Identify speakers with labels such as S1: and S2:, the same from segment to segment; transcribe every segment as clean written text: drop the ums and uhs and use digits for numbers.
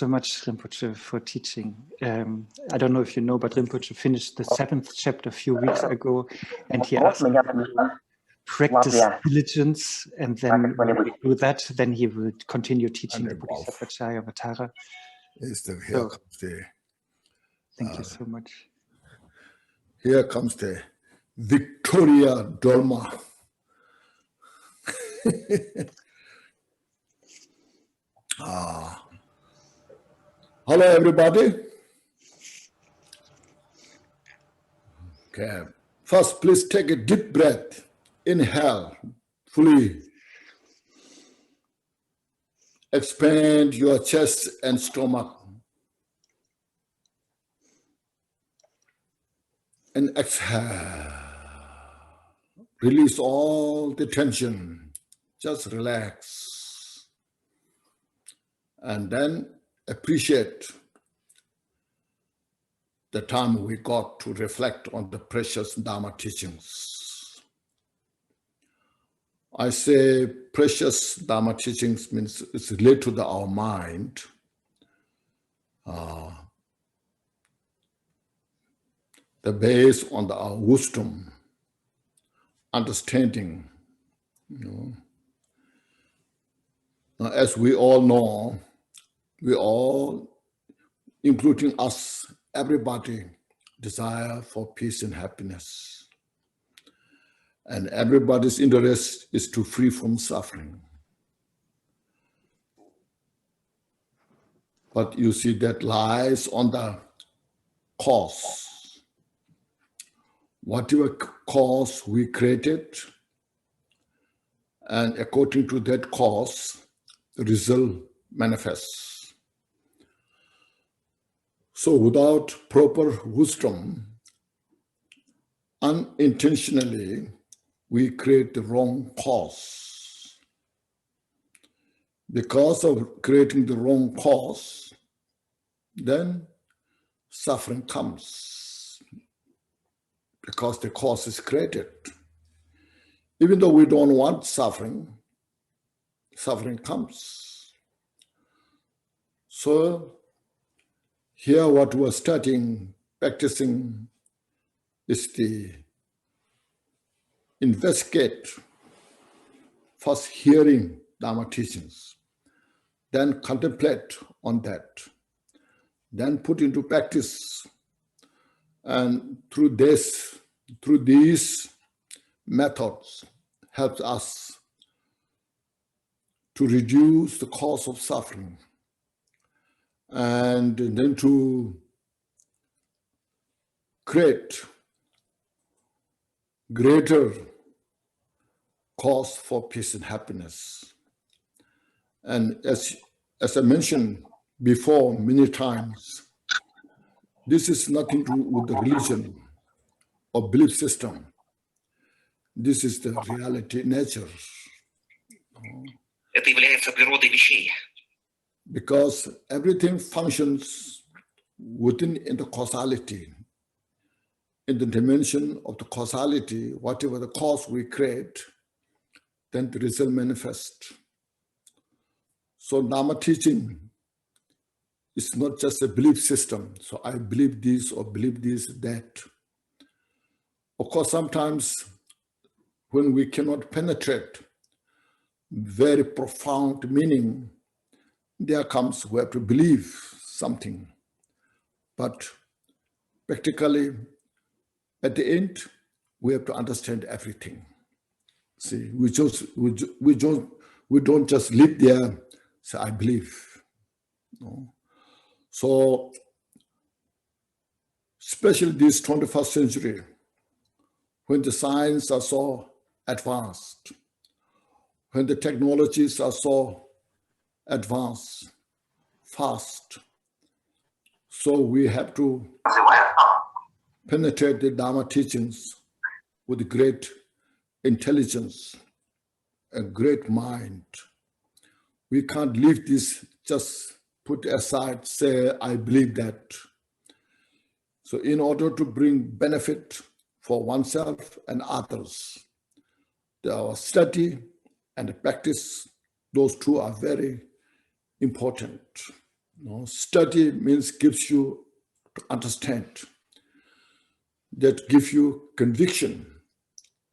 S1: so much, Rinpoche, for teaching. I don't know if you know, but Rinpoche finished the 7th chapter a few weeks ago, and he asked me to practice diligence, and then when we do that, then he will continue teaching the Bodhisattva Charyavatara. Thank you so much.
S2: Here comes the Victoria Dolma. Hello, everybody. Okay. First, please take a deep breath. Inhale fully. Expand your chest and stomach. And exhale. Release all the tension. Just relax. And then appreciate the time we got to reflect on the precious Dharma teachings. I say precious Dharma teachings means it's related to our mind. The base on our wisdom, understanding. Now, as we all know, we all, including us, everybody, desire for peace and happiness. And everybody's interest is to free from suffering. But you see, that lies on the cause. Whatever cause we created, and according to that cause, the result manifests. So without proper wisdom, unintentionally, we create the wrong cause. Because of creating the wrong cause, then suffering comes. Because the cause is created. Even though we don't want suffering, suffering comes. So here what we're studying, practicing, is the investigate, first hearing Dharma teachings, then contemplate on that, then put into practice. And through these methods helps us to reduce the cause of suffering and then to create greater cause for peace and happiness. And as I mentioned before many times, this is nothing to do with the religion or belief system. This is the reality, nature.
S3: Это является природой вещей.
S2: Because everything functions within in the causality. In the dimension of the causality, whatever the cause we create, then the result manifests. So Dharma teaching is not just a belief system. So I believe this or believe this, that. Of course, sometimes when we cannot penetrate very profound meaning, there comes we have to believe something. But practically, at the end, we have to understand everything. See, we don't just live there, say, I believe. No. So, especially this 21st century, when the science are so advanced, when the technologies are so advanced, fast, so we have to penetrate the Dharma teachings with great intelligence, a great mind. We can't leave this just put aside, say, I believe that. So in order to bring benefit for oneself and others, our study and the practice, those two are very important. Study means gives you to understand. That gives you conviction.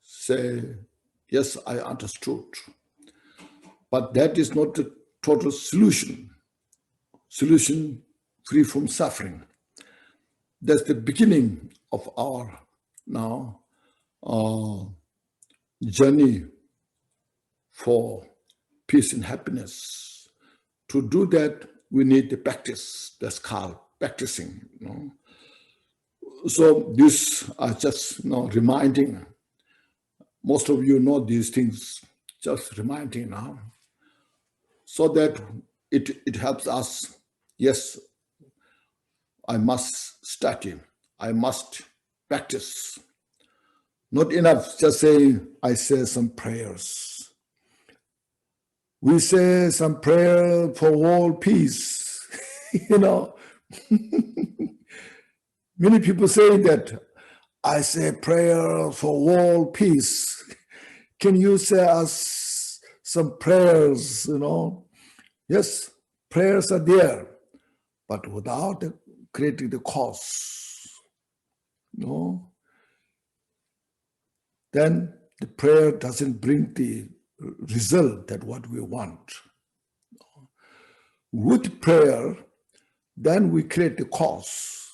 S2: Say, yes, I understood. But that is not the total solution. Solution free from suffering. That's the beginning of our now journey for peace and happiness. To do that, we need the practice. That's called practicing. So this are just reminding. Most of you know these things, just reminding now, so that it helps us. Yes, I must study. I must practice. Not enough just saying, I say some prayers. We say some prayer for world peace. Many people say that, I say prayer for world peace. Can you say us some prayers, Yes, prayers are there, but without creating the cause, then the prayer doesn't bring the result that what we want. With prayer, then we create the cause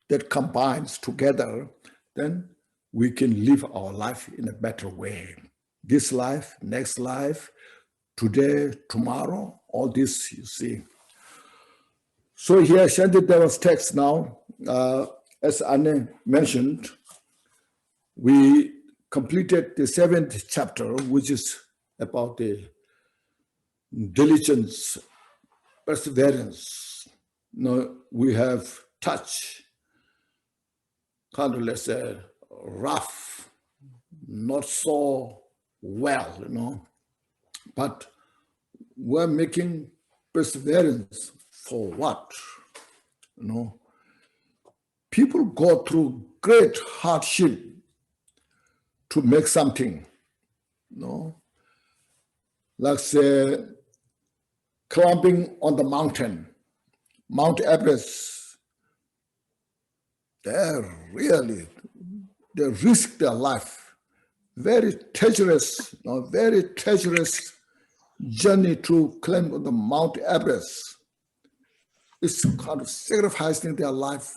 S2: that combines together, then we can live our life in a better way. This life, next life, today, tomorrow, all this you see. So here, Shantideva's text now, as Anne mentioned, we completed the 7th chapter, which is about the diligence, perseverance. Now we have touched, kind of, let's say, rough, not so well, but we're making perseverance for what? People go through great hardship to make something, like say, climbing on the mountain, Mount Everest. They risk their life. Very treacherous journey to climb on the Mount Everest. It's kind of sacrificing their life.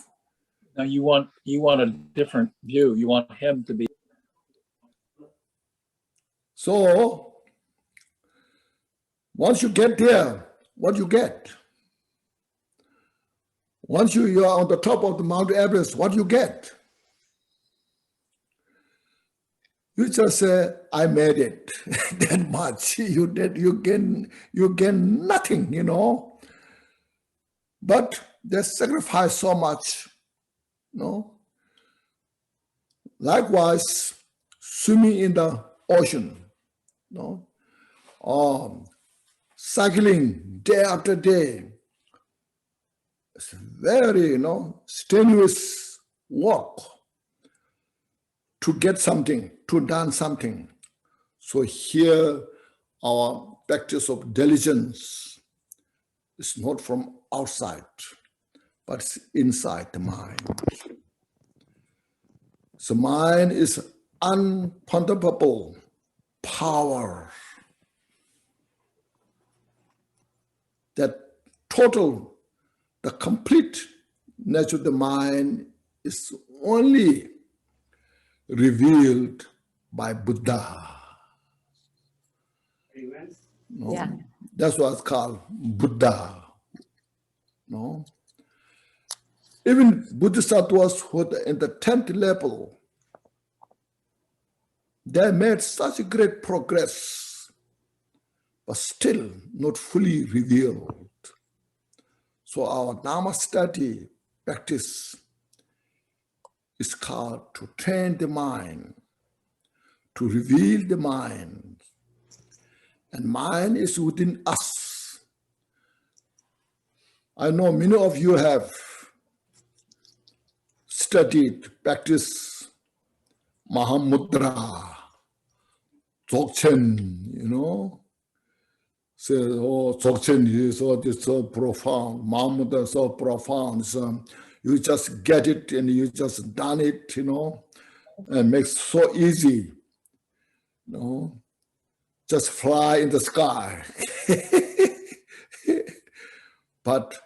S3: Now you want a different view. You want him to be.
S2: So once you get there, what you get? Once you are on the top of the Mount Everest, what you get? You just say, I made it that much. You gain nothing, But they sacrifice so much, Likewise, swimming in the ocean, cycling day after day. It's very, strenuous work to get something, to learn something. So here, our practice of diligence is not from outside, but it's inside the mind. So mind is unquantifiable power. That total, the complete nature of the mind is only revealed by Buddha.
S4: Yeah.
S2: That's what it's called, Buddha. Even Bodhisattvas who are in the 10th level, they made such a great progress, but still not fully revealed. So our Nama study practice is called to train the mind, to reveal the mind. And mind is within us. I know many of you have studied, practiced Mahamudra, Dzogchen, say, oh, Dzogchen is so profound, Mahmud is so profound. So you just get it and you just done it, you know, and makes so easy, you know, just fly in the sky. But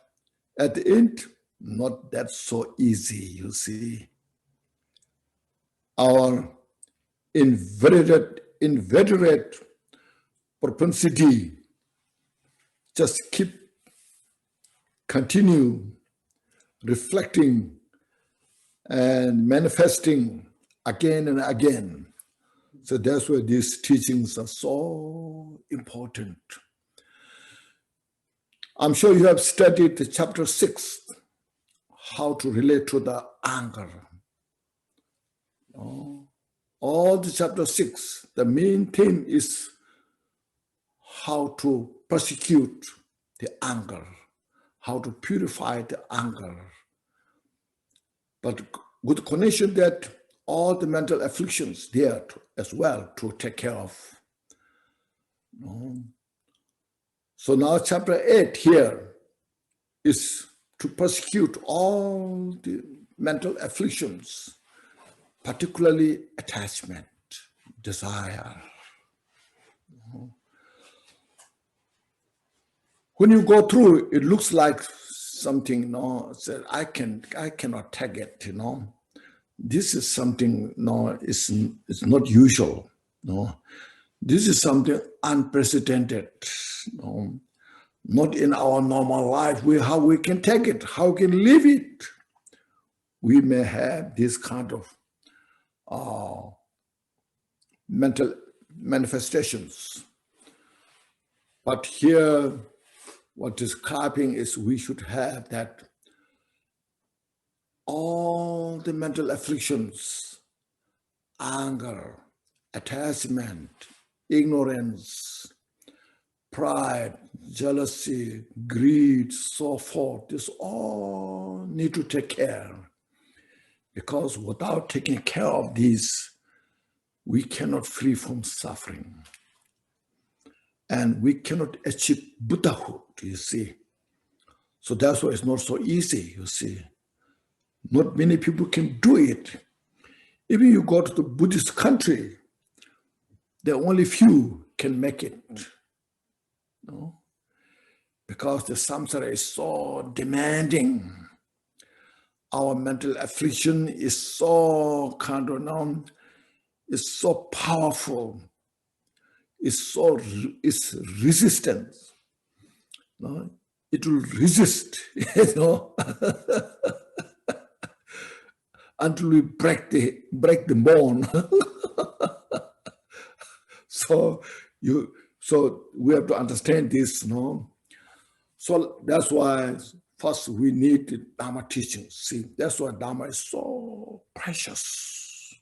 S2: at the end, not that so easy, you see. Our inveterate propensity just continue reflecting and manifesting again and again. So that's why these teachings are so important. I'm sure you have studied the chapter 6, how to relate to the anger. All the chapter 6, the main theme is how to persecute the anger, how to purify the anger. But with connection that all the mental afflictions there as well to take care of. So now chapter 8 here is to persecute all the mental afflictions, particularly attachment, desire. When you go through, it looks like something, you know, I cannot take it, you know. This is something, no, it's not usual, no. This is something unprecedented, no. Not in our normal life. How we can take it, how we can live it. We may have this kind of mental manifestations. But here, what is describing is we should have that all the mental afflictions, anger, attachment, ignorance, pride, jealousy, greed, so forth, this all need to take care. Because without taking care of these, we cannot free from suffering. And we cannot achieve Buddhahood, you see. So that's why it's not so easy, you see. Not many people can do it. Even you go to the Buddhist country, there are only few can make it. No? Because the samsara is so demanding. Our mental affliction is so kind of known, is so powerful, it's resistant. No? It will resist, you know, until we break the bone. So we have to understand this, no? So that's why first we need the Dharma teachings. See, that's why Dharma is so precious.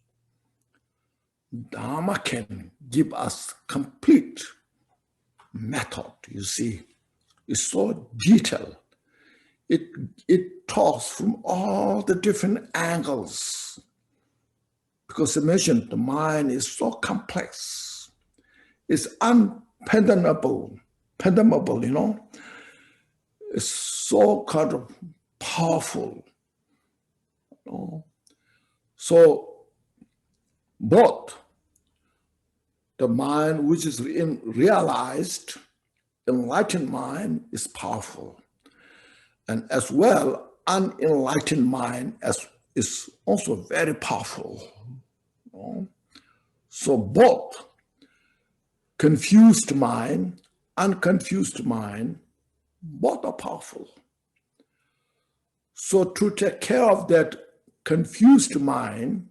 S2: Dharma can give us complete method, you see. It's so detailed. It talks from all the different angles. Because I mentioned the mind is so complex. It's unfathomable, you know. It's so kind of powerful. You know? So both the mind which is realized, enlightened mind is powerful. And as well, unenlightened mind is also very powerful. You know? So both confused mind, unconfused mind, both are powerful. So to take care of that confused mind,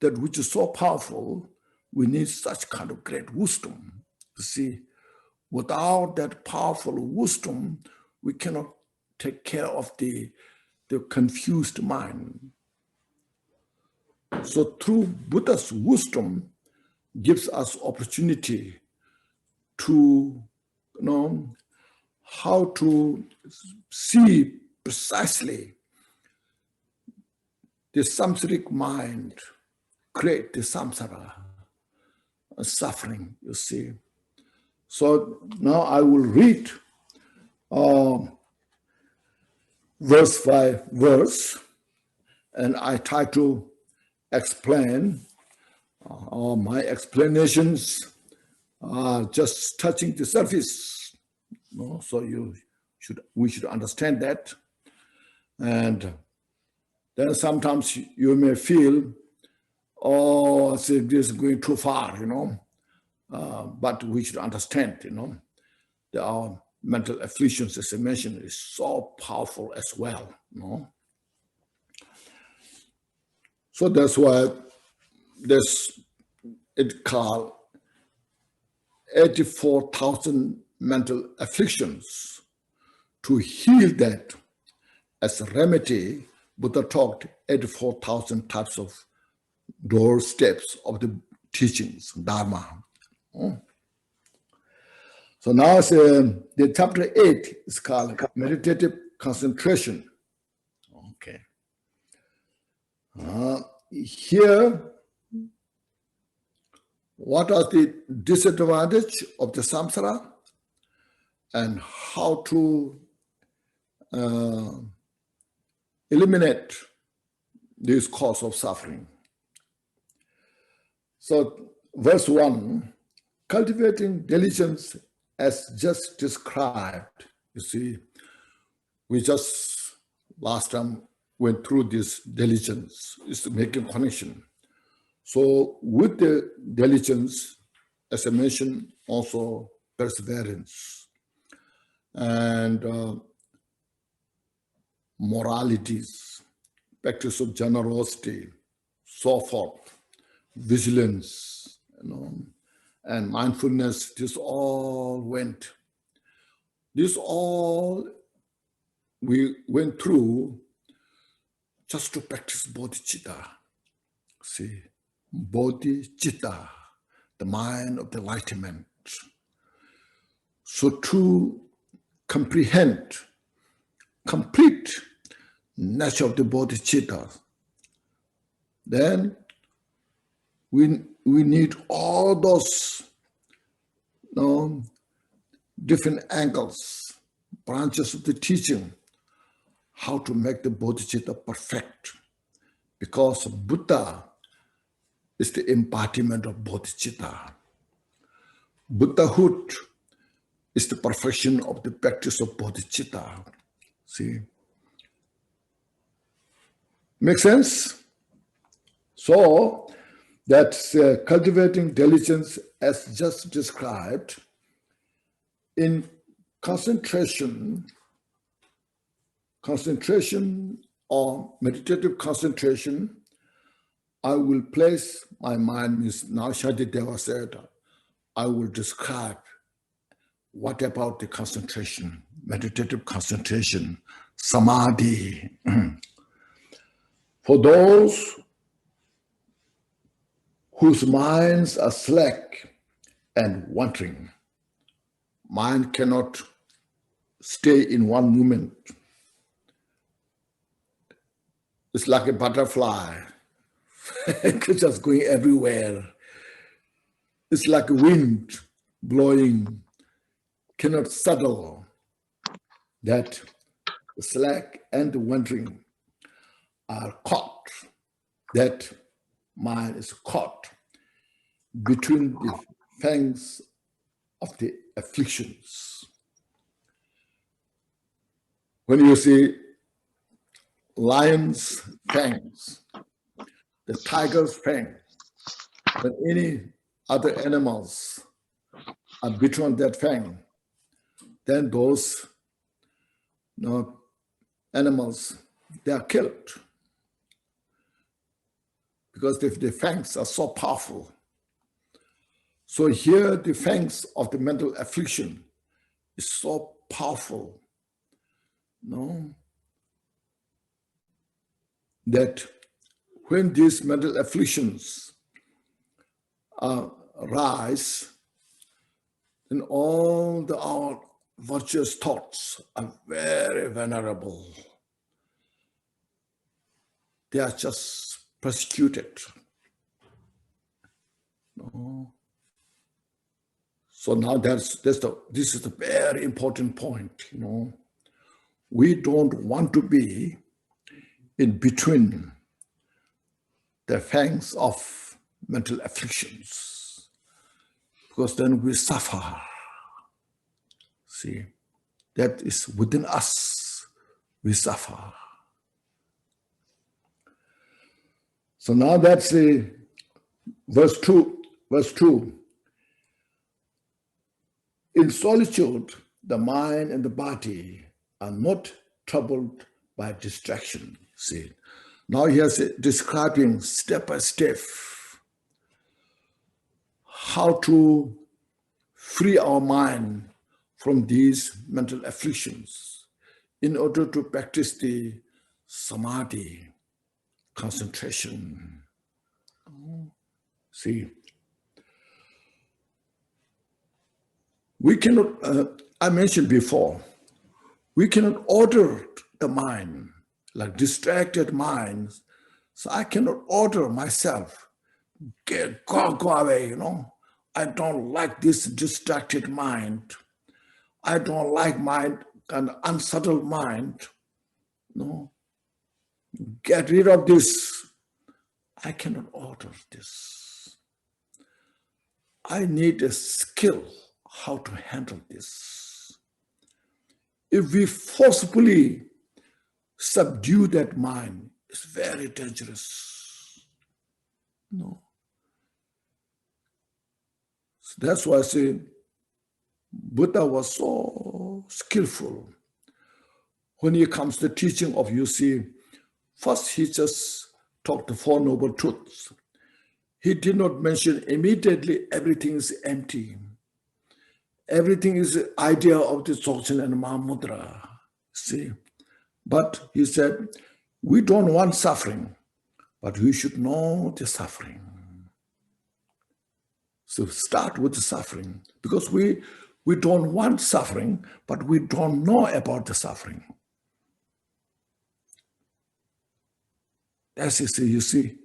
S2: that which is so powerful, we need such kind of great wisdom. You see, without that powerful wisdom, we cannot take care of the confused mind. So through Buddha's wisdom gives us opportunity to know how to see precisely the samsaric mind create the samsara suffering, you see. So now I will read verse by verse, and I try to explain. My explanations are just touching the surface, so we should understand that. And then sometimes you may feel, oh, this is going too far, but we should understand, that our mental afflictions, as I mentioned, is so powerful as well. So that's why it called 84,000 mental afflictions. To heal that, as a remedy, Buddha talked 84,000 types of doorsteps of the teachings, Dharma. So now the chapter 8 is called meditative concentration. Okay. Here, what are the disadvantages of the samsara and how to eliminate this cause of suffering. So verse 1, cultivating diligence as just described. You see, we just last time went through this diligence, is making connection. So with the diligence, as I mentioned, also perseverance and moralities, practice of generosity, so forth, vigilance, and mindfulness. This all we went through just to practice bodhicitta. See, bodhicitta, the mind of the enlightenment. So to comprehend complete nature of the bodhicitta, then we need all those different angles, branches of the teaching, how to make the bodhicitta perfect. Because Buddha is the embodiment of bodhicitta. Buddhahood is the perfection of the practice of bodhicitta. See? Make sense? So, that's cultivating diligence as just described. In concentration or meditative concentration, I will place my mind, means now Shantideva said, I will describe what about the concentration, meditative concentration, samadhi. For those whose minds are slack and wandering, mind cannot stay in one moment. It's like a butterfly, just going everywhere. It's like a wind blowing, cannot settle. That the slack and the wandering are caught. That mind is caught between the fangs of the afflictions. When you see lion's fangs, the tiger's fangs, when any other animals are bitten on that fang, then those animals, they are killed. Because the fangs are so powerful. So here the fangs of the mental affliction is so powerful, that when these mental afflictions rise, then all our virtuous thoughts are very vulnerable. They are just persecuted. So now this is a very important point, you know. We don't want to be in between the fangs of mental afflictions, because then we suffer. See, that is within us, we suffer. So now that's the verse 2. Verse 2. In solitude, the mind and the body are not troubled by distraction. See, now he is describing step by step how to free our mind from these mental afflictions in order to practice the samadhi, concentration. See, we cannot, I mentioned before, we cannot order the mind, like distracted minds. So I cannot order myself, go away, you know. I don't like this distracted mind. I don't like my kind of unsettled mind. No, get rid of this. I cannot order this. I need a skill how to handle this. If we forcibly subdue that mind, it's very dangerous. No. So that's why I say Buddha was so skillful. When he comes to teaching of, you see, first he just taught the Four Noble Truths. He did not mention immediately everything is empty. Everything is the idea of the Dzogchen and Mahamudra. See? But he said, we don't want suffering, but we should know the suffering. So start with the suffering, because we don't want suffering, but we don't know about the suffering. That's it, you see.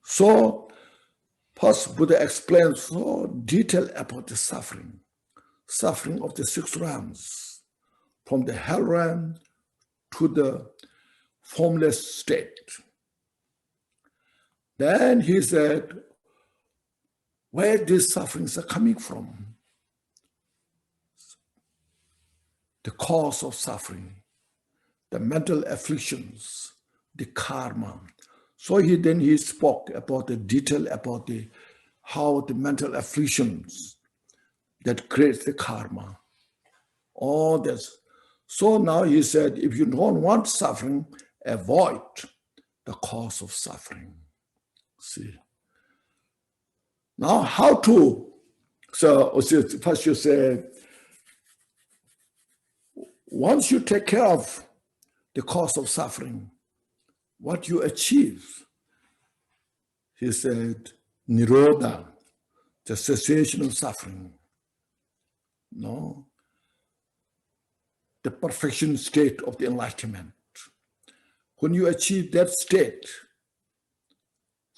S2: So, first Buddha explains so detail about the suffering of the 6 realms, from the hell realm to the formless state. Then he said, where these sufferings are coming from, the cause of suffering, the mental afflictions, the karma. So he spoke about the detail about how the mental afflictions that creates the karma. All this. So now he said, if you don't want suffering, avoid the cause of suffering. See. Now how to? So first you say, once you take care of the cause of suffering, what you achieve, he said, nirodha, the cessation of suffering. No, the perfection state of the enlightenment. When you achieve that state,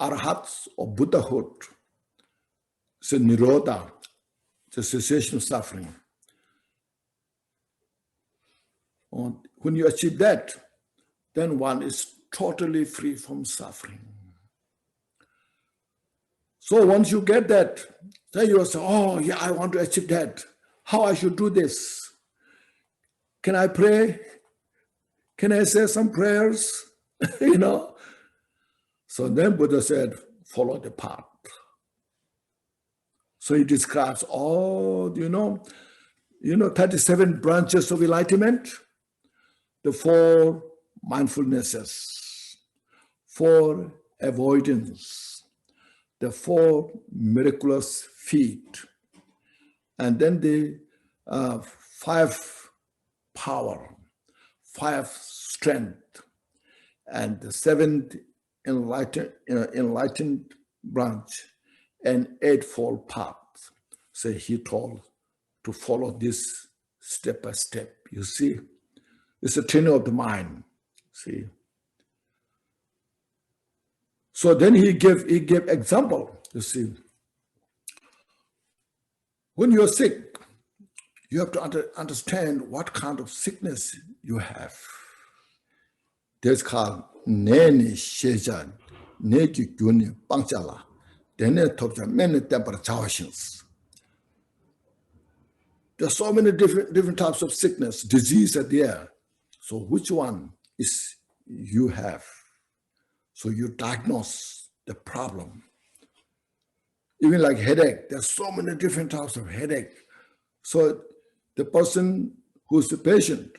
S2: arhats or Buddhahood, it's a nirodha, the cessation of suffering. When you achieve that, then one is totally free from suffering. So once you get that, then you will say, oh yeah, I want to achieve that. How I should do this? Can I pray? Can I say some prayers? You know? So then Buddha said, follow the path. So he describes all, 37 branches of enlightenment, the 4 mindfulnesses, 4 avoidance, the 4 miraculous feet, and then the 5 power, 5 strength, and the 7th enlightened branch, and 8-fold path. So he told to follow this step by step. You see, it's a training of the mind. See. So then he gave example. You see, when you're sick, you have to understand what kind of sickness you have. That's called Neni Shejan, Neki Guni Pangchala, Dene Topja, many temperatures. There's so many different types of sickness, disease are there. So which one is you have? So you diagnose the problem. Even like headache, there's so many different types of headache. So the person who's the patient,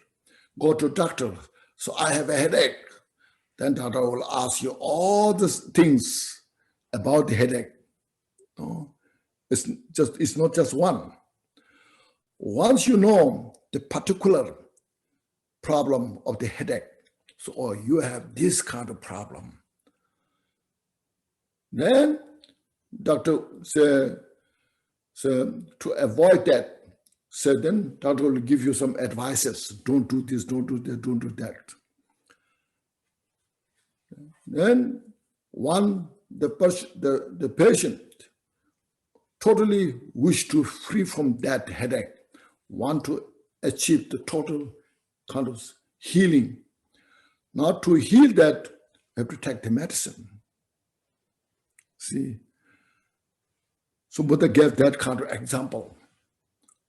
S2: go to doctor, so I have a headache. Then doctor will ask you all these things about the headache. No? It's not just one. Once you know the particular problem of the headache, so oh, you have this kind of problem, then doctor say to avoid that, so then doctor will give you some advices. Don't do this, don't do that, don't do that. Then the patient totally wish to free from that headache, want to achieve the total kind of healing. Now to heal that, you have to take the medicine. See? So Buddha gave that kind of example.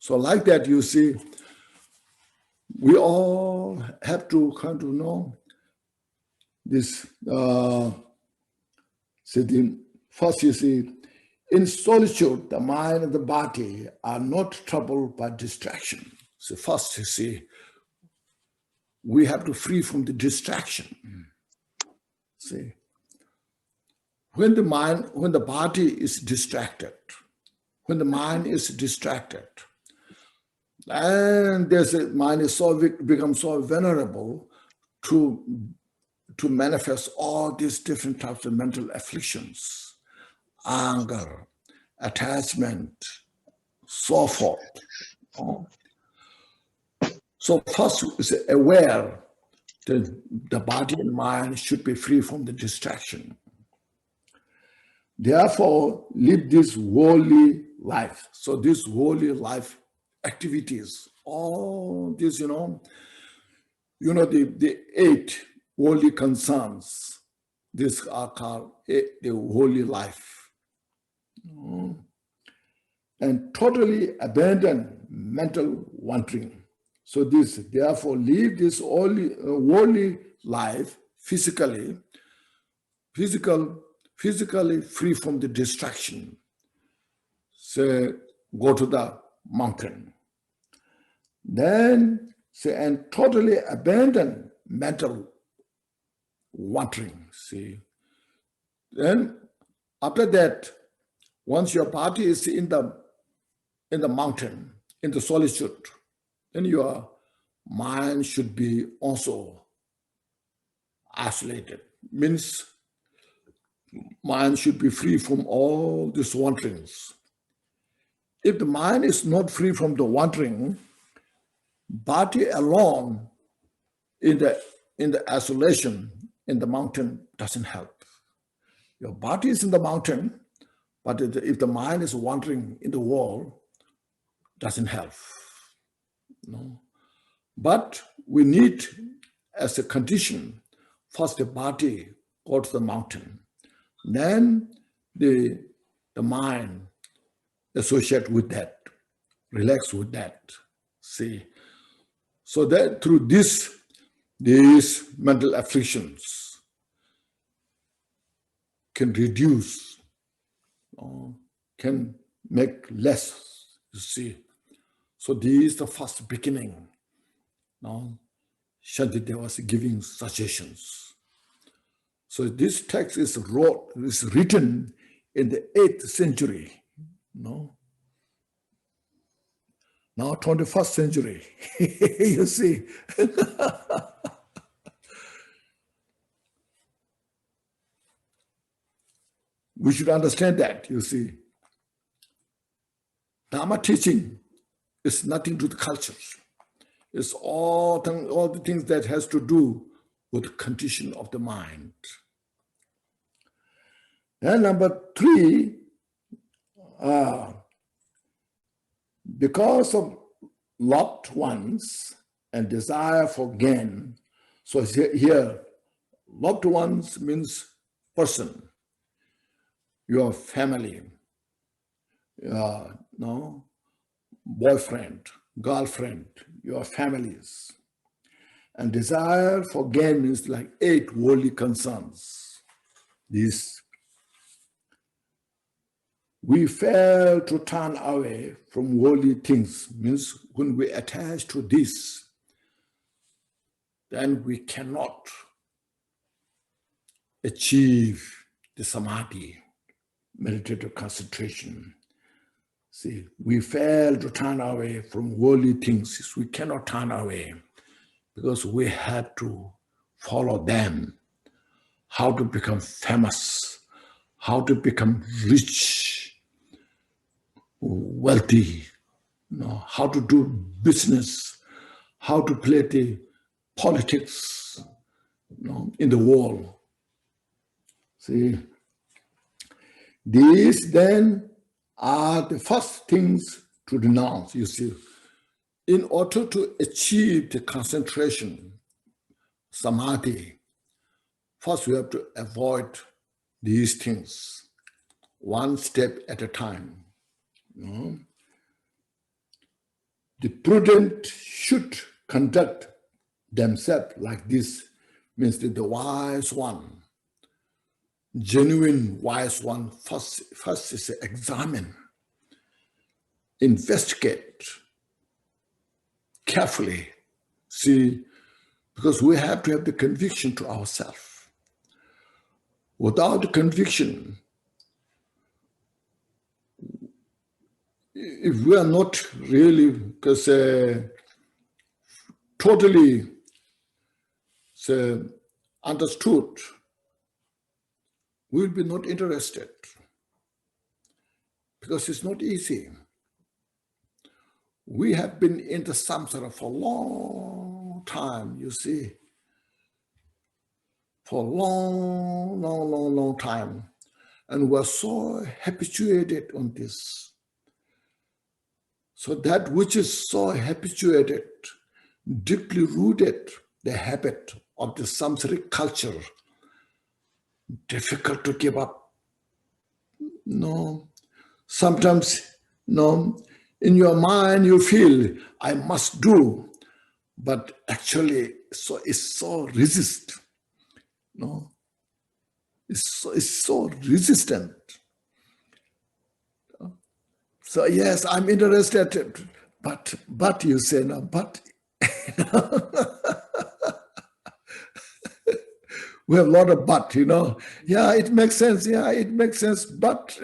S2: So like that, you see, we all have to kind of know this. First, you see, in solitude, the mind and the body are not troubled by distraction. So first, you see, we have to free from the distraction. See, when the body is distracted, when the mind is distracted, and the mind is becomes so vulnerable to manifest all these different types of mental afflictions, anger, attachment, so forth. So first is aware that the body and mind should be free from the distraction. Therefore, live this holy life. So this holy life activities, all these, the 8 holy concerns, these are called the holy life. And totally abandon mental wandering. So this, therefore, live this holy life physically free from the distraction. So go to the mountain. Then say, and totally abandon mental wandering. See. Then after that, once your body is in the mountain, in the solitude, then your mind should be also isolated. Means mind should be free from all these wanderings. If the mind is not free from the wandering, body alone in the isolation in the mountain doesn't help. Your body is in the mountain, but if the mind is wandering in the world, doesn't help. No. But we need, as a condition, first the body go to the mountain, then the mind associate with that, relax with that. See, so that through these mental afflictions can reduce, can make less. You see, so this is the first beginning. Now, Shantideva was giving suggestions. So this text is written in the 8th century. No. Now 21st century. You see. We should understand that, you see. Dharma teaching is nothing to the cultures. It's all the things that has to do with the condition of the mind. And number 3, because of loved ones and desire for gain. So here, loved ones means person, your family, no, boyfriend, girlfriend, your families. And desire for gain means like 8 worldly concerns. This, we fail to turn away from worldly things, means when we attach to this, then we cannot achieve the samadhi, meditative concentration. See, we fail to turn away from worldly things. We cannot turn away because we have to follow them. How to become famous, how to become rich, wealthy, how to do business, how to play the politics in the world. See, these then are the first things to renounce, you see. In order to achieve the concentration, samadhi, first we have to avoid these things, one step at a time. The prudent should conduct themselves like this, means that the wise one, genuine wise one, first is examine, investigate carefully, see, because we have to have the conviction to ourselves. Without the conviction, if we are not really totally understood, we will be not interested because it's not easy. We have been in the samsara for a long time, you see, for a long time. And we're so habituated on this. So that which is so habituated, deeply rooted, the habit of the samsaric culture, difficult to give up. Sometimes, in your mind you feel, I must do, but actually it's so resist. It's so resistant. So yes, I'm interested, but you say no, but we have a lot of but, yeah, it makes sense, but,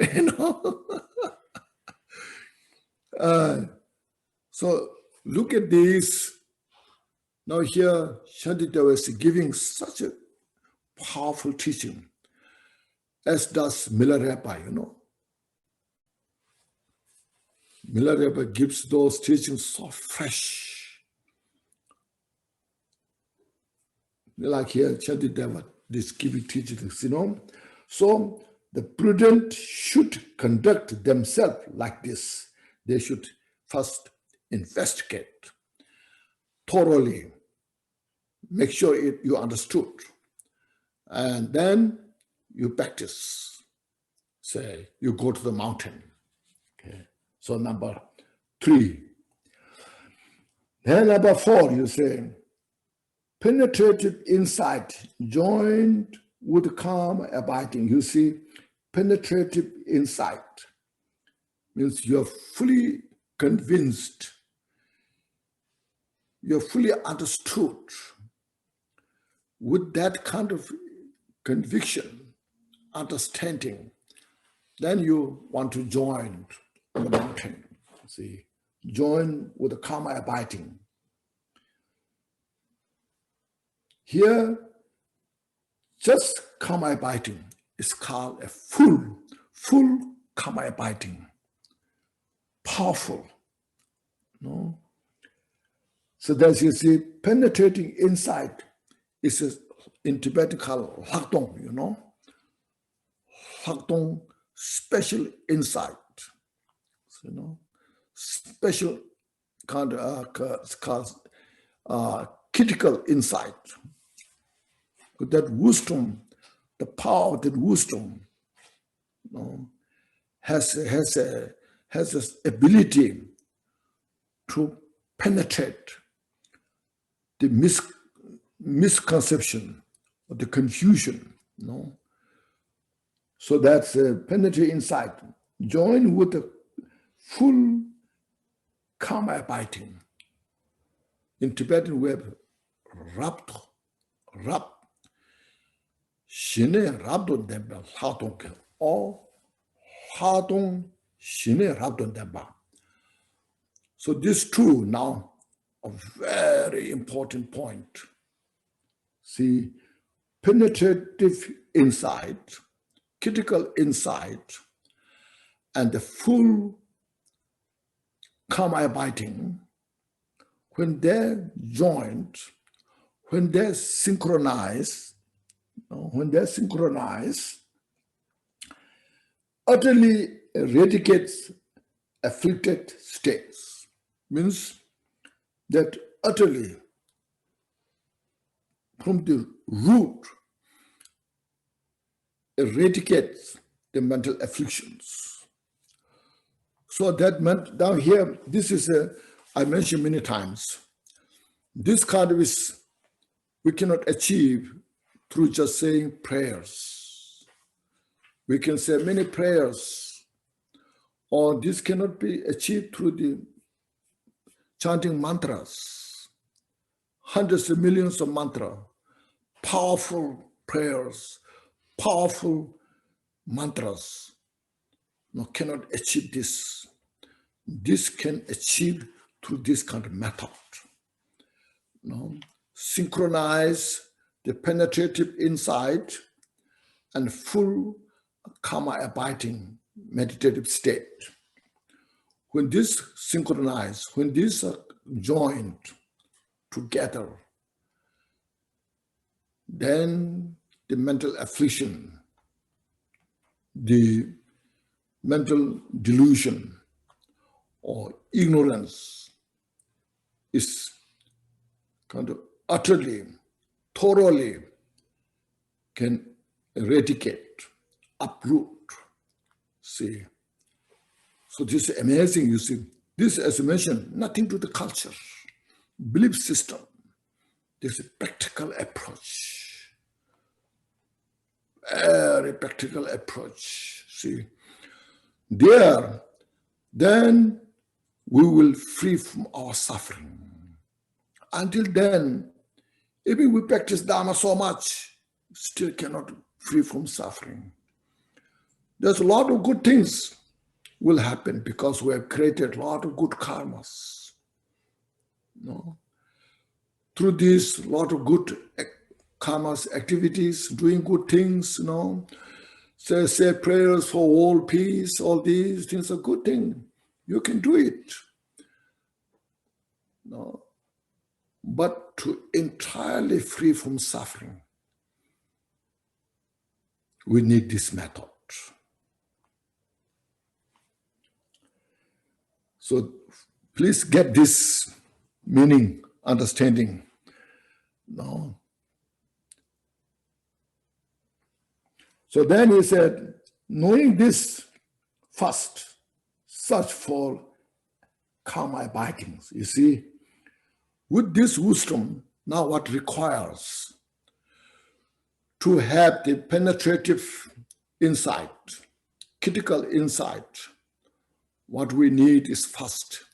S2: so look at this. Now here, Shantideva is giving such a powerful teaching, as does Milarepa, Milarepa gives those teachings so fresh. Like here, Shantideva is giving teachings, So the prudent should conduct themselves like this. They should first investigate thoroughly, make sure you understood, and then you practice. Say, you go to the mountain. Okay. So number 3. Then number 4, you say, penetrative insight joined with calm abiding. You see, penetrative insight means you're fully convinced, you're fully understood. With that kind of conviction, understanding, then you want to join the mountain. See, join with the karma abiding. Here, just karma abiding is called a full karma abiding. Powerful. So that you see, penetrating insight is in Tibetan called lakdong, lakdong, special insight. special kind of critical insight. But that wisdom, the power of that wisdom, has this ability to penetrate the misconception or the confusion, So that's penetrate insight, joined with the full karma abiding. In Tibetan we have rap, shine rabdon demba, hadong, or hadong shine rabdon demba. So this two now, a very important point. See, penetrative insight, critical insight, and the full karma abiding, when they're joined, when they're synchronized, utterly eradicates afflicted states. Means that utterly, from the root, eradicates the mental afflictions. So that meant down here, this is I mentioned many times, this kind of is we cannot achieve through just saying prayers. We can say many prayers, or this cannot be achieved through the chanting mantras, hundreds of millions of mantras, powerful prayers, powerful mantras. No, cannot achieve this. This can achieve through this kind of method. Synchronize the penetrative insight and full karma abiding meditative state. When this synchronize, when these are joined together, then the mental affliction, the mental delusion or ignorance is kind of utterly, thoroughly can eradicate, uproot. See, so this is amazing, you see. This, as I mentioned, nothing to the culture, belief system. This is a practical approach, very practical approach. See, there, then we will free from our suffering. Until then, even we practice Dharma so much, still cannot free from suffering. There's a lot of good things will happen because we have created a lot of good karmas. Through this, a lot of good karmas, activities, doing good things, say prayers for world peace, all these things are good things. You can do it. But to entirely free from suffering, we need this method. So please get this meaning, understanding. So then he said, knowing this first, search for karma abidings. You see, with this wisdom, now what requires to have the penetrative insight, critical insight, what we need is first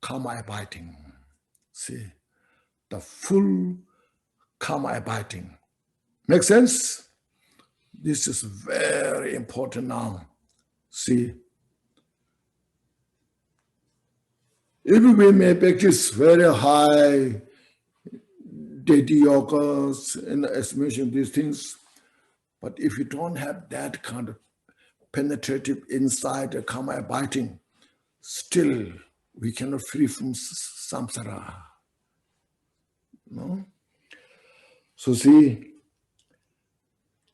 S2: karma abiding. See, the full karma abiding. Make sense? This is very important now. See, even we may practice very high deity yogas and estimation these things, but if you don't have that kind of penetrative insight or karma abiding, still we cannot free from samsara. So see,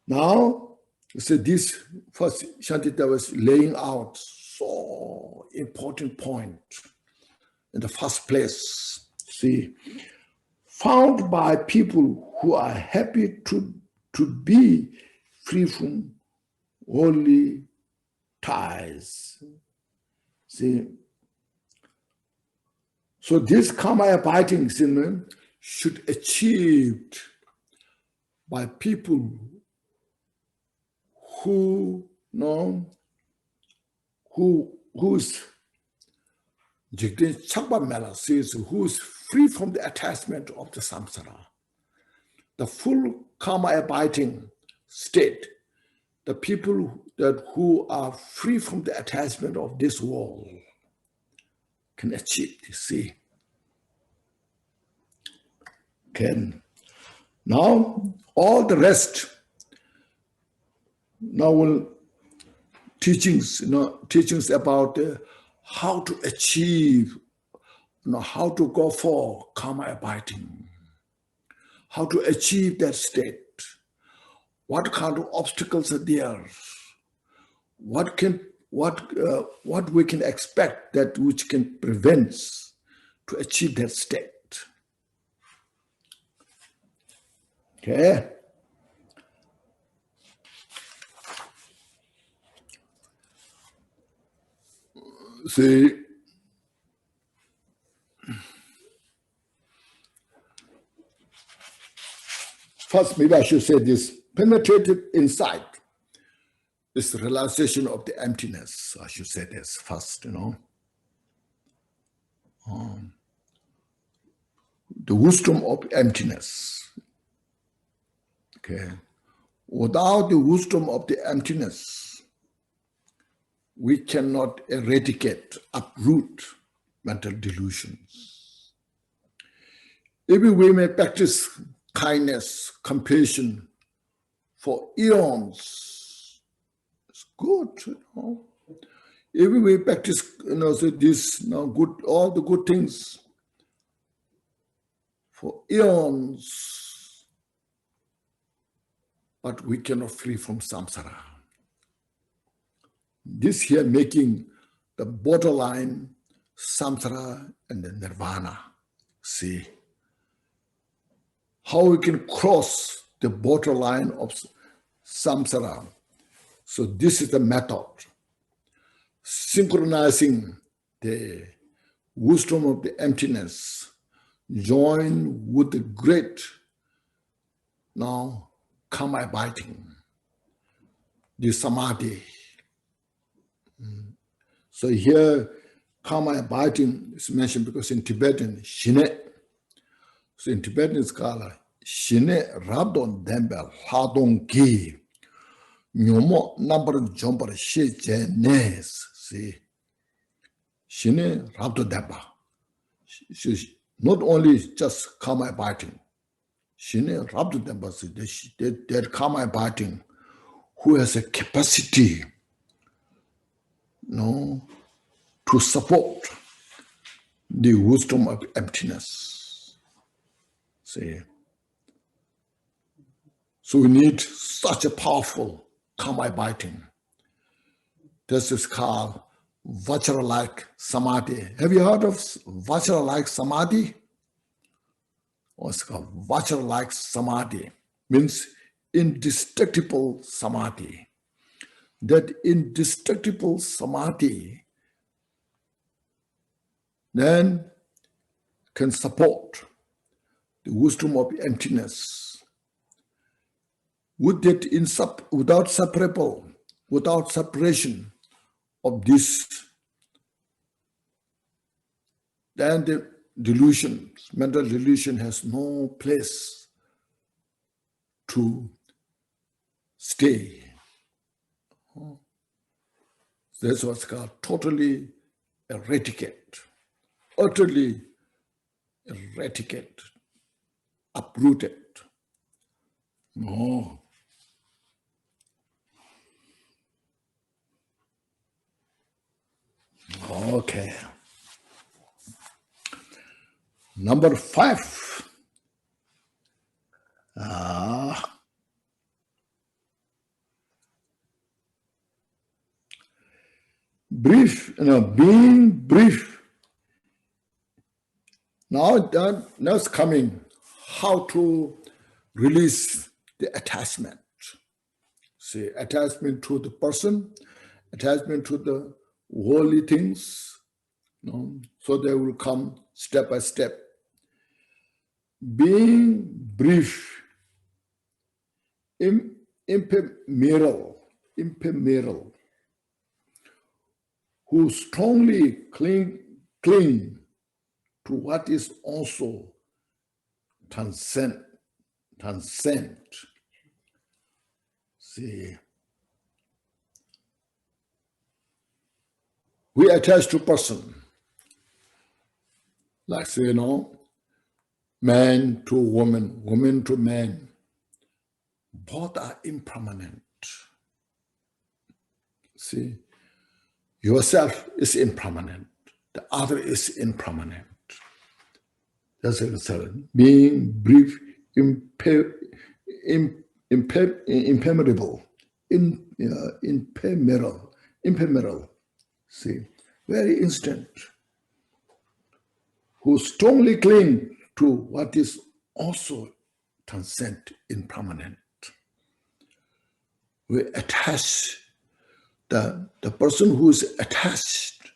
S2: now, so this first Shantideva was laying out so important point in the first place. See, found by people who are happy to be free from worldly ties. See, so this karma abiding should achieved by people who know who's Jigden Chakpa Mela says who's free from the attachment of the samsara. The full karma abiding state, the people who are free from the attachment of this world can achieve this. See. Can. Now, all the rest, now teachings about how to achieve, how to go for karma abiding, how to achieve that state, what kind of obstacles are there, what we can expect that which can prevent to achieve that state. Okay. See, first, maybe I should say this: penetrative insight is the realization of the emptiness. I should say this first, the wisdom of emptiness. Okay. Without the wisdom of the emptiness, we cannot eradicate, uproot mental delusions. Even we may practice kindness, compassion for eons. It's good, Even we practice, good, all the good things for eons. But we cannot free from samsara. This here making the borderline samsara and the nirvana. See how we can cross the borderline of samsara. So this is the method. Synchronizing the wisdom of the emptiness, join with the great karma abiding, the samadhi. So here, karma abiding is mentioned because in Tibetan, shine. So in Tibetan it's called shine rabdon dembel hadon ki nyomo number jumper she jenes. See, shine rabdon demba. Not only just karma abiding. Shine rabdon demba. That karma abiding who has a capacity to support the wisdom of emptiness. See? So we need such a powerful karma abiding. This is called Vajra-like samadhi. Have you heard of Vajra-like samadhi? Or it's called Vajra-like samadhi. Means indestructible samadhi. That indestructible samadhi then can support the wisdom of emptiness. With that without separation of this, then the mental delusion has no place to stay. That's what's called totally eradicate, utterly eradicate, uprooted. No. Okay. Number 5. being brief. Now it's coming, how to release the attachment. See, attachment to the person, attachment to the worldly things. So they will come step by step. Being brief, ephemeral, who strongly cling to what is also transcend. See, we attach to person, like say, man to woman, woman to man. Both are impermanent. See, yourself is impermanent. The other is impermanent. That's what it's saying. Being brief, impermeable, ephemeral. See, very instant. Who strongly cling to what is also transcend, impermanent. We attach, the person who is attached,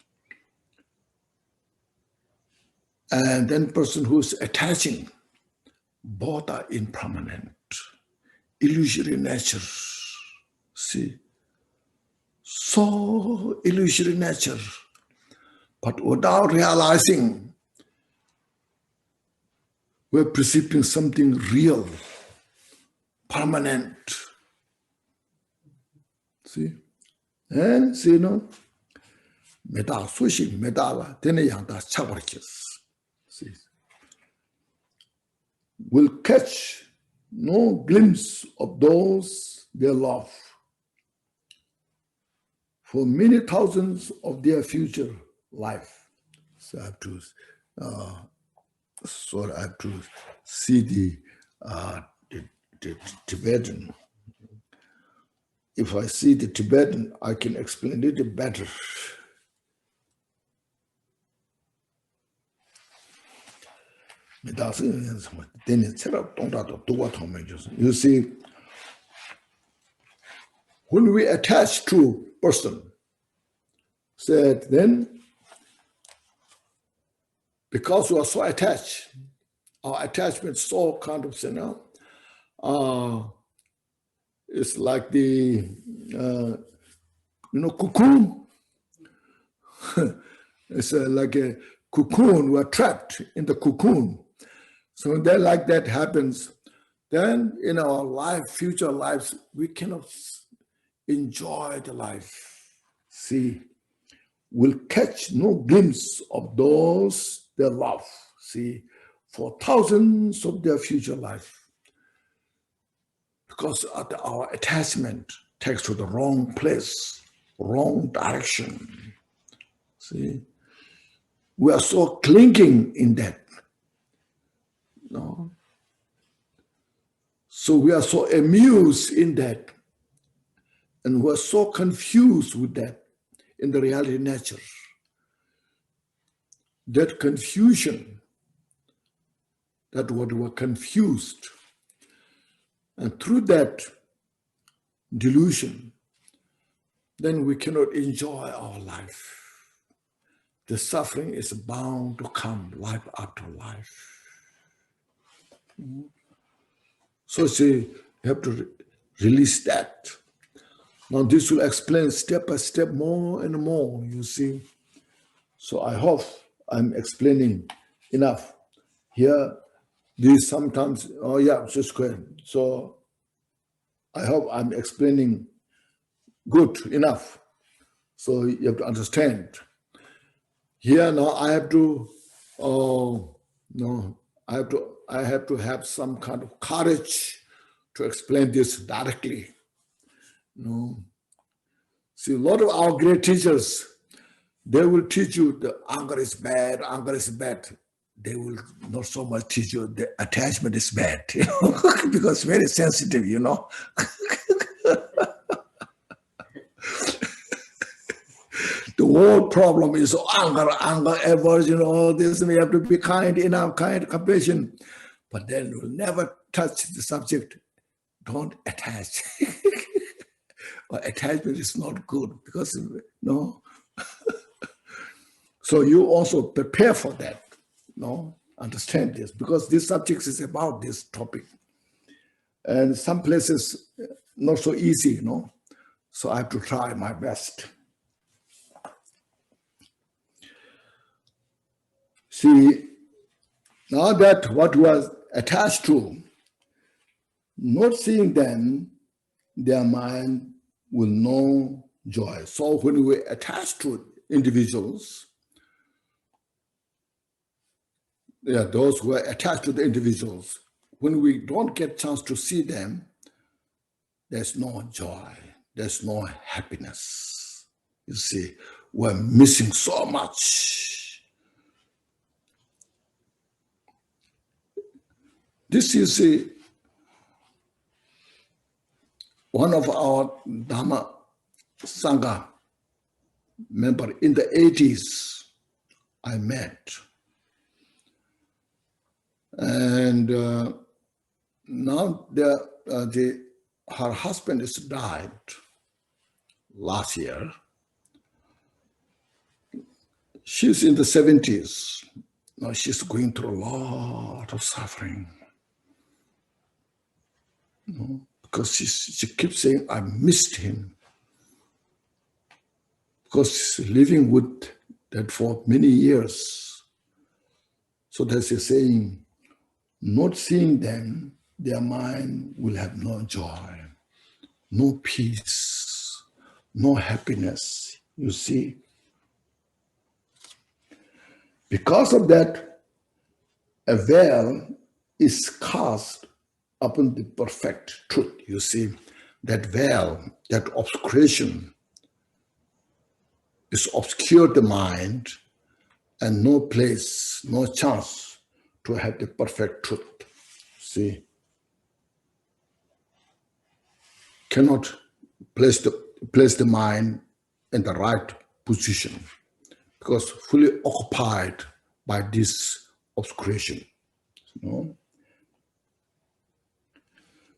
S2: and then person who is attaching, both are impermanent, illusory nature. See, so illusory nature, but without realizing, we're perceiving something real, permanent. See, and see, meta sushi medala teneyanda chabarkis. See, will catch no glimpse of those they love for many thousands of their future life. So I have to see the Tibetan. If I see the Tibetan, I can explain it better. You see, when we attach to person, said then, because we are so attached, our attachment so kind of, it's like the, cocoon. It's like a cocoon. We're trapped in the cocoon. So when that like that happens, then in our life, future lives, we cannot enjoy the life. See, we'll catch no glimpse of those they love. See, for thousands of their future life. Because our attachment takes to the wrong place, wrong direction. See, we are so clinging in that. No. So we are so amused in that. And we're so confused with that in the reality nature. That confusion, that what we were confused. And through that delusion, then we cannot enjoy our life. The suffering is bound to come life after life. So see, you have to release that. Now this will explain step by step more and more, you see. So I hope I'm explaining enough. Here, these sometimes, oh yeah, it's just good. So I hope I'm explaining good enough. So you have to understand. Here now I have to, I have to have some kind of courage to explain this directly. See, a lot of our great teachers, they will teach you the anger is bad, anger is bad. They will not so much teach you the attachment is bad, because it's very sensitive, The whole problem is anger, aversion, all this. We have to be kind, enough, kind, compassion. But then we'll never touch the subject. Don't attach. Or attachment is not good because, no. So you also prepare for that, no? Understand this, because this subject is about this topic. And some places, not so easy, you know. So I have to try my best. See, now that what was attached to, not seeing them, their mind will know joy. So when we attach to individuals, those who are attached to the individuals, when we don't get chance to see them, there's no joy, there's no happiness. You see, we're missing so much. This is one of our Dhamma Sangha member in the 80s I met. And now her husband has died last year. She's in the 70s. Now she's going through a lot of suffering. You know, because she keeps saying, I missed him. Because she's living with that for many years. So that's a saying, not seeing them, their mind will have no joy, no peace, no happiness, you see. Because of that, a veil is cast upon the perfect truth, you see. That veil, that obscuration, is obscured the mind and no place, no chance to have the perfect truth, see. Cannot place the mind in the right position because fully occupied by this obscuration. You know?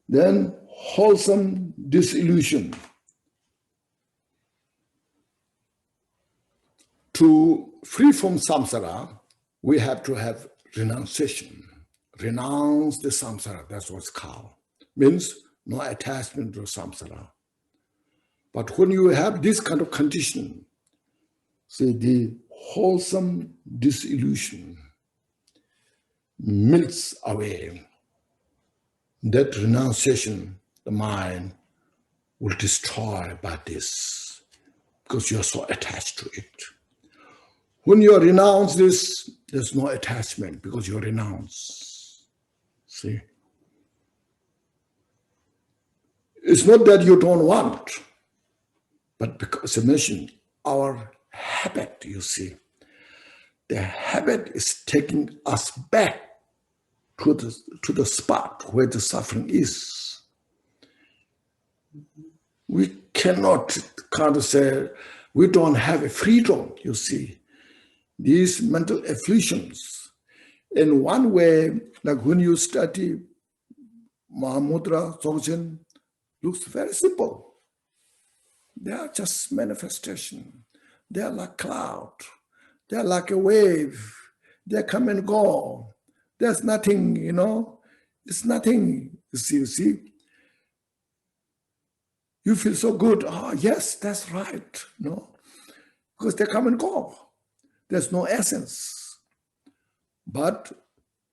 S2: Then wholesome disillusion. To free from samsara, we have to have renunciation. Renounce the samsara, that's what it's called. Means no attachment to samsara. But when you have this kind of condition, say the wholesome disillusion melts away. That renunciation, the mind will destroy by this because you're so attached to it. When you renounce this, there's no attachment because you renounce. See? It's not that you don't want, but because I mentioned our habit, you see. The habit is taking us back to the spot where the suffering is. We cannot kind of say, we don't have a freedom, you see. These mental afflictions, in one way, like when you study Mahamudra, Dzogchen, looks very simple. They are just manifestation. They are like cloud. They are like a wave. They come and go. There's nothing, you know. It's nothing. You see. You feel so good. Oh, yes, that's right. No, because they come and go. There's no essence. But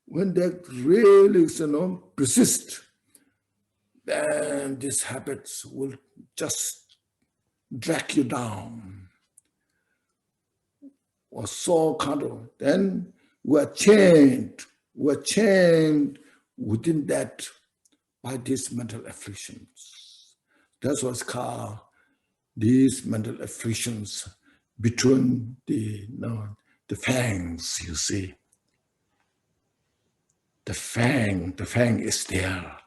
S2: when they really, persist, then these habits will just drag you down. Or so kind of, then we're chained within that by these mental afflictions. That's what's called these mental afflictions between the fangs, you see. The fang is there.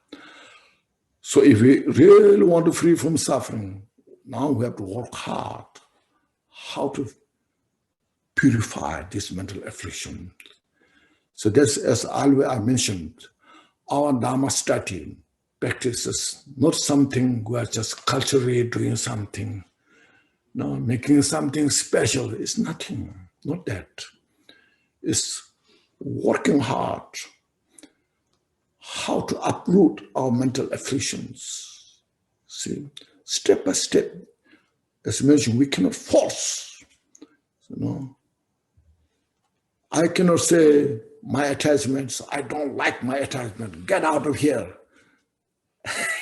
S2: So if we really want to free from suffering, now we have to work hard. how to purify this mental affliction. So that's, as always I mentioned, our Dharma study practices, not something we are just culturally doing something, no, making something special. It's nothing, not that. It's working hard, how to uproot our mental afflictions. See, step by step. As mentioned, we cannot force. I cannot say my attachments, I don't like my attachment, get out of here.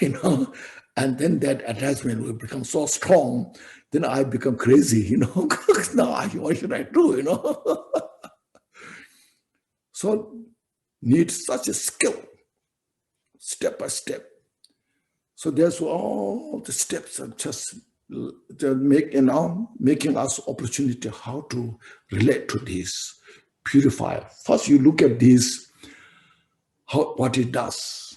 S2: And then that attachment will become so strong, then I become crazy, Now, what should I do, So need such a skill, step by step. So there's all the steps are just making us opportunity how to relate to this, purify. First, you look at this, what it does.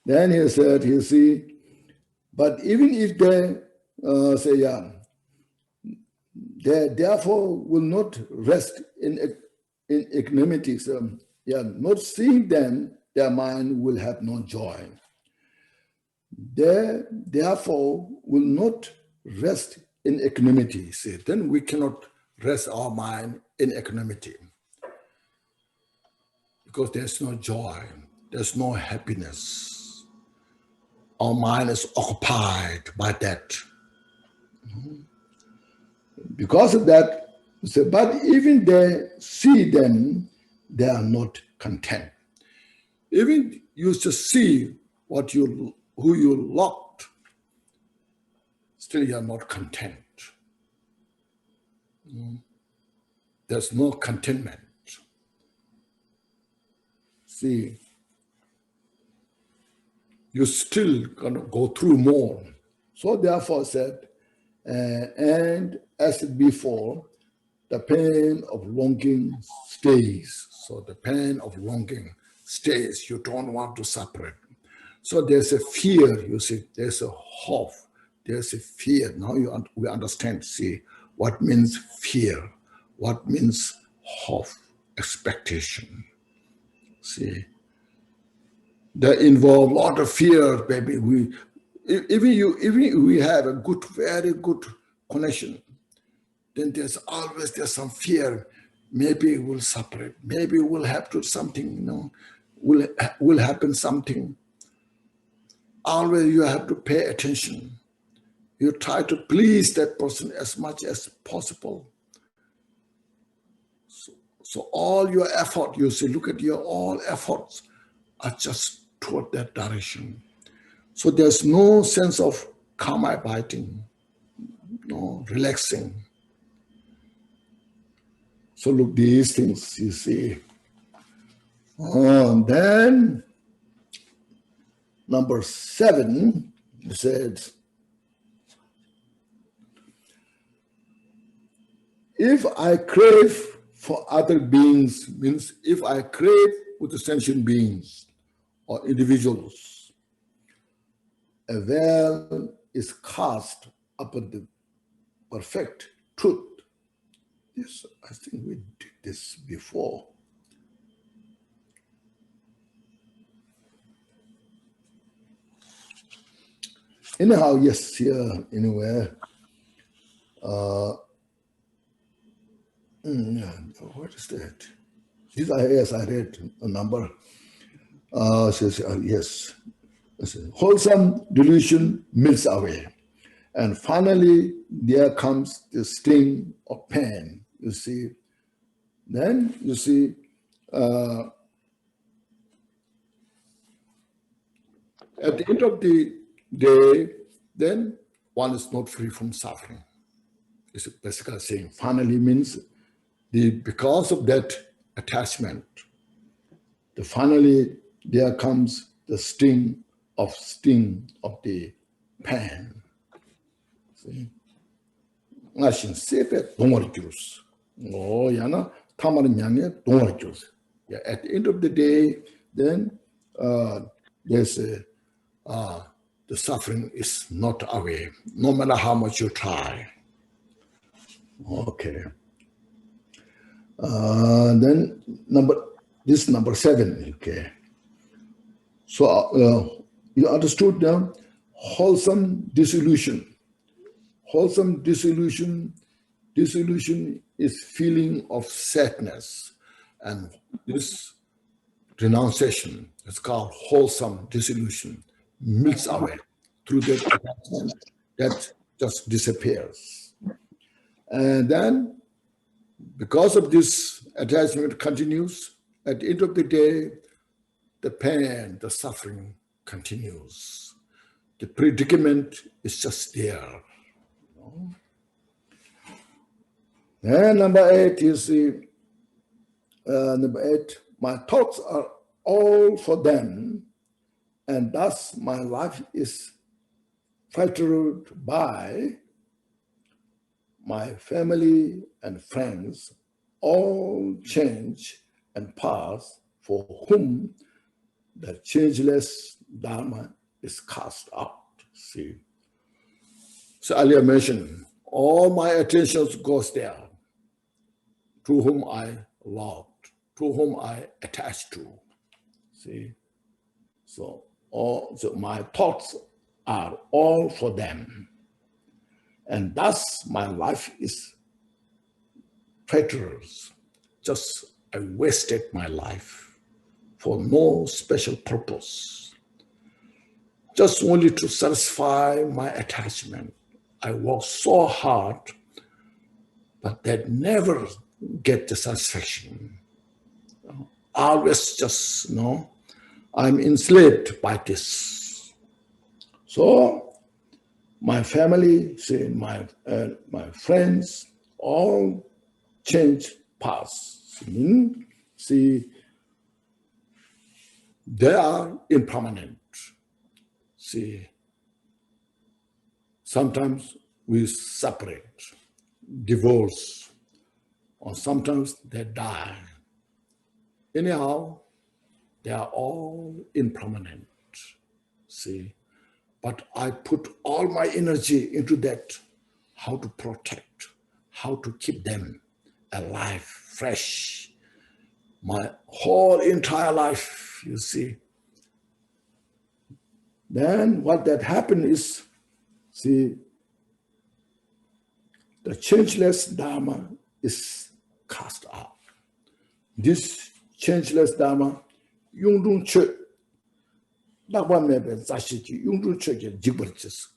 S2: Then he said, you see, but even if they they therefore will not rest in equanimity. So, not seeing them, their mind will have no joy. They therefore will not rest in equanimity. See, then we cannot rest our mind in equanimity because there's no joy, there's no happiness. Our mind is occupied by that. Because of that, but even they see them, they are not content. Even you just see who you loved, still you are not content. There's no contentment. See, you're still gonna go through more. So therefore said, and as before, the pain of longing stays. So the pain of longing stays. You don't want to separate. So there's a fear, you see, there's a hope, there's a fear. Now we understand, see, what means fear, what means hope, expectation. See, that involve a lot of fear, baby. Even we have a good, very good connection, then there's some fear. Maybe we'll separate. Maybe we'll have to something, will happen something. Always you have to pay attention. You try to please that person as much as possible. So all your effort, you see, look at your all efforts are just toward that direction. So there's no sense of calm abiding, no relaxing. So look, these things, you see. And then, number 7, it says, if I crave for other beings, means if I crave with the sentient beings or individuals, a veil is cast upon the perfect truth. Yes, I think we did this before. Anyhow, yes, here, anywhere. What is that? Yes, I read a number. Says, yes. Wholesome delusion melts away. And finally, there comes the sting of pain. You see. Then, you see, at the end of the day, then one is not free from suffering. It's basically saying finally means because of that attachment, finally there comes the sting of the pain. See? At the end of the day, then there's the suffering is not away, no matter how much you try. Okay. Then number 7. Okay. So you understood now? Wholesome disillusion. Wholesome disillusion. Disillusion is feeling of sadness, and this renunciation is called wholesome disillusion. Melts away through that attachment that just disappears. And then, because of this attachment continues, at the end of the day, the pain, the suffering continues. The predicament is just there. And number 8, you see, number 8, my thoughts are all for them, and thus my life is filtered by my family and friends, all change and pass, for whom the changeless Dharma is cast out. See, so earlier mentioned, all my attention goes there, to whom I loved, to whom I attached to. See, so my thoughts are all for them, and thus my life is treacherous. Just I wasted my life for no special purpose, just only to satisfy my attachment. I work so hard, but that never get the satisfaction. Always just, I'm enslaved by this. So my family, say my friends, all change paths. See, they are impermanent. See, sometimes we separate, divorce, or sometimes they die. Anyhow, they are all impermanent. See, but I put all my energy into that, how to protect, how to keep them alive, fresh. My whole entire life, you see. Then what that happened is, see, the changeless Dharma is cast out. This changeless Dharma,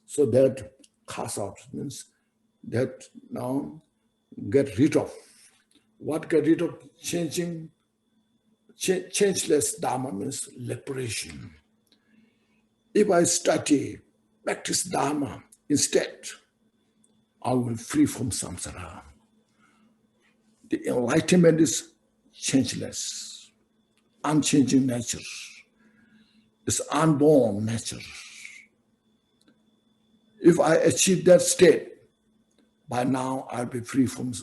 S2: so that cast out means that now get rid of. What get rid of? Changeless Dharma means liberation. If I study, practice Dharma instead, I will free from samsara. The enlightenment is changeless, unchanging nature. It's unborn nature. If I achieve that state, by now I'll be free from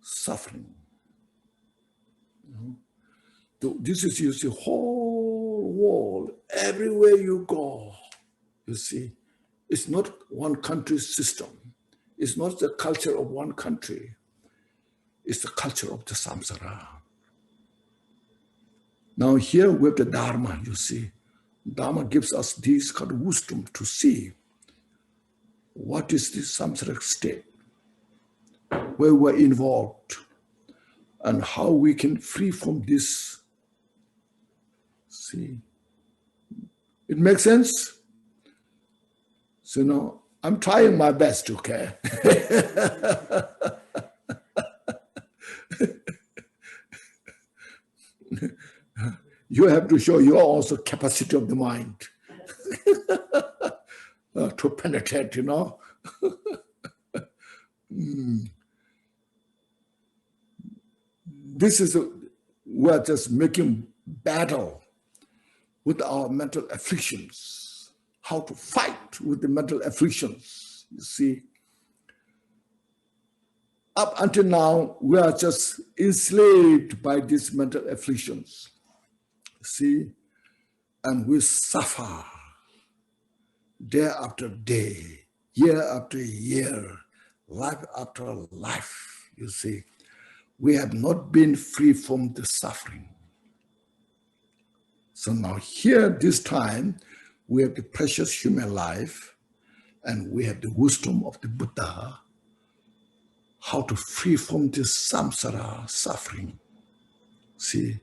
S2: suffering. This is, you see, whole world, everywhere you go, you see, it's not one country's system. It's not the culture of one country. It's the culture of the samsara. Now here with the Dharma, you see, Dharma gives us this kind of wisdom to see what is this samsaric state, where we're involved, and how we can free from this. See, it makes sense? So I'm trying my best, okay? You have to show your also capacity of the mind to penetrate, This is, we're just making battle with our mental afflictions, how to fight with the mental afflictions, you see. Up until now, we are just enslaved by these mental afflictions, see, and we suffer. day after day, year after year, life after life, you see, we have not been free from the suffering. So now here, this time, we have the precious human life, and we have the wisdom of the Buddha, how to free from this samsara suffering. See,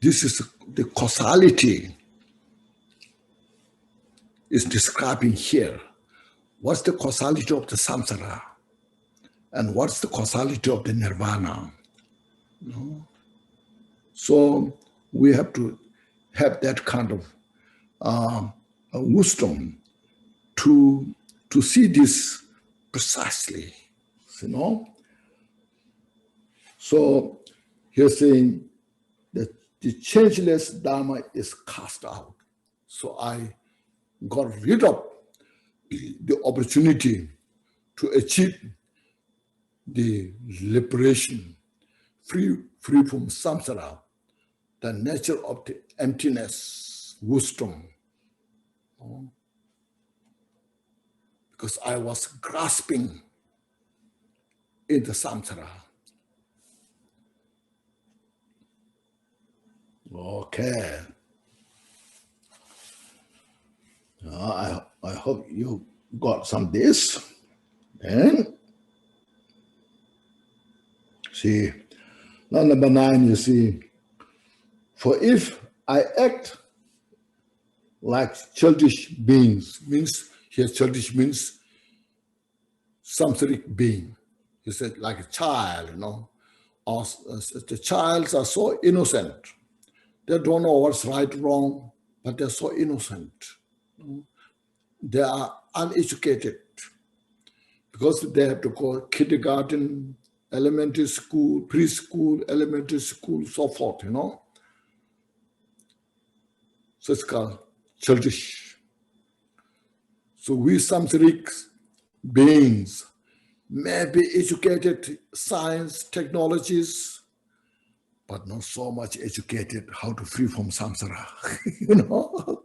S2: this is the causality is describing here. What's the causality of the samsara? And what's the causality of the nirvana? No? So we have to have that kind of wisdom to see this precisely, you know. So he's saying that the changeless Dharma is cast out. So I got rid of the opportunity to achieve the liberation, free from samsara, the nature of the emptiness, wisdom. Because I was grasping in the samsara. Okay. I hope you got some of this. Then, see, now number 9, you see, for if I act like childish beings, means here childish means samsaric being. He said like a child, you know, or the childs are so innocent. They don't know what's right, wrong, but they're so innocent. They are uneducated because they have to go kindergarten, elementary school, preschool, elementary school, so forth, you know. So it's called childish. So we samsaric beings may be educated science, technologies, but not so much educated how to free from samsara, you know.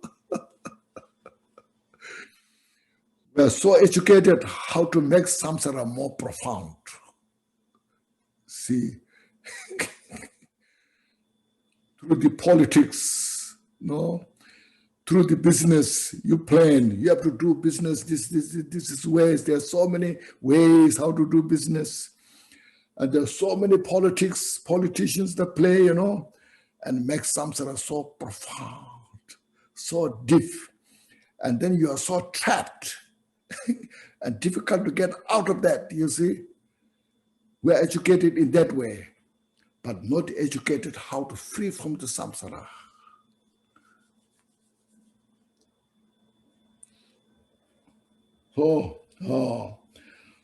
S2: We are so educated how to make samsara more profound. See, through the politics, no, through the business you plan, you have to do business. This is ways. There are so many ways how to do business, and there are so many politicians that play, you know, and make samsara so profound, so deep, and then you are so trapped. And difficult to get out of that, you see. We're educated in that way, but not educated how to free from the samsara.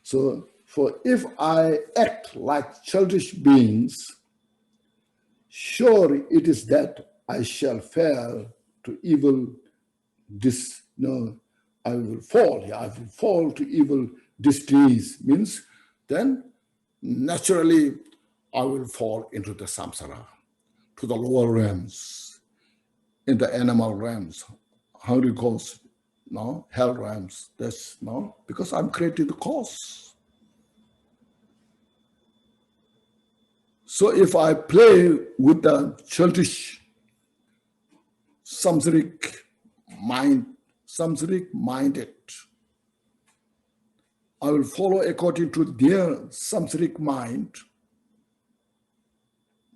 S2: So for if I act like childish beings, sure it is that I shall fall to evil I will fall to evil destinies, means then naturally I will fall into the samsara, to the lower realms, in the animal realms. How do you call it? No, hell realms. That's no, because I'm creating the cause. So if I play with the childish samsaric minded, I will follow according to their samsaric mind,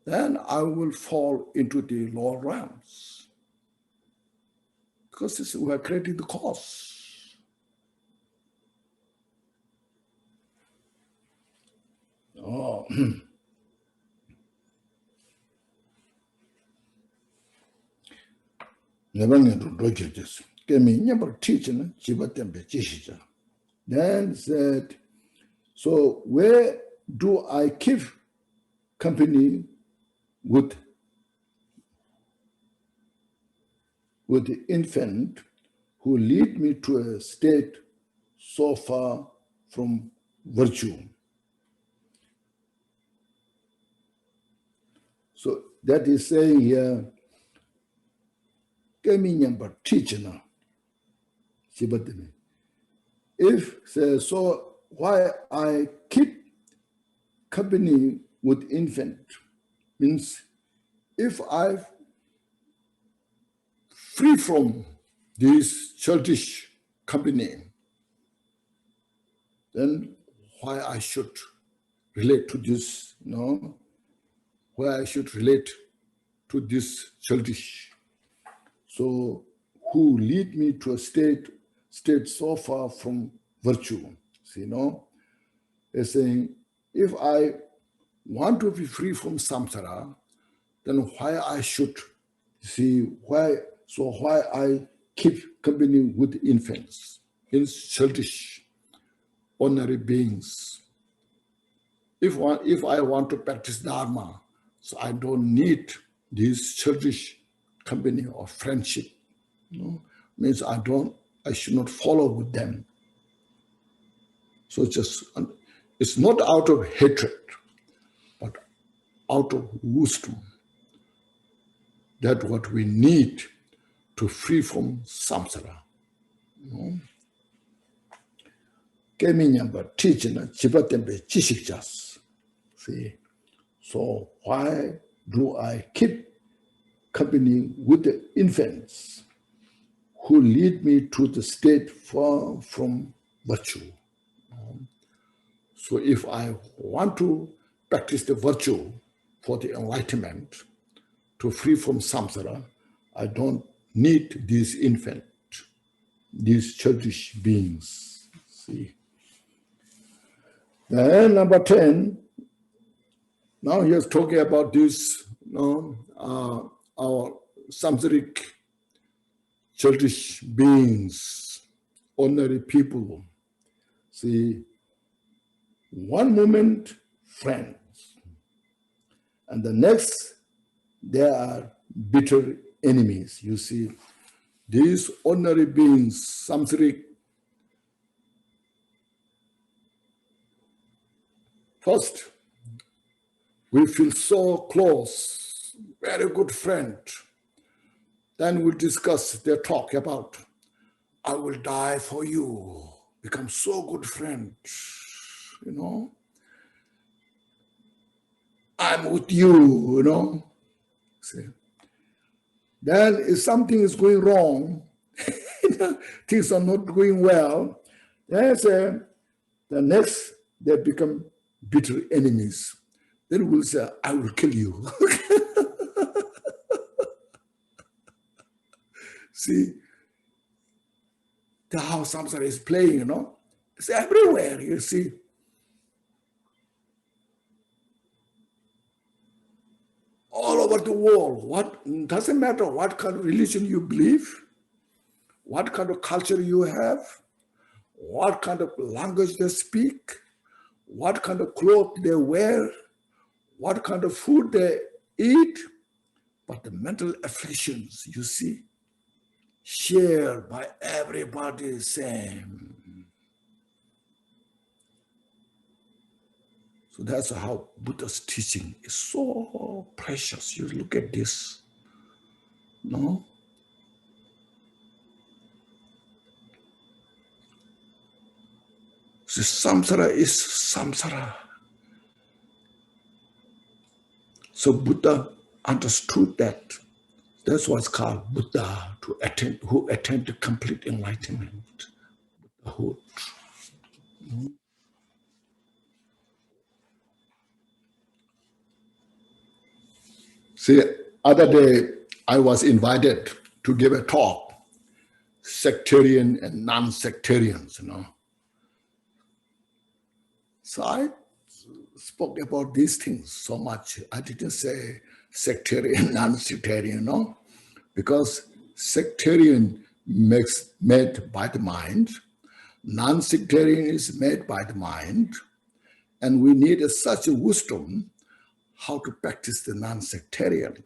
S2: then I will fall into the lower realms. Because we are creating the cause. Oh. Then said, so where do I keep company with the infant who lead me to a state so far from virtue? So that is saying here, So why I keep company with infant means if I free from this childish company, then why I should relate to this, why I should relate to this childish. So who lead me to a state so far from virtue, they're saying, if I want to be free from samsara, then why I should why I keep company with infants, childish, ordinary beings. If I want to practice Dharma, so I don't need this childish company or friendship. Means I should not follow with them. So it's not out of hatred, but out of wisdom. That's what we need to free from samsara. See, so why do I keep company with the infants who lead me to the state far from virtue? So if I want to practice the virtue for the enlightenment, to free from samsara, I don't need these infants, these childish beings. See. Then number 10, now he is talking about this, our samsaric childish beings, ordinary people. See, one moment, friends, and the next, they are bitter enemies. You see, these ordinary beings, samsaric, first, we feel so close, very good friend. Then we discuss their talk about, I will die for you, become so good friend, I'm with you, See. Then if something is going wrong, things are not going well, then the next they become bitter enemies. Then we'll say, I will kill you. See, how samsara is playing, It's everywhere, you see. All over the world. Doesn't matter what kind of religion you believe, what kind of culture you have, what kind of language they speak, what kind of clothes they wear, what kind of food they eat, but the mental afflictions, you see, shared by everybody same. So that's how Buddha's teaching is so precious. You look at this, The samsara is samsara. So Buddha understood that. That's what's called Buddha, who attained to complete enlightenment. Buddhahood. See, other day I was invited to give a talk, sectarian and non-sectarians, So I spoke about these things so much. I didn't say sectarian, non-sectarian, because sectarian made by the mind, non-sectarian is made by the mind, and we need such a wisdom how to practice the non-sectarian.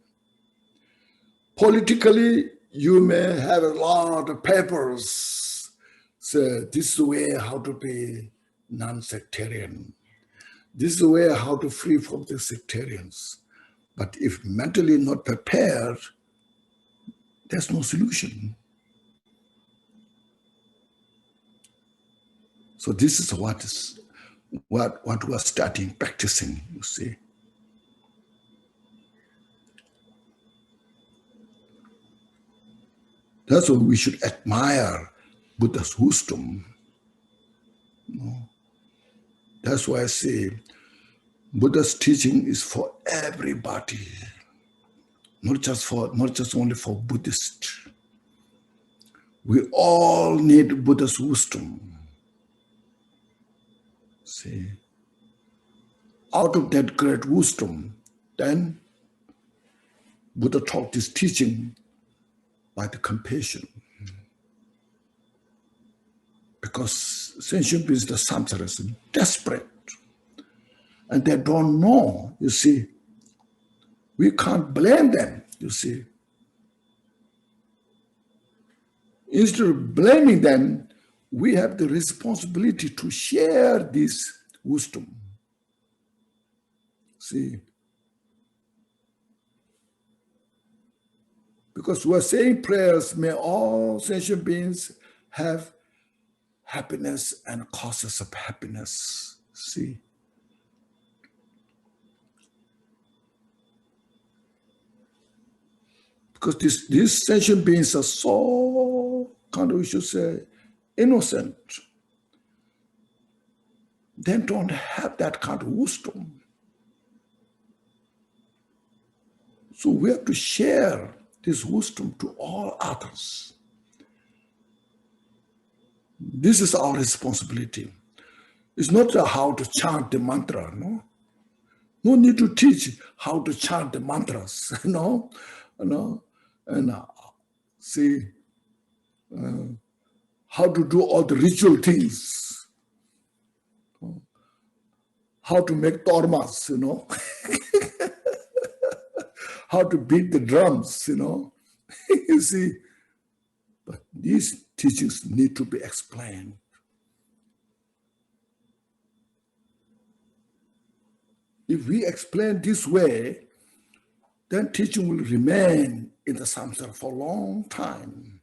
S2: Politically, you may have a lot of papers. So this is the way how to be non-sectarian. This is the way how to free from the sectarians. But if mentally not prepared, there's no solution. So this is what we are starting practicing, you see. That's why we should admire Buddha's wisdom. You know? That's why I say Buddha's teaching is for everybody, not just only for Buddhists. We all need Buddha's wisdom. See, out of that great wisdom, then Buddha taught his teaching by the compassion. Because sentient beings, the samsaras, are desperate. And they don't know, you see. We can't blame them, you see. Instead of blaming them, we have the responsibility to share this wisdom. See? Because we're saying prayers, may all sentient beings have happiness and causes of happiness. See? Because these sentient beings are so, we should say, innocent. They don't have that kind of wisdom. So we have to share this wisdom to all others. This is our responsibility. It's not how to chant the mantra, no? No need to teach how to chant the mantras, no? And see how to do all the ritual things, how to make tormas, you know, how to beat the drums, you know. You see, but these teachings need to be explained. If we explain this way, then teaching will remain in the samsara for a long time.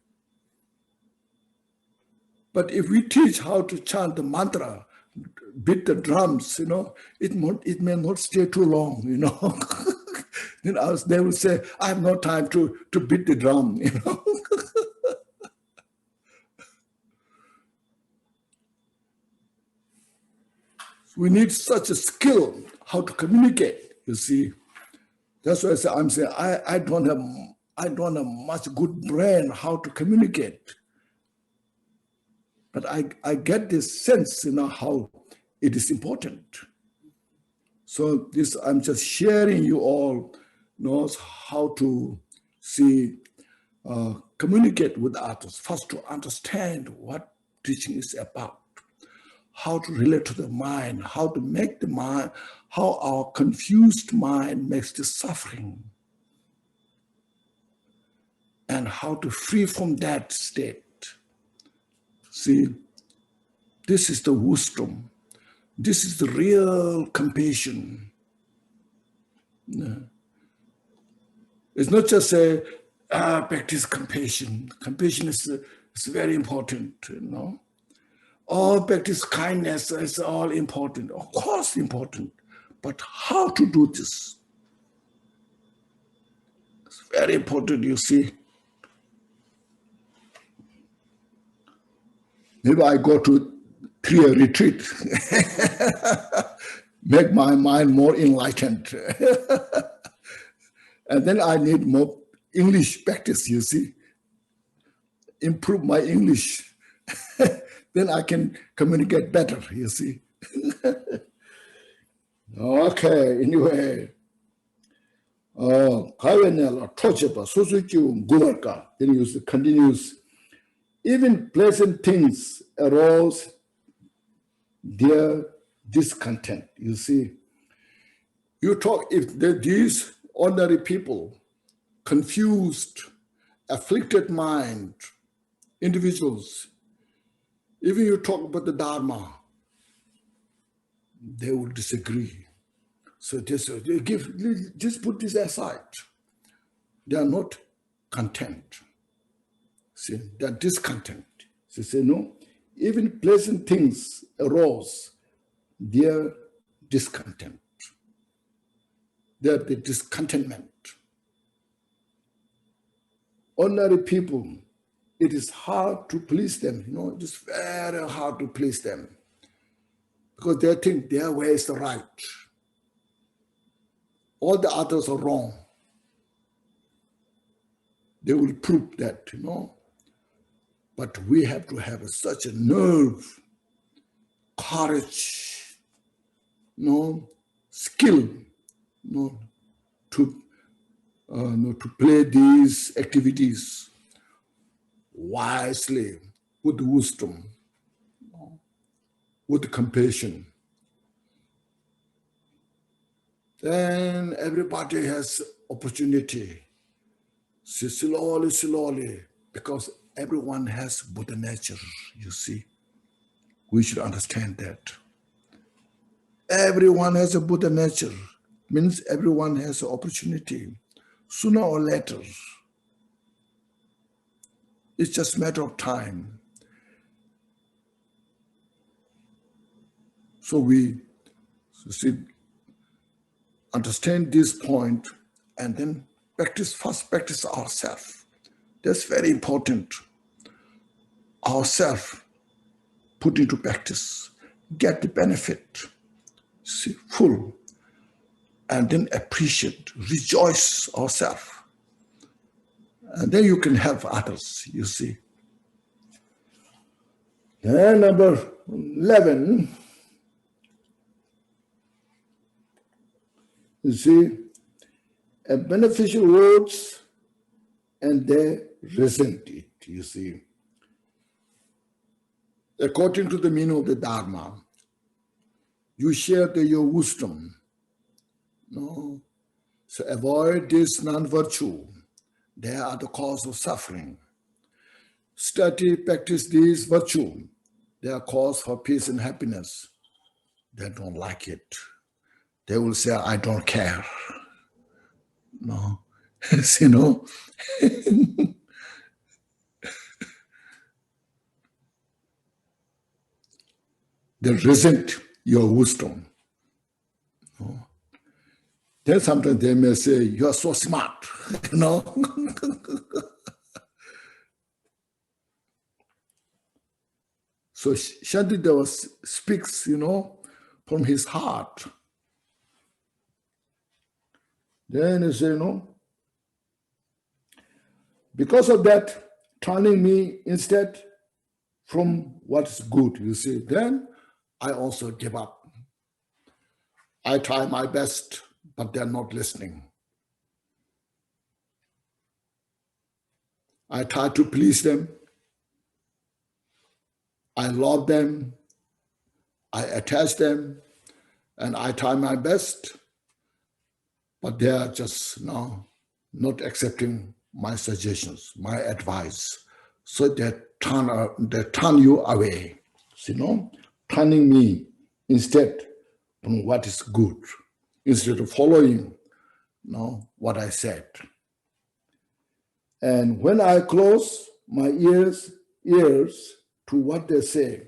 S2: But if we teach how to chant the mantra, beat the drums, you know, it may not stay too long, you know. Then they will say, I have no time to beat the drum, you know. We need such a skill how to communicate, you see. That's why I'm saying I don't have much good brain how to communicate. But I get this sense, you know, how it is important. So this, I'm just sharing you all knows how to see, communicate with others. First, to understand what teaching is about, how to relate to the mind, how to make the mind, how our confused mind makes the suffering, and how to free from that state. See, this is the wisdom. This is the real compassion. It's not just say, practice compassion. Compassion is very important, you know. Or practice kindness is all important. Of course important. But how to do this? It's very important, you see. Maybe I go to 3-year retreat, make my mind more enlightened. And then I need more English practice, you see. Improve my English. Then I can communicate better, you see. Okay, anyway. Then you continues. Even pleasant things arouse their discontent, you see. You talk, if these ordinary people, confused, afflicted mind, individuals, even you talk about the Dharma, they will disagree. So just put this aside. They are not content. See, they're discontent. So say, no, even pleasant things arose, they're discontent. They're the discontentment. Ordinary people, it is hard to please them. You know, it is very hard to please them because they think their way is the right. All the others are wrong. They will prove that, you know. But we have to have such a nerve, courage, you know, skill, you know, to play these activities wisely, with wisdom, with compassion. Then everybody has opportunity. Slowly, slowly, because everyone has Buddha nature, you see. We should understand that. Everyone has a Buddha nature. Means everyone has an opportunity. Sooner or later, it's just a matter of time. So we understand this point and then first practice ourselves. That's very important. Ourselves put into practice, get the benefit, see, full, and then appreciate, rejoice ourselves. And then you can help others, you see. And number 11, you see, beneficial words and they resent it, you see. According to the meaning of the Dharma, you share your wisdom. No? So avoid this non-virtue. They are the cause of suffering. Study, practice these virtue. They are cause for peace and happiness. They don't like it. They will say, I don't care. No, you know. They resent your wisdom. No. Then sometimes they may say, you are so smart, you know. So Shantideva speaks, you know, from his heart. Then he says, you know, because of that, turning me instead from what is good, you see, then I also give up. I try my best, but they're not listening. I try to please them. I love them. I attach them, and I try my best, but they are just not accepting my suggestions, my advice. So they turn you away, you know, turning me instead from what is good, instead of following, you know, what I said. And when I close my ears to what they say,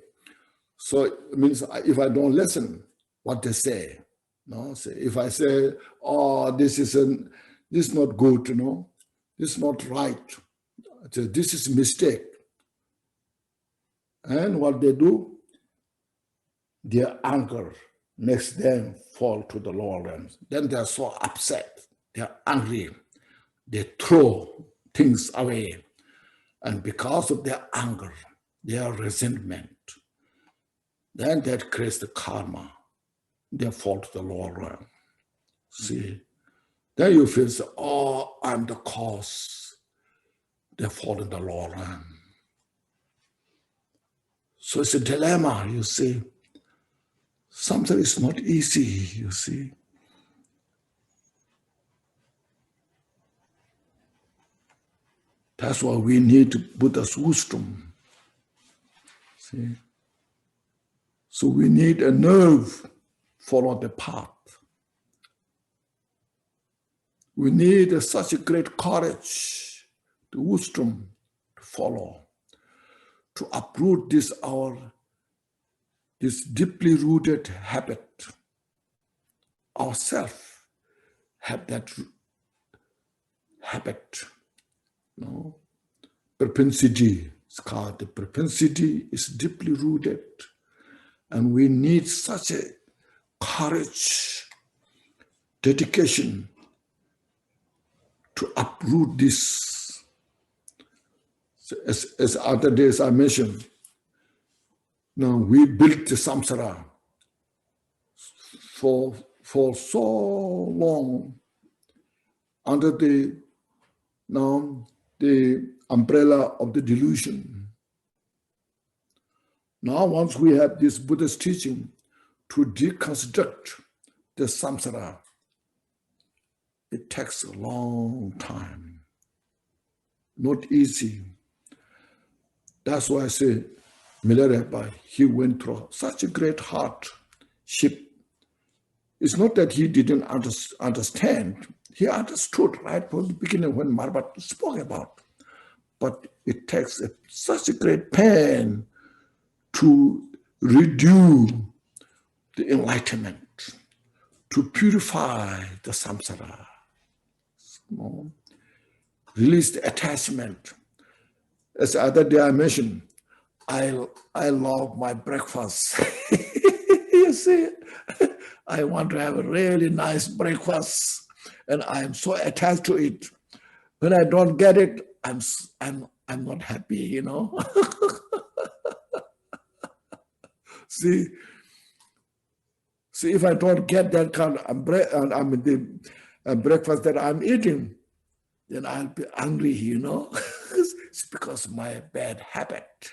S2: so it means if I don't listen what they say, no, so if I say, oh, this is not good, you know, this is not right, this is a mistake. And what they do, their anger makes them fall to the lower realms. Then they are so upset, they are angry, they throw things away. And because of their anger, their resentment, then that creates the karma. They fall to the lower realm. See? Then you feel, oh, I'm the cause. They fall in the lower realm. So it's a dilemma, you see. Something is not easy, you see. That's why we need Buddha's wisdom. See? So we need a nerve, follow the path. We need such a great courage, the wisdom, to follow to uproot this deeply rooted habit. Ourselves have that habit, no? Propensity, it's called the propensity, is deeply rooted, and we need such a courage, dedication to uproot this. As other days I mentioned, now we built the samsara for so long under the umbrella of the delusion. Now once we have this Buddhist teaching to deconstruct the samsara, it takes a long time, not easy. That's why I say Milarepa, he went through such a great hardship. It's not that he didn't understand. He understood right from the beginning when Marbat spoke about. But it takes such a great pain to redo the enlightenment, to purify the samsara, release the attachment. As the other day I mentioned, I love my breakfast. You see, I want to have a really nice breakfast, and I'm so attached to it. When I don't get it, I'm not happy, you know. See, if I don't get that kind of breakfast that I'm eating, then I'll be angry, you know. It's because of my bad habit.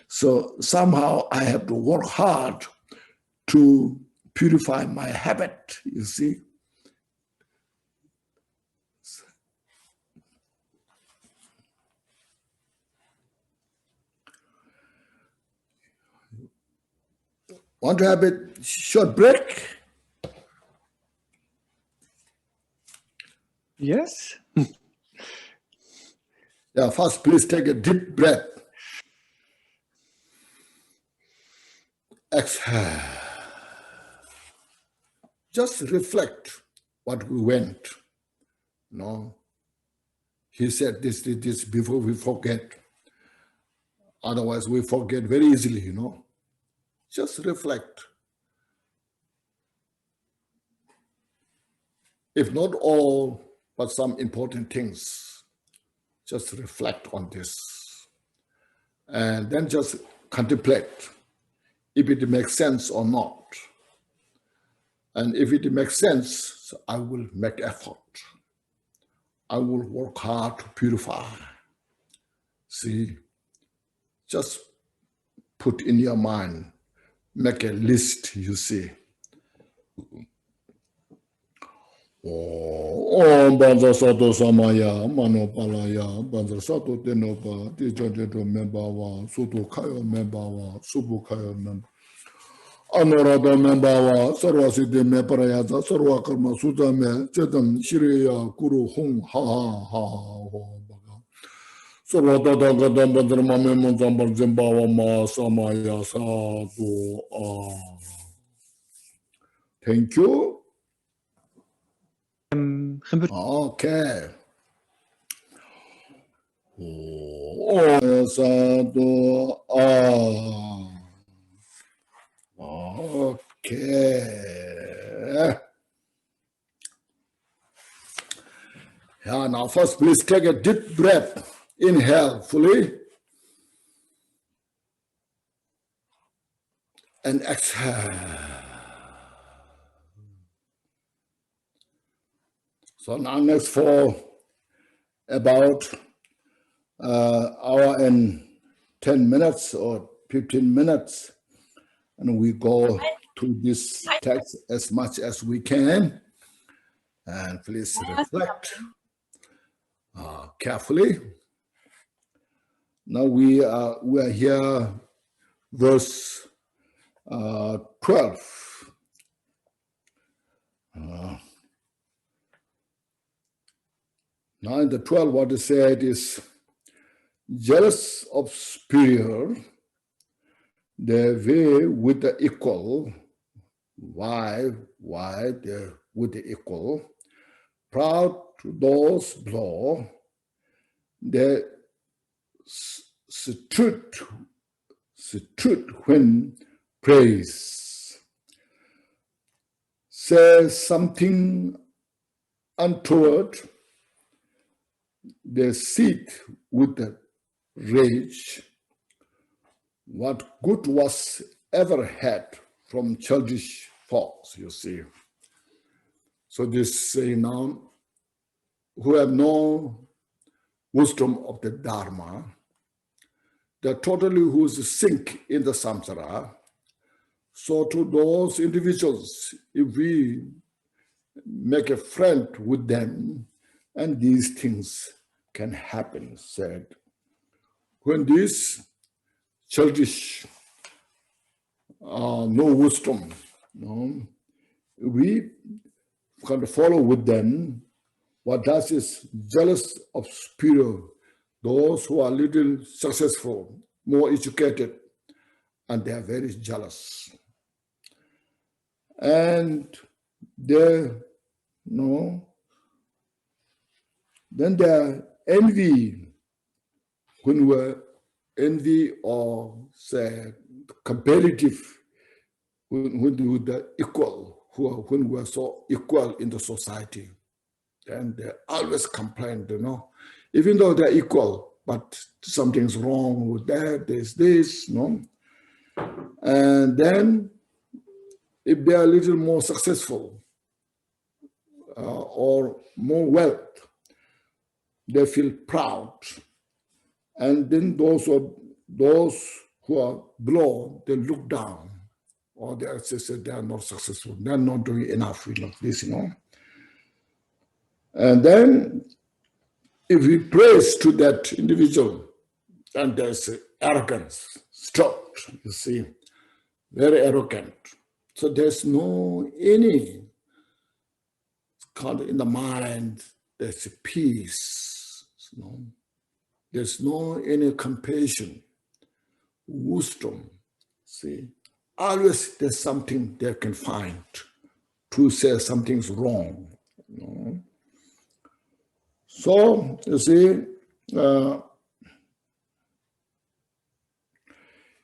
S2: So somehow I have to work hard to purify my habit, you see. Want to have a short break?
S1: Yes.
S2: Yeah, first please take a deep breath. Exhale. Just reflect what we went. No. He said this before we forget. Otherwise we forget very easily, you know. Just reflect. If not all, but some important things, just reflect on this. And then just contemplate if it makes sense or not. And if it makes sense, I will make effort. I will work hard to purify. See, just put in your mind, make a list, you see. Om Banza Sato Samaya, Manopalaya, Banza Sato Tenopa, Tijajo Membawa, Suto Kayo Membawa, Subu Kayo Membawa, Anorada Membawa, Sarwasiti Meparayaza, Sarwa Karma Sutame, Chetan Shiriya, Kuru Hung, ha, Sarwata Gadam Bandrama Memazambar Zimbawa Ma Samaya Sato. Thank you. Okay. Okay. Yeah, now first please take a deep breath. Inhale fully. And exhale. So now next for about hour and 10 minutes or 15 minutes, and we go through this text as much as we can. And please reflect carefully. Now we are here, verse 12. Now in the 12, what is said is, jealous of superior, they weigh with the equal. Why they're with the equal? Proud to those below, they stood when praise. Say something untoward, they sit with the rage. What good was ever had from childish folks, you see. So this now, who have no wisdom of the Dharma, they're totally who's sink in the samsara. So to those individuals, if we make a friend with them, and these things can happen, said. When these childish, no wisdom, we kind of follow with them. What does is jealous of superior, those who are little successful, more educated, and they are very jealous. And they, then they envy, when we're envy or say competitive with the equal, when we're so equal in the society, and they always complain, even though they're equal, but something's wrong with that, there's this, And then if they are a little more successful or more wealth, they feel proud. And then those who are below, they look down, or they say they are not successful, they are not doing enough, like this, And then if we praise to that individual, then there's arrogance, stopped, you see, very arrogant. So there's no any kind of in the mind, there's a peace, There's no any compassion, wisdom, see. Always there's something they can find to say something's wrong, So, you see,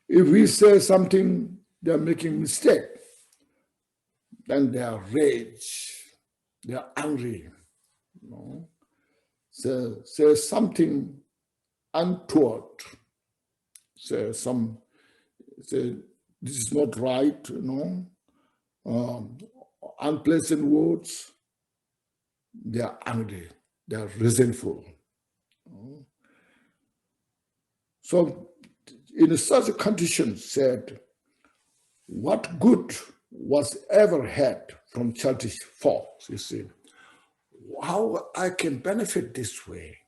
S2: if we say something, they're making mistake, then they are rage, they are angry, So, say something untoward, say this is not right, unpleasant words, they are angry, they are resentful. So in such a condition said, what good was ever had from childish folks, you see? How I can benefit this way?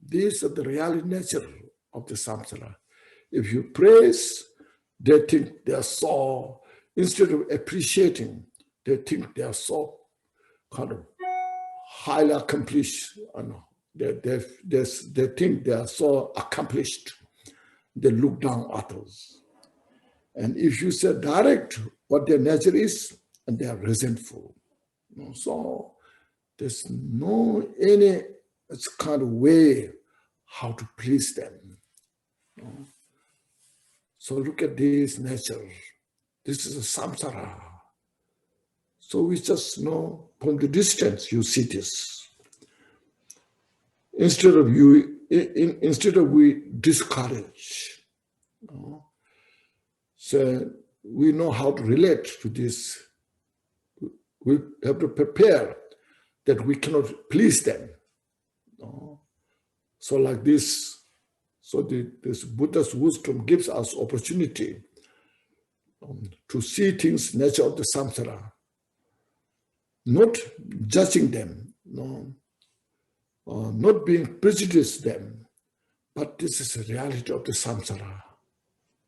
S2: This is the real nature of the samsara. If you praise, they think they are so, instead of appreciating, they think they are so kind of highly accomplished. They think they are so accomplished. They look down at others. And if you say direct what their nature is, and they are resentful. So there's no any kind of way how to please them. So look at this nature. This is a samsara. So we just know from the distance you see this. Instead of we discourage. So we know how to relate to this. We have to prepare that we cannot please them. So like this, so this Buddha's wisdom gives us opportunity to see things, nature of the samsara, not judging them, not being prejudiced them, but this is the reality of the samsara.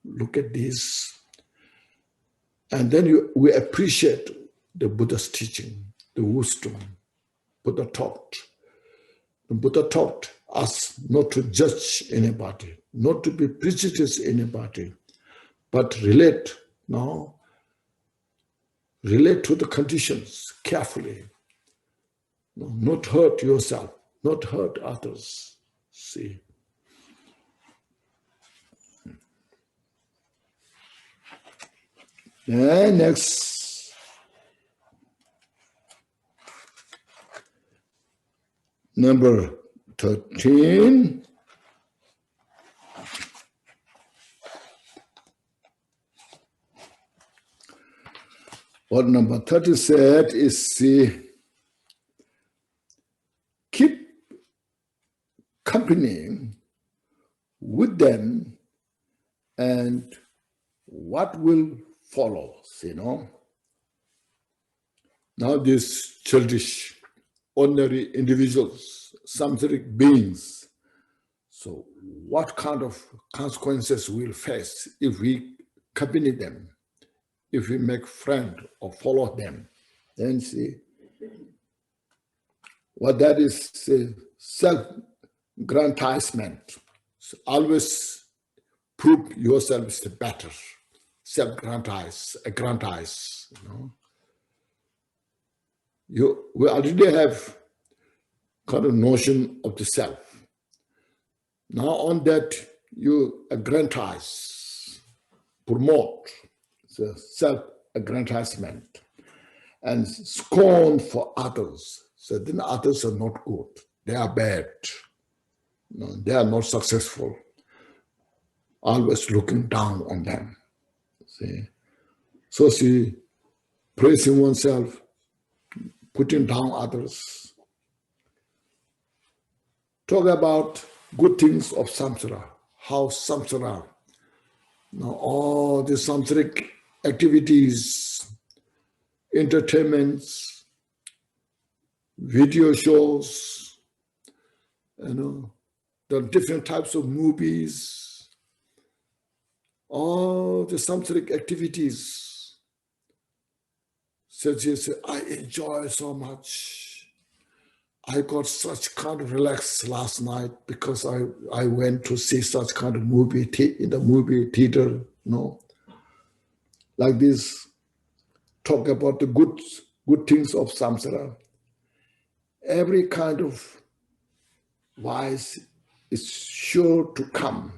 S2: Look at this. And then we appreciate the Buddha's teaching, the wisdom Buddha taught. The Buddha taught us not to judge anybody, not to be prejudiced anybody, but relate to the conditions carefully. Not hurt yourself, not hurt others. See. And next. Number 13. What number 30 said is, see, keep company with them and what will follow, you know. Now these childish, ordinary individuals, samsaric beings, so what kind of consequences we'll face if we accompany them, if we make friend or follow them? Then see, what that is, self-grandizement. So always prove yourself is the better. Self-grandize, you know. We already have kind of notion of the self. Now on that, you aggrandize, promote the self-aggrandizement and scorn for others. So then others are not good. They are bad. No, they are not successful. Always looking down on them. See? So see, praising oneself, putting down others. Talk about good things of samsara, how samsara, all the samsaric activities, entertainments, video shows, the different types of movies, all the samsaric activities. Says, I enjoy so much. I got such kind of relaxed last night because I went to see such kind of movie in the movie theater, Like this, talk about the good things of samsara. Every kind of vice is sure to come.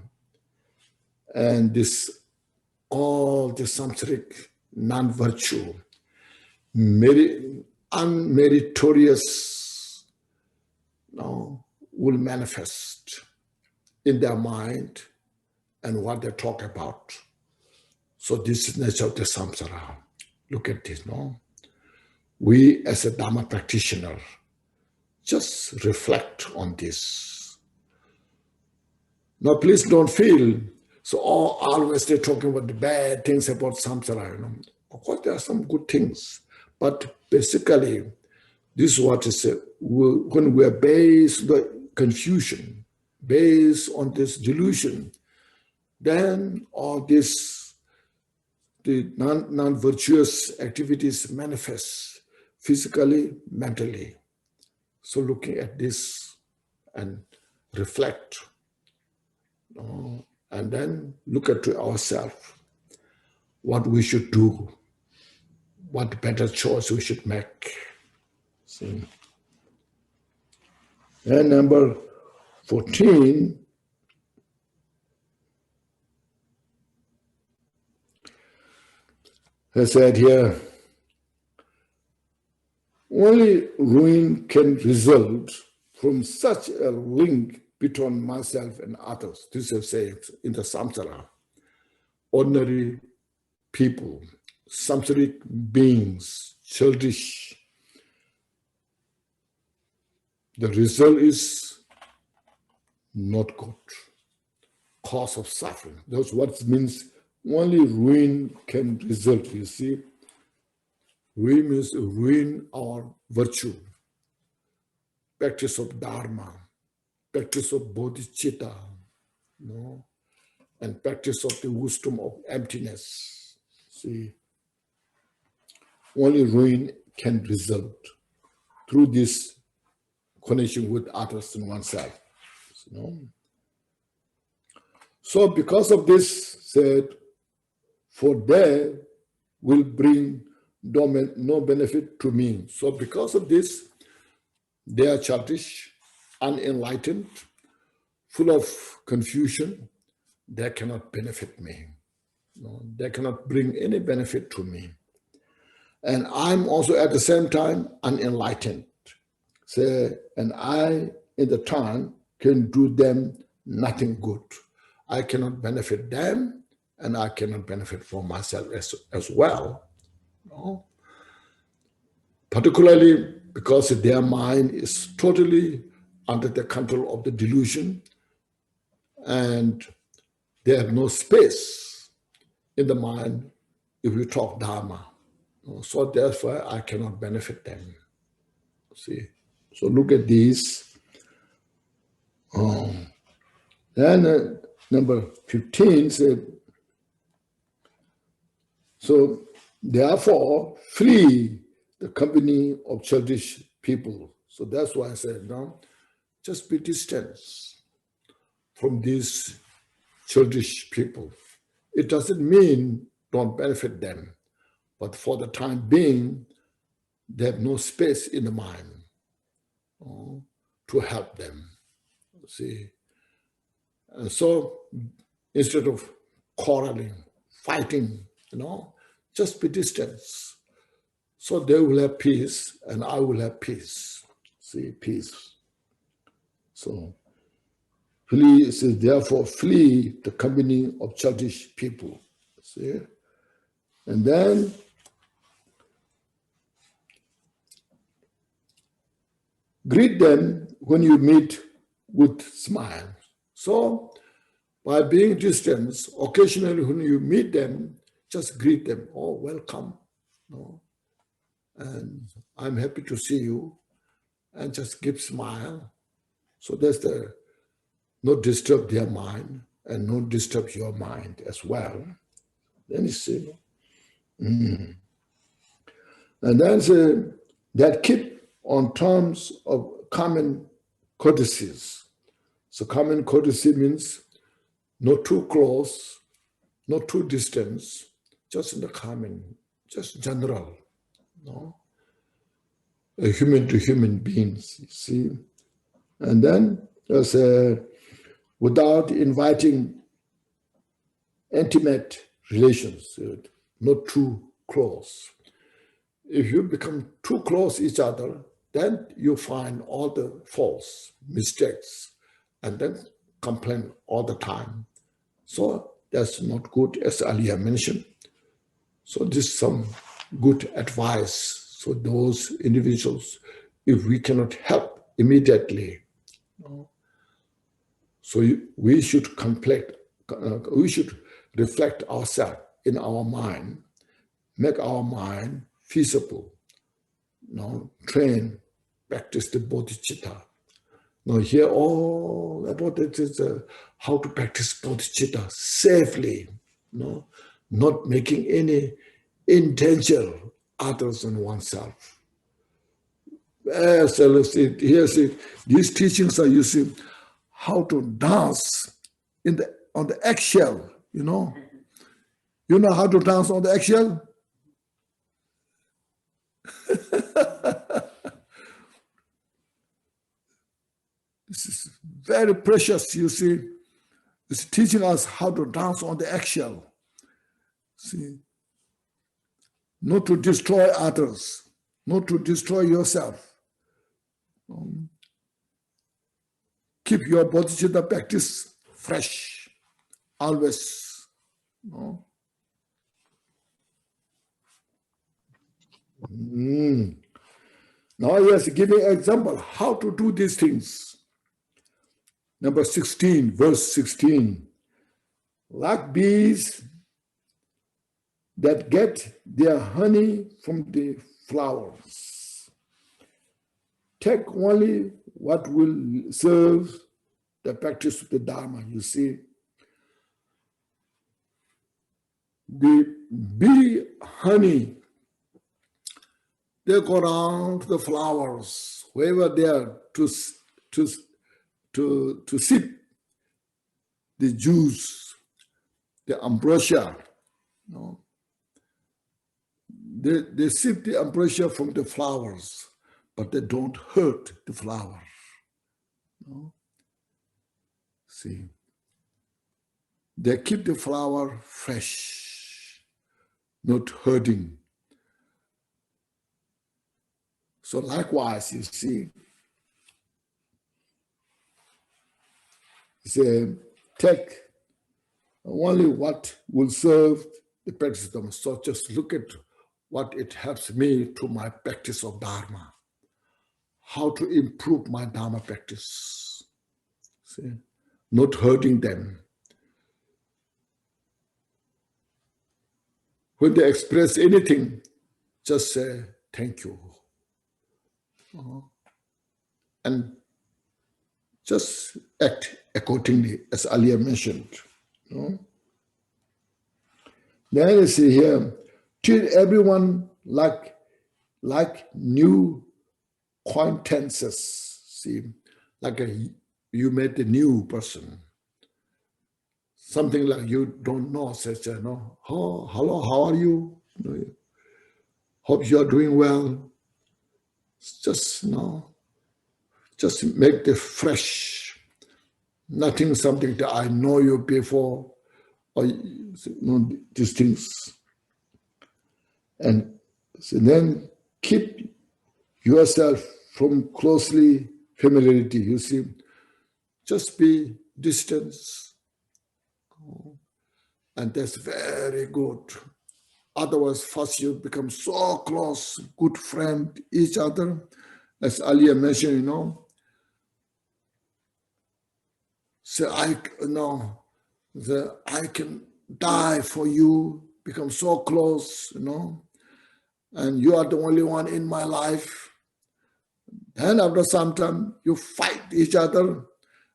S2: And all the samsaric non-virtue, unmeritorious, will manifest in their mind and what they talk about. So this is the nature of the samsara. Look at this, We as a Dharma practitioner just reflect on this. Now please don't feel, so always they're talking about the bad things about samsara. Of course there are some good things, but basically this is what is when we are based on the confusion, based on this delusion, then all this, the non-virtuous activities manifest physically, mentally. So looking at this and reflect, and then look at ourselves, what we should do, what better choice we should make. See. And number 14, I said here, only ruin can result from such a link between myself and others. This is said in the samsara. Ordinary people, samsaric beings, childish. The result is not good. Cause of suffering. That's what means only ruin can result, you see. Ruin means ruin our virtue. Practice of Dharma, practice of bodhicitta, and practice of the wisdom of emptiness. See, only ruin can result through this connection with others and oneself. So because of this, said, for they will bring no benefit to me. So because of this, they are childish, unenlightened, full of confusion. They cannot benefit me. No, they cannot bring any benefit to me. And I'm also at the same time unenlightened. Say, and I, in the time, can do them nothing good. I cannot benefit them, and I cannot benefit for myself as well. No? Particularly because their mind is totally under the control of the delusion, and they have no space in the mind if we talk Dharma. So therefore, I cannot benefit them. See, so look at these. Then number 15 said, so therefore flee the company of childish people. So that's why I said, no, just be distant from these childish people. It doesn't mean don't benefit them, but for the time being, they have no space in the mind to help them. See, and so instead of quarreling, fighting, just be distant. So they will have peace, and I will have peace. See, peace. So flee says, therefore flee the company of childish people. See, and then greet them when you meet with smile. So by being distant, occasionally when you meet them, just greet them. Oh, welcome. And I'm happy to see you. And just give smile. So there's the not disturb their mind and not disturb your mind as well. Then you see. And then say that keep on terms of common courtesies. So common courtesy means not too close, not too distant, just in the common, just general, a human to human beings, you see. And then there's without inviting intimate relations, not too close. If you become too close each other, then you find all the faults, mistakes, and then complain all the time. So that's not good, as earlier mentioned. So this is some good advice. So those individuals, if we cannot help immediately, so we should we should reflect ourselves in our mind, make our mind feasible, train, practice the bodhicitta. Now hear all about it is how to practice bodhicitta safely, not making any intention others than oneself. So let's see, these teachings are using how to dance on the eggshell, You know how to dance on the eggshell? This is very precious, you see. It's teaching us how to dance on the eggshell. See, not to destroy others, not to destroy yourself. Keep your bodhicitta practice fresh, always. Now yes, giving an example how to do these things. Number 16, verse 16. Like bees that get their honey from the flowers, take only what will serve the practice of the Dharma. You see, the bee honey, they go around the flowers, wherever they are, sip the juice, the ambrosia. No? They sip the ambrosia from the flowers, but they don't hurt the flower. No? See, they keep the flower fresh, not hurting. So likewise, you see, say, take only what will serve the practice of Dharma. So just look at what it helps me to my practice of Dharma. How to improve my Dharma practice. See, not hurting them. When they express anything, just say thank you. And just act accordingly, as earlier mentioned. Then you see here, treat everyone like new acquaintances. See, like you met a new person. Something like you don't know, such a no. Oh, hello, how are you? Hope you are doing well. Just just make the fresh. Nothing something that I know you before, or these things. And so then keep yourself from closely familiarity. You see, just be distance, and that's very good. Otherwise, first you become so close, good friend each other, as earlier mentioned. So I can die for you, become so close, and you are the only one in my life. Then after some time, you fight each other,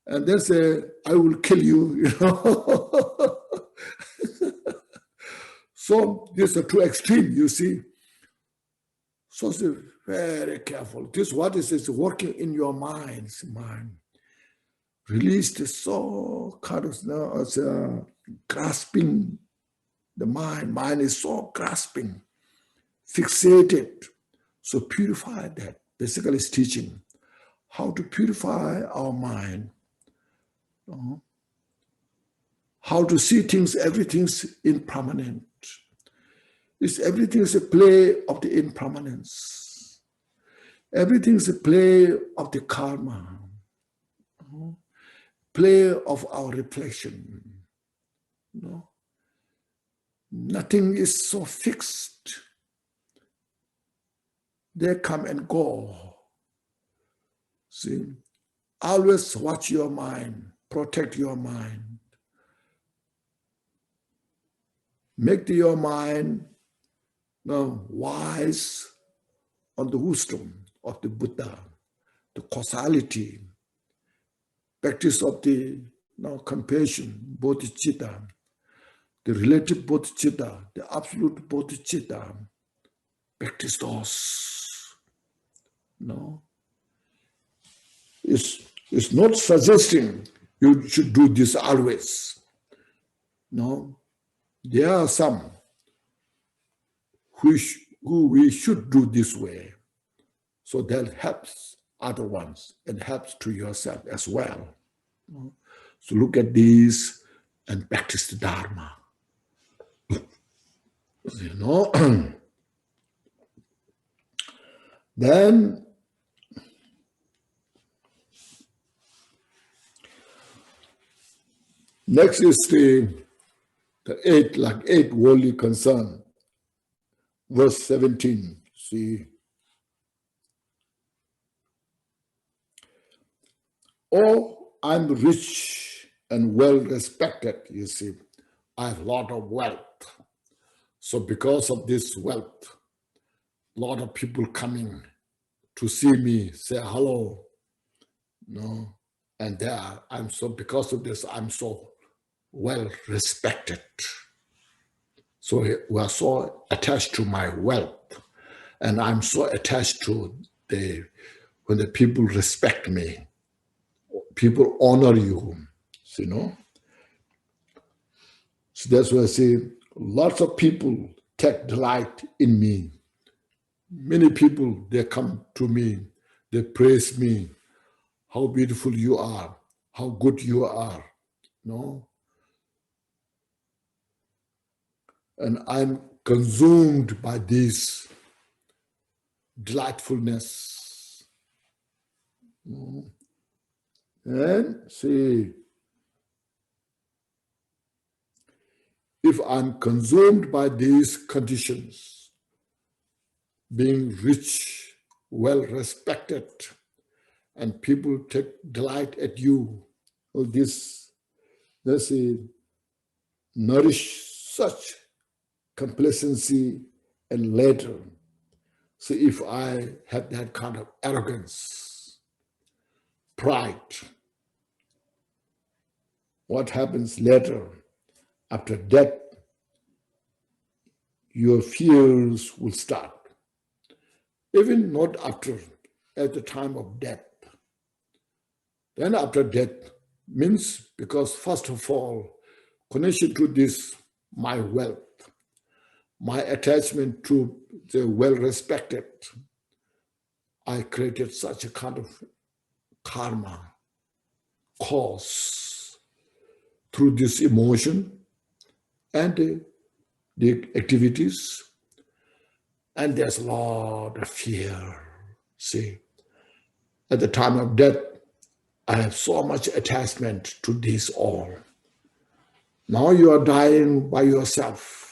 S2: and then say, I will kill you, So this is too extreme, you see. So very careful. This what is working in your mind. Release the so kind of grasping the mind. Mind is so grasping, fixated. So purify that. Basically, it's teaching how to purify our mind. How to see things, everything's impermanent. Everything's a play of the impermanence. Everything's a play of the karma. Play of our reflection. Nothing is so fixed. They come and go. See, always watch your mind, protect your mind. Make your mind wise on the wisdom of the Buddha, the causality, practice of the compassion, bodhicitta, the relative bodhicitta, the absolute bodhicitta. Practice those. It's not suggesting you should do this always. There are some who we should do this way. So that helps other ones and helps to yourself as well. So look at these and practice the Dharma. Then next is the eight worldly concern. Verse 17, see. Oh, I'm rich and well respected, you see. I have a lot of wealth. So because of this wealth, a lot of people coming to see me, say hello. And because of this, I'm so well respected. So we are so attached to my wealth, and I'm so attached to the when the people respect me, people honor you, you know. So that's why I say lots of people take delight in me. Many people, they come to me, they praise me, how beautiful you are, how good you are, you know. And I'm consumed by this delightfulness. And see, if I'm consumed by these conditions, being rich, well respected, and people take delight at you, all this, let's say, nourish such complacency and later. So if I have that kind of arrogance, pride, what happens later? After death, your fears will start. Even not after, at the time of death. Then after death means, because first of all, connection to this, my wealth, my attachment to the well-respected, I created such a kind of karma, cause, through this emotion and the activities, and there's a lot of fear. See, at the time of death, I have so much attachment to this all. Now you are dying by yourself.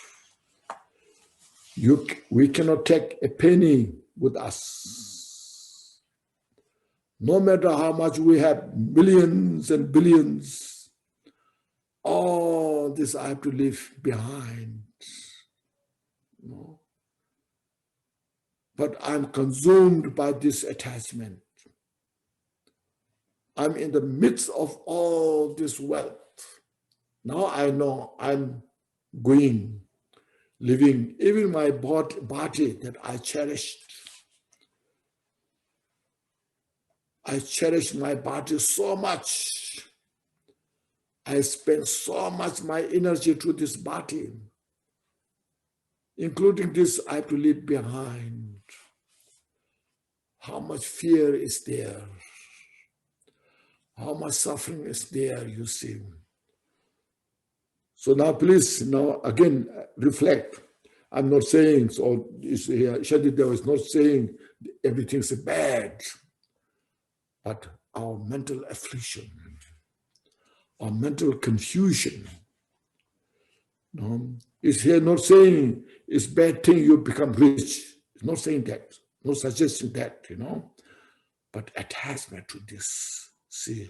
S2: We cannot take a penny with us. No matter how much we have, millions and billions, all this I have to leave behind. No. But I'm consumed by this attachment. I'm in the midst of all this wealth. Now I know I'm going, living, even my body that I cherished. I cherish my body so much. I spend so much my energy to this body. Including this, I have to leave behind. How much fear is there? How much suffering is there, you see? So now please, now again, reflect. I'm not saying, so Shantideva is not saying everything's bad, but our mental affliction, our mental confusion, is here not saying it's bad thing you become rich. It's not saying that, not suggesting that, but attachment to this. See,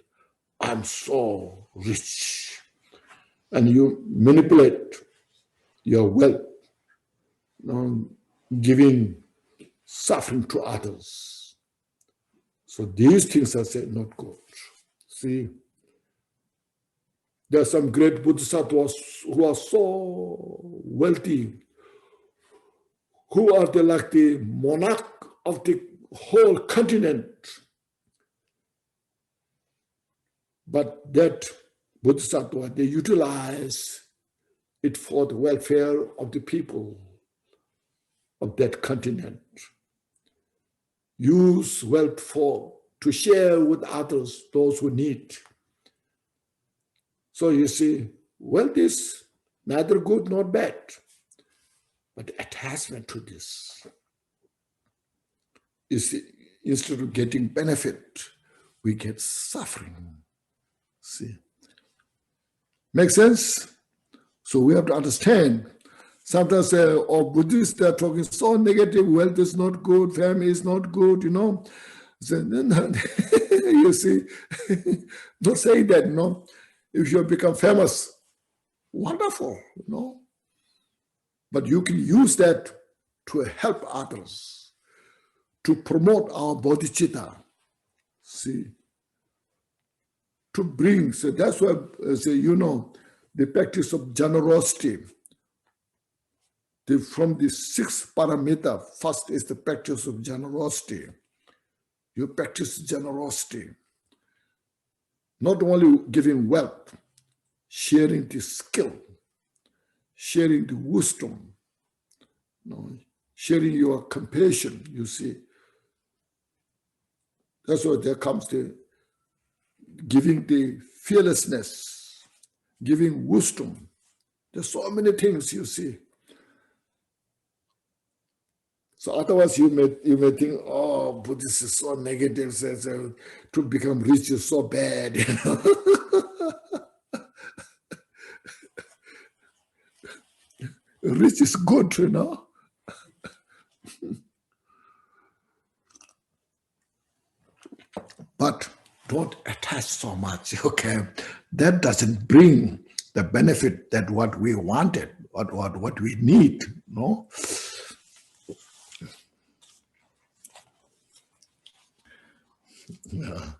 S2: I'm so rich. And you manipulate your wealth, giving suffering to others. So these things are said not good. See, there are some great Bodhisattvas who are so wealthy, who are like the monarch of the whole continent. But that Bodhisattva, they utilize it for the welfare of the people of that continent. Use wealth to share with others, those who need. So you see, wealth is neither good nor bad, but attachment to this is, instead of getting benefit, we get suffering. See, make sense? So we have to understand. Sometimes Buddhists, they're talking so negative, wealth is not good, family is not good, So, you see, not saying that, If you become famous, wonderful, But you can use that to help others, to promote our bodhicitta, see, to bring. So that's why, the practice of generosity. From the 6th paramita, first is the practice of generosity. You practice generosity. Not only giving wealth, sharing the skill, sharing the wisdom, sharing your compassion, you see. That's why there comes the giving the fearlessness, giving wisdom. There's so many things, you see. So otherwise you may think, oh, Buddhist is so negative, so to become rich is so bad, you know. Rich is good, you know. But don't attach so much, okay? That doesn't bring the benefit that what we wanted, what we need, no? Yeah.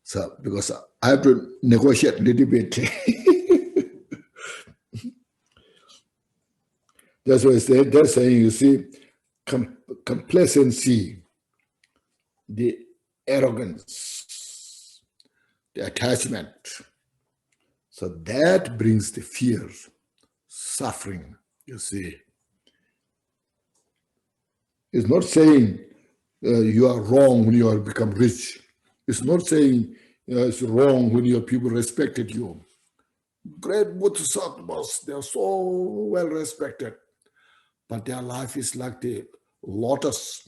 S2: So, because I have to negotiate a little bit. That's why they're saying, you see, complacency, the arrogance, the attachment. So that brings the fear, suffering, you see. It's not saying you are wrong when you are become rich. It's not saying it's wrong when your people respected you. Great Bodhisattvas, they are so well respected, but their life is like the lotus,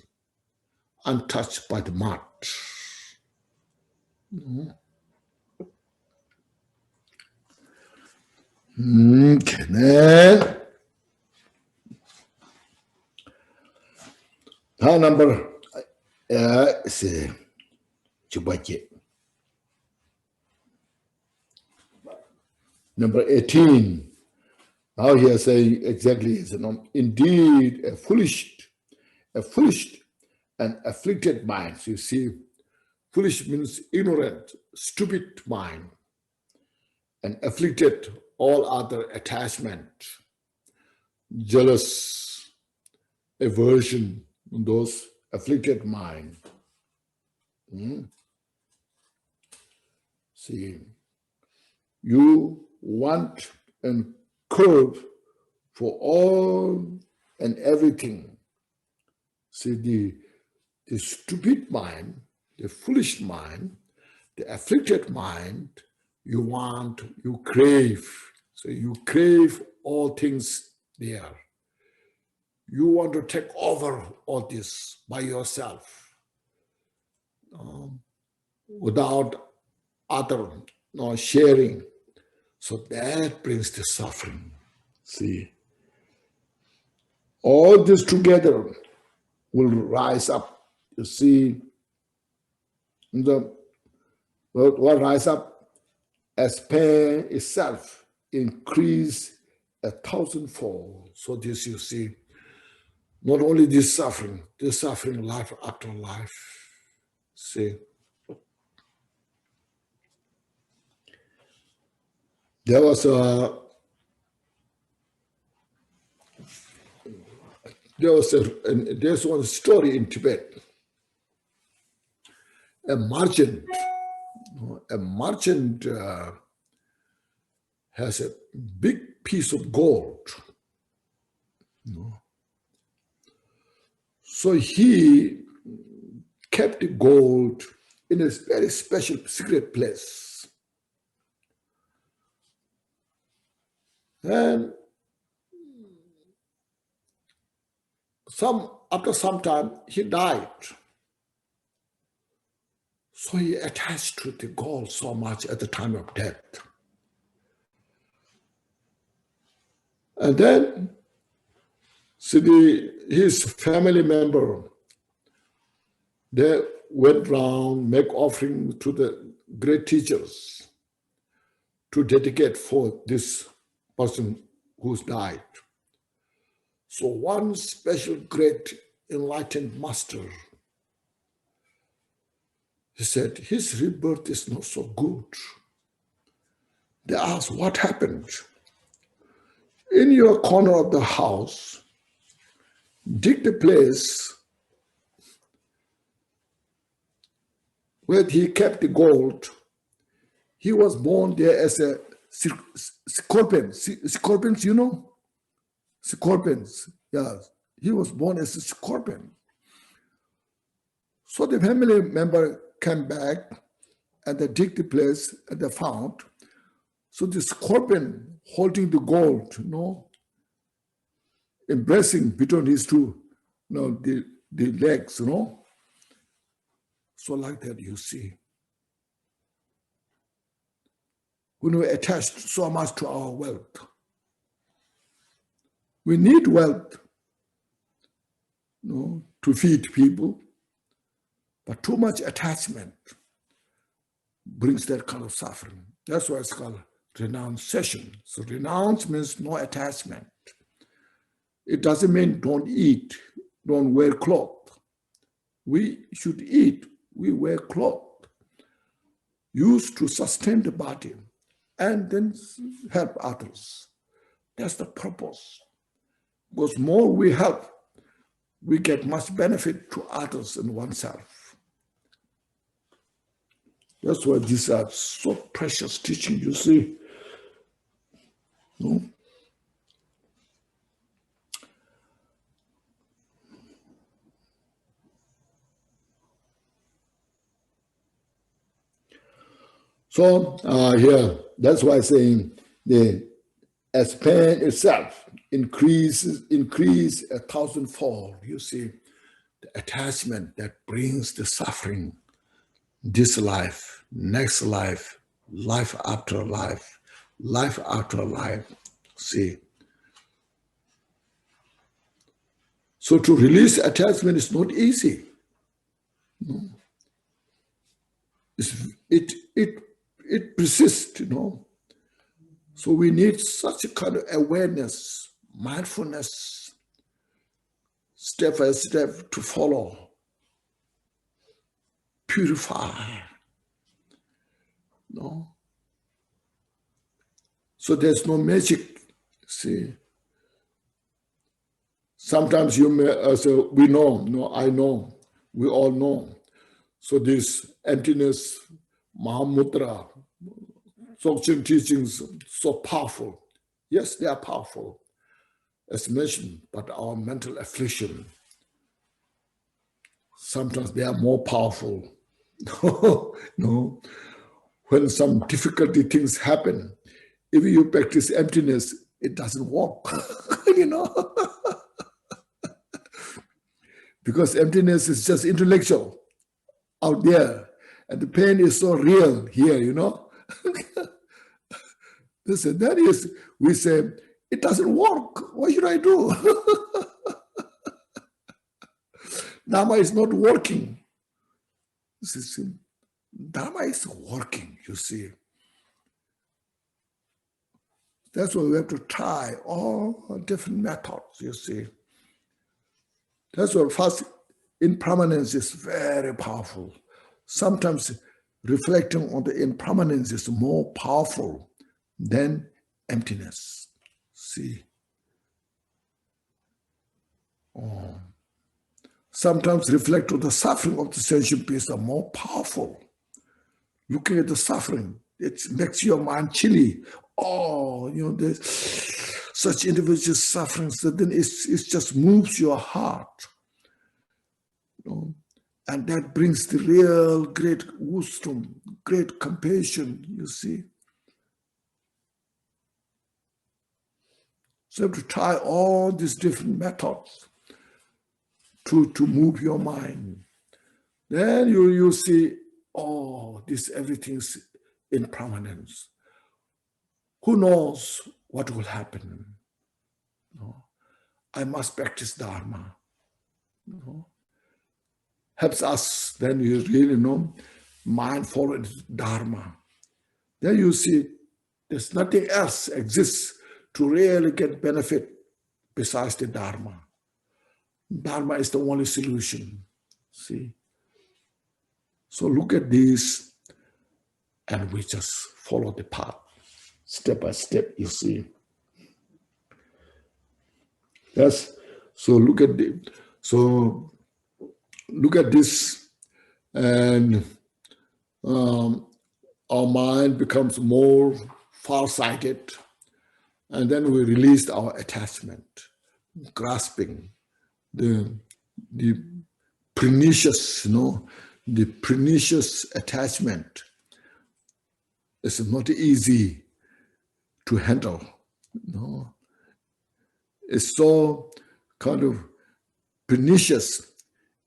S2: untouched by the mud. Okay, then. Number Number 18. Now he is saying exactly, indeed, a foolish and afflicted mind. So you see, foolish means ignorant, stupid mind, and afflicted, all other attachment, jealous, aversion, those afflicted mind. See, you want and curve for all and everything. See, the stupid mind, the foolish mind, the afflicted mind, you want, you crave. So you crave all things there. You want to take over all this by yourself, without other sharing. So that brings the suffering. See, all this together will rise up. You see, what rise up as pain itself increase 1,000-fold. So this you see, not only this suffering life after life. See, there's one story in Tibet. A merchant has a big piece of gold. So he kept the gold in a very special secret place. And after some time, he died. So he attached to the gold so much at the time of death. And then, see, his family member, they went round, make offering to the great teachers to dedicate for this person who's died. So one special great enlightened master, he said, his rebirth is not so good. They asked, what happened? In your corner of the house, dig the place where he kept the gold. He was born there as a scorpion. Scorpions, you know? Scorpions, yes. He was born as a scorpion. So the family member came back and they dig the place and they found. So the scorpion holding the gold, you know, embracing between his two, you know, the legs, you know. So like that, you see. When we attached so much to our wealth, we need wealth, you know, to feed people, but too much attachment brings that kind of suffering. That's why it's called renunciation. So renounce means no attachment. It doesn't mean don't eat, don't wear clothes. We should eat, we wear clothes, used to sustain the body and then help others. That's the purpose. Because more we help, we get much benefit to others and oneself. That's why these are so precious teaching, you see. No? So here, that's why I'm saying as pain itself increase 1,000-fold. You see, the attachment that brings the suffering, this life, next life, life after life, life after life. See. So to release attachment is not easy. No. It persists, you know. So we need such a kind of awareness, mindfulness, step by step to follow, purify. No. So there's no magic, see. Sometimes you may say, we know, no, I know, we all know. So this emptiness, Mahamudra, Dzogchen teachings, so powerful. Yes, they are powerful, as mentioned, but our mental affliction, sometimes they are more powerful. No, when some difficulty things happen, if you practice emptiness, it doesn't work, you know. Because emptiness is just intellectual out there, and the pain is so real here, you know. That is, we say, it doesn't work. What should I do? Dharma is not working. Dharma is working, you see. That's why we have to try all different methods, you see. That's why first impermanence is very powerful. Sometimes reflecting on the impermanence is more powerful than emptiness. See? Oh. Sometimes reflect on the suffering of the sentient beings are more powerful. Looking at the suffering, it makes your mind chilly. Oh, you know, there's such individual suffering, so then it just moves your heart. You know? And that brings the real great wisdom, great compassion, you see. So you have to try all these different methods to move your mind. Then you see, oh, this everything's impermanence. Who knows what will happen? No. I must practice Dharma. No. Helps us, then you really know, mind follows Dharma. Then you see there's nothing else exists to really get benefit besides the Dharma. Dharma is the only solution, see. So look at this, and we just follow the path, step by step, you see. Yes, so look at this, and our mind becomes more far-sighted, and then we release our attachment, grasping the pernicious, the pernicious attachment. It's not easy to handle. It's so kind of pernicious.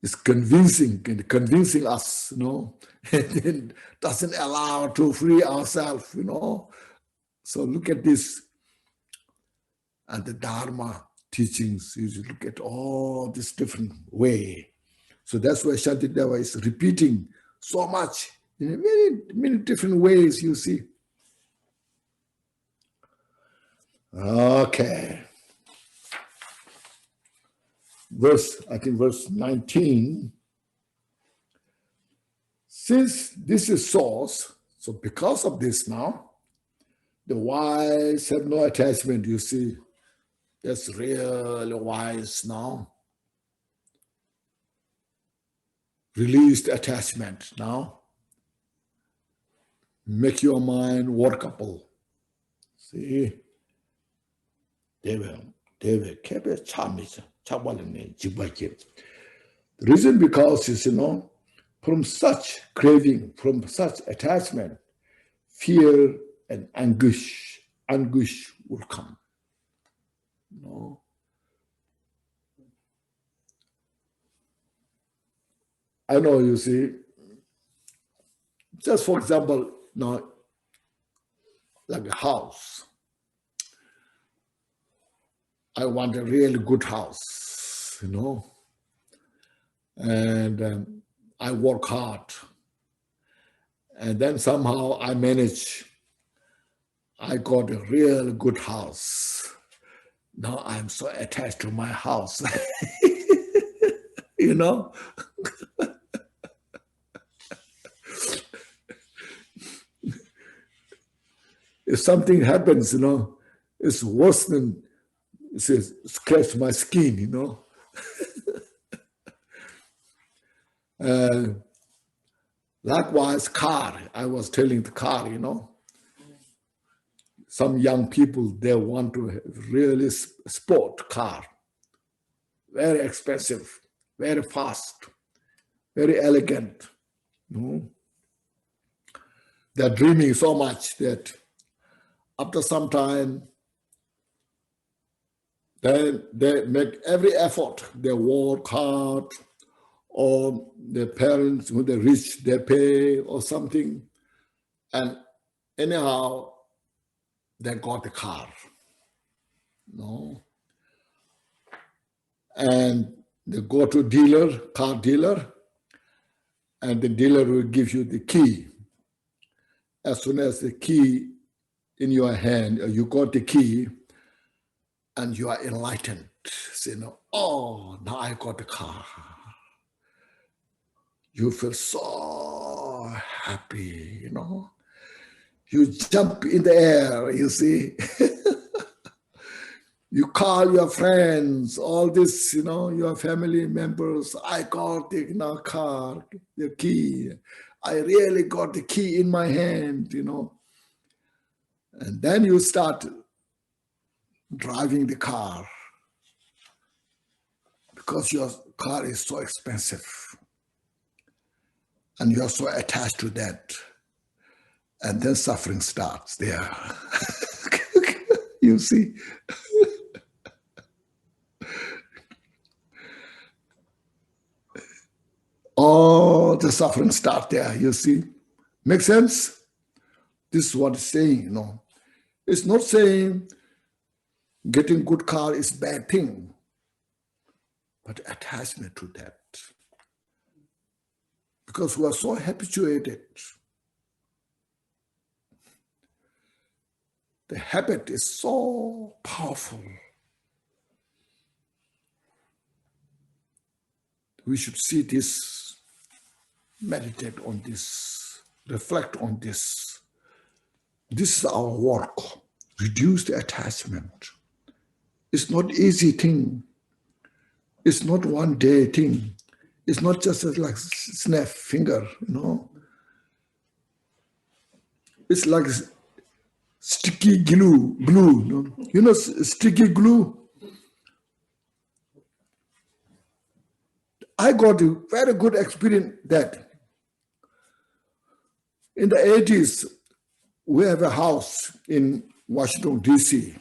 S2: It's convincing us, and then doesn't allow to free ourselves, So look at this, and the Dharma teachings. You look at all this different way. So that's why Shantideva is repeating so much in many, many different ways, you see. Okay. Verse 19. Since this is source, so because of this now, the wise have no attachment, you see. That's really wise now. Released attachment now. Make your mind workable. See? The reason because is, from such craving, from such attachment, fear and anguish will come. I know, you see, just for example, like a house. I want a really good house, and I work hard. And then somehow I manage. I got a really good house. Now I'm so attached to my house, If something happens, it's worse than scratch my skin, Likewise, car. I was telling the car, some young people, they want to have really sport car. Very expensive, very fast, very elegant. They're dreaming so much that after some time, they make every effort. They work hard, or their parents, when they're rich, they pay or something. And anyhow, they got the car. And they go to car dealer, and the dealer will give you the key. As soon as the key in your hand, you got the key, and you are enlightened. Say, oh, now I got the car. You feel so happy, You jump in the air, you see. You call your friends, all this, your family members. I got the car, the key. I really got the key in my hand, And then you start driving the car because your car is so expensive and you're so attached to that. And then suffering starts there. You see? All the suffering starts there, you see? Make sense? This is what it's saying, It's not saying getting good car is bad thing, but attachment to that. Because we are so habituated. The habit is so powerful. We should see this, meditate on this, reflect on this. This is our work. Reduce the attachment. It's not easy thing. It's not one day thing. It's not just like snap finger, it's like sticky glue. No? You know sticky glue? I got a very good experience that in the 80s, we have a house in Washington, D.C.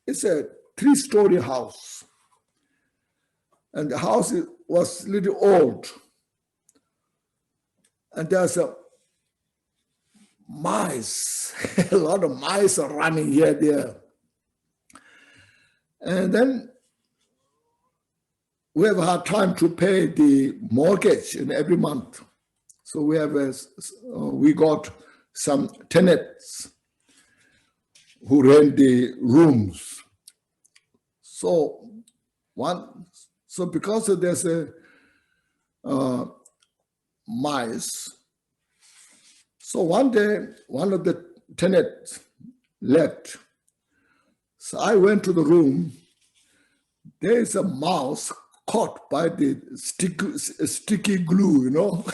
S2: It's a 3-story house. And the house was a little old. And there's a mice, a lot of mice are running here, there. And then we have a hard time to pay the mortgage in every month. So we got some tenants who rent the rooms. So because there's a mice, so one day one of the tenants left. So I went to the room. There is a mouse caught by the sticky glue, you know.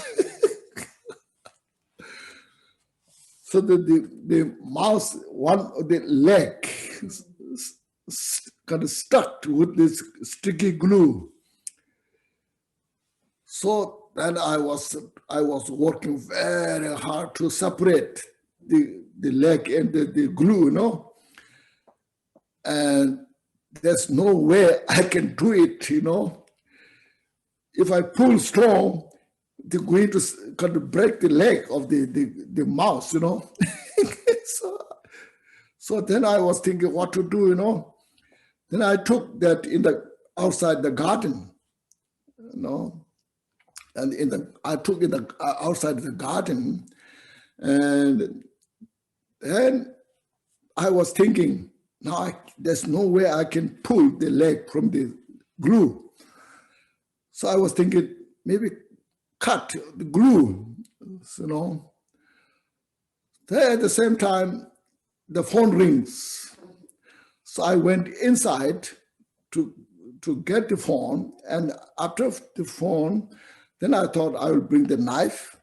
S2: So the mouse, one of the leg kind of stuck with this sticky glue. So then I was working very hard to separate the leg and the glue, you know. And there's no way I can do it, you know. If I pull strong, they're going to kind of break the leg of the mouse, you know. So then I was thinking what to do, you know. Then I took that outside the garden, you know, and I took it outside the garden, and then I was thinking, now there's no way I can pull the leg from the glue. So I was thinking maybe cut the glue, you know. Then at the same time, the phone rings. So I went inside to get the phone, and after the phone, then I thought I would bring the knife.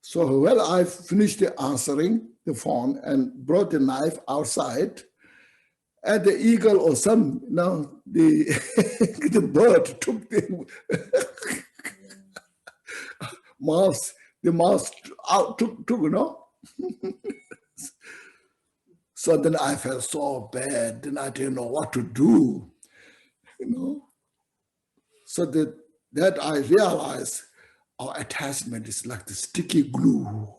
S2: So when I finished answering the phone and brought the knife outside, and the eagle or some, you know, the bird took the mouse. The mouse out took, you know. So then I felt so bad. Then I didn't know what to do, you know. So that I realized our attachment is like the sticky glue.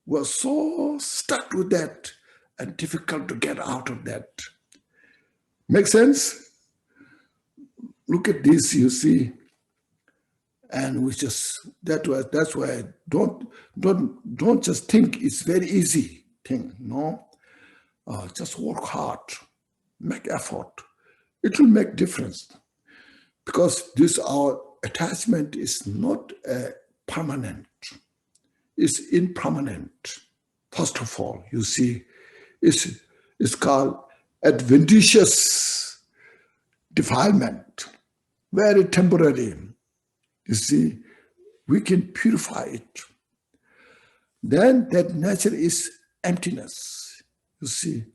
S2: We're so stuck with that and difficult to get out of that. Make sense? Look at this, you see. And we just, that's why don't just think it's very easy thing, no. Just work hard, make effort. It will make difference, because our attachment is not permanent. It's impermanent. First of all, you see, it's called adventitious defilement, very temporary. You see, we can purify it. Then that nature is emptiness. You see,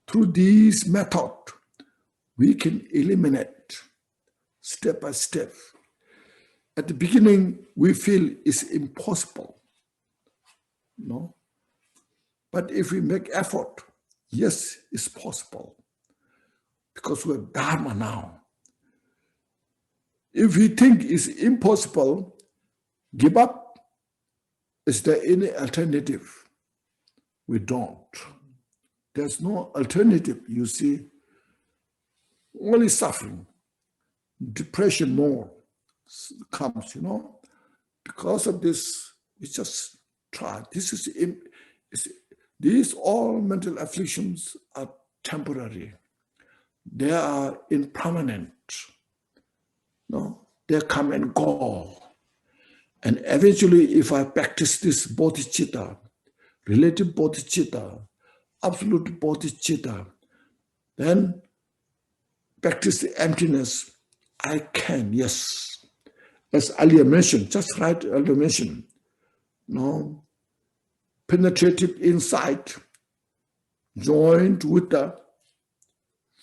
S2: through this method, we can eliminate step by step. At the beginning, we feel it's impossible, no? But if we make effort, yes, it's possible, because we're Dharma now. If we think it's impossible, give up. Is there any alternative? We don't. There's no alternative, you see. Only suffering. Depression more comes, you know. Because of this, we just try. These all mental afflictions are temporary. They are impermanent. No, they come and go. And eventually, if I practice this bodhicitta, relative bodhicitta, absolute bodhicitta, then practice the emptiness, I can, yes. As earlier mentioned, just right earlier mentioned, no, penetrative insight joined with the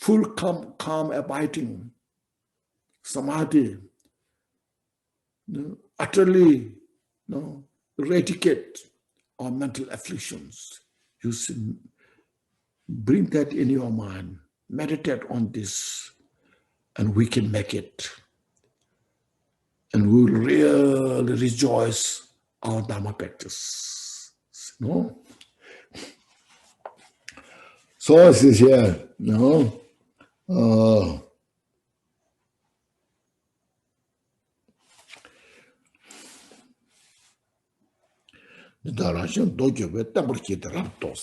S2: full calm abiding samadhi, utterly eradicate our mental afflictions. You see, bring that in your mind, meditate on this, and we can make it. And we will really rejoice our Dharma practice. No? So it is here,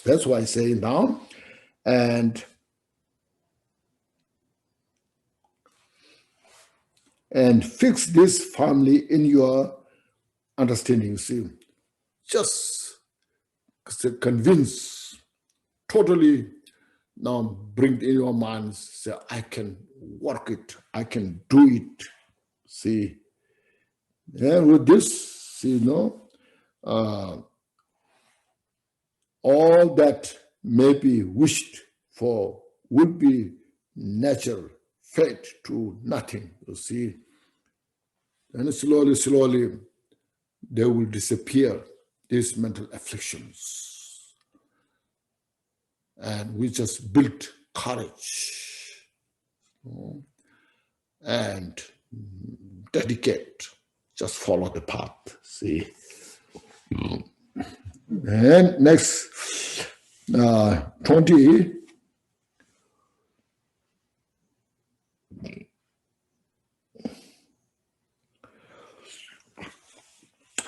S2: that's why I say now, and fix this firmly in your understanding. You see, just convince, totally now bring in your mind, say, I can work it, I can do it. See, and with this, see, all that may be wished for would be natural, fade to nothing, you see. And slowly, slowly, they will disappear, these mental afflictions. And we just built courage and dedicate, just follow the path, see. And next, 20.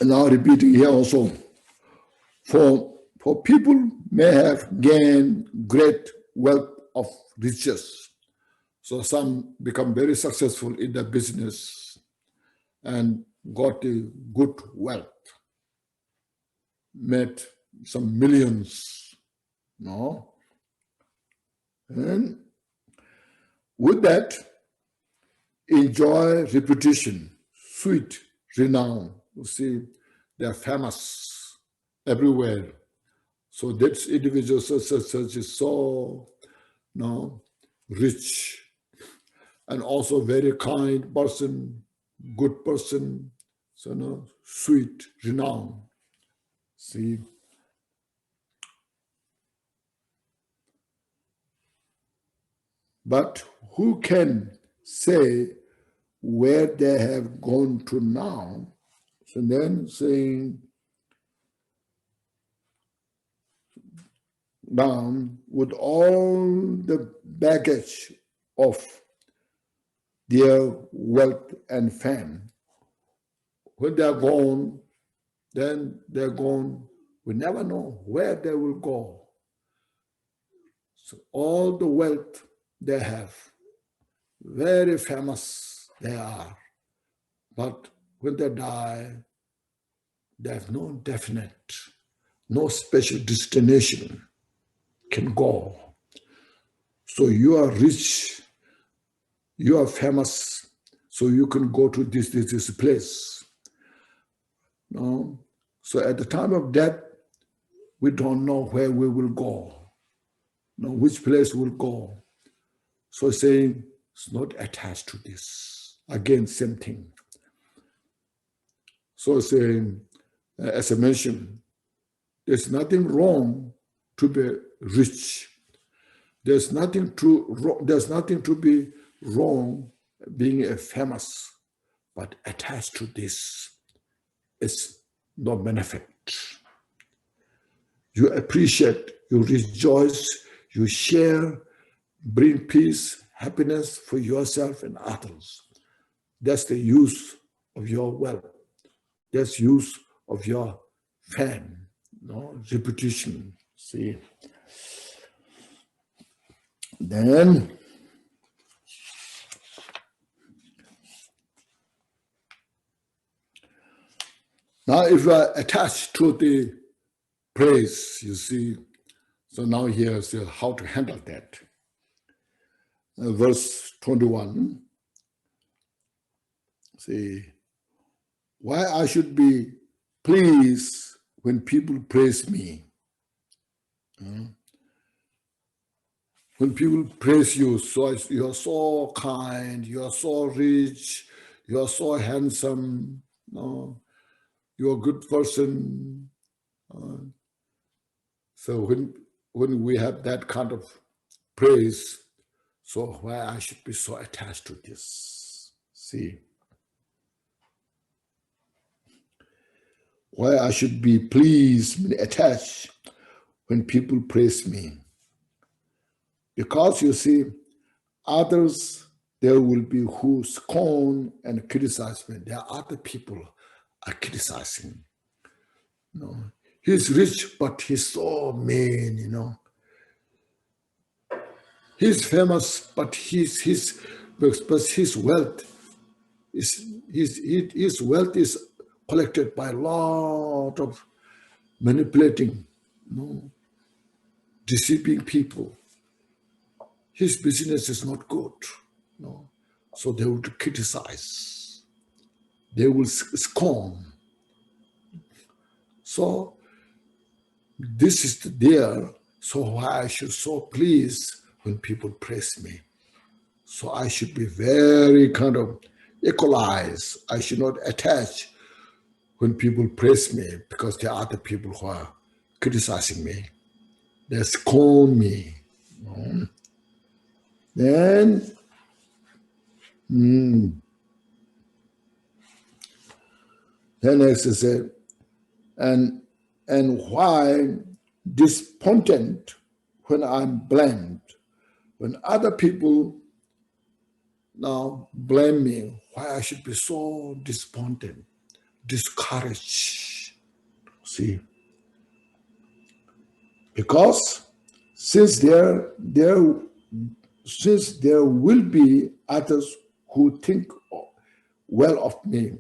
S2: Now repeating here also, for people may have gained great wealth of riches. So some become very successful in their business and got a good wealth, made some millions, and with that, enjoy reputation, sweet renown. You see, they are famous everywhere. So that individual such is so rich, and also very kind person, good person, so sweet renown. See, but who can say where they have gone to now? So then saying down with all the baggage of their wealth and fame. When they're gone, then they're gone. We never know where they will go. So all the wealth they have, very famous they are, but when they die, they have no definite, no special destination can go. So you are rich, you are famous, so you can go to this place. No? So at the time of death, we don't know where we will go, which place we'll go. So saying it's not attached to this. Again, same thing. So saying, as I mentioned, there's nothing wrong to be rich. There's nothing to be wrong being a famous, but attached to this is no benefit. You appreciate, you rejoice, you share, bring peace, happiness for yourself and others. That's the use of your wealth. That's use of your fame, reputation. See. Then now if you are attached to the praise, you see, so now here's how to handle that. Verse 21, see, why I should be pleased when people praise me. When people praise you, so you are so kind, you are so rich, you are so handsome, you are a good person. So when we have that kind of praise, so why I should be so attached to this? See, why I should be pleased, attached when people praise me? Because you see, others, there will be who scorn and criticize me. There are other people are criticizing. He's rich, but he's so mean, He's famous, but his wealth his wealth is collected by a lot of manipulating, deceiving people. His business is not good, so they would criticize, they will scorn. So this is there. So why I should so pleased when people praise me? So I should be very kind of equalized. I should not attach when people praise me, because there are other people who are criticizing me. They scorn me. Then next is it, and why disappointed when I'm blamed, when other people now blame me, why I should be so disappointed, discouraged. See, because since there will be others who think well of me,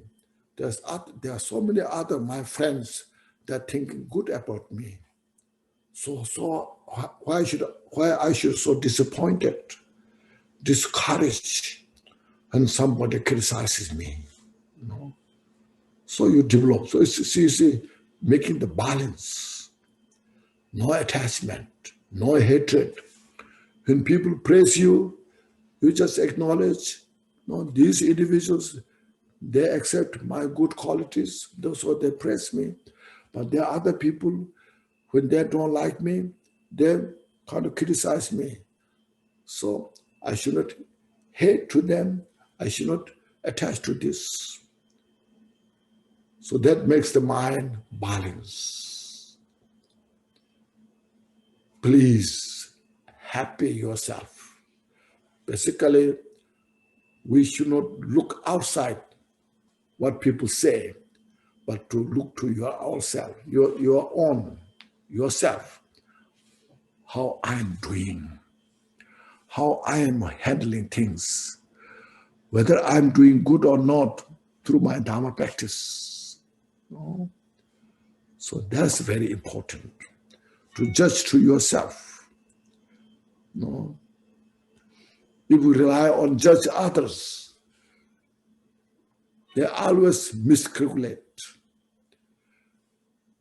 S2: there are so many other my friends that think good about me. So why I should so disappointed, discouraged when somebody criticizes me? So you develop. So it's making the balance. No attachment, no hatred. When people praise you, you just acknowledge, these individuals, they accept my good qualities, so they praise me. But there are other people, when they don't like me, they kind of criticize me. So I should not hate to them. I should not attach to this. So that makes the mind balance. Please, happy yourself. Basically, we should not look outside what people say, but to look to your own self, your own, yourself, how I'm doing, how I am handling things, whether I'm doing good or not through my Dharma practice. So that's very important, to judge to yourself. If we rely on judge others, they always miscalculate.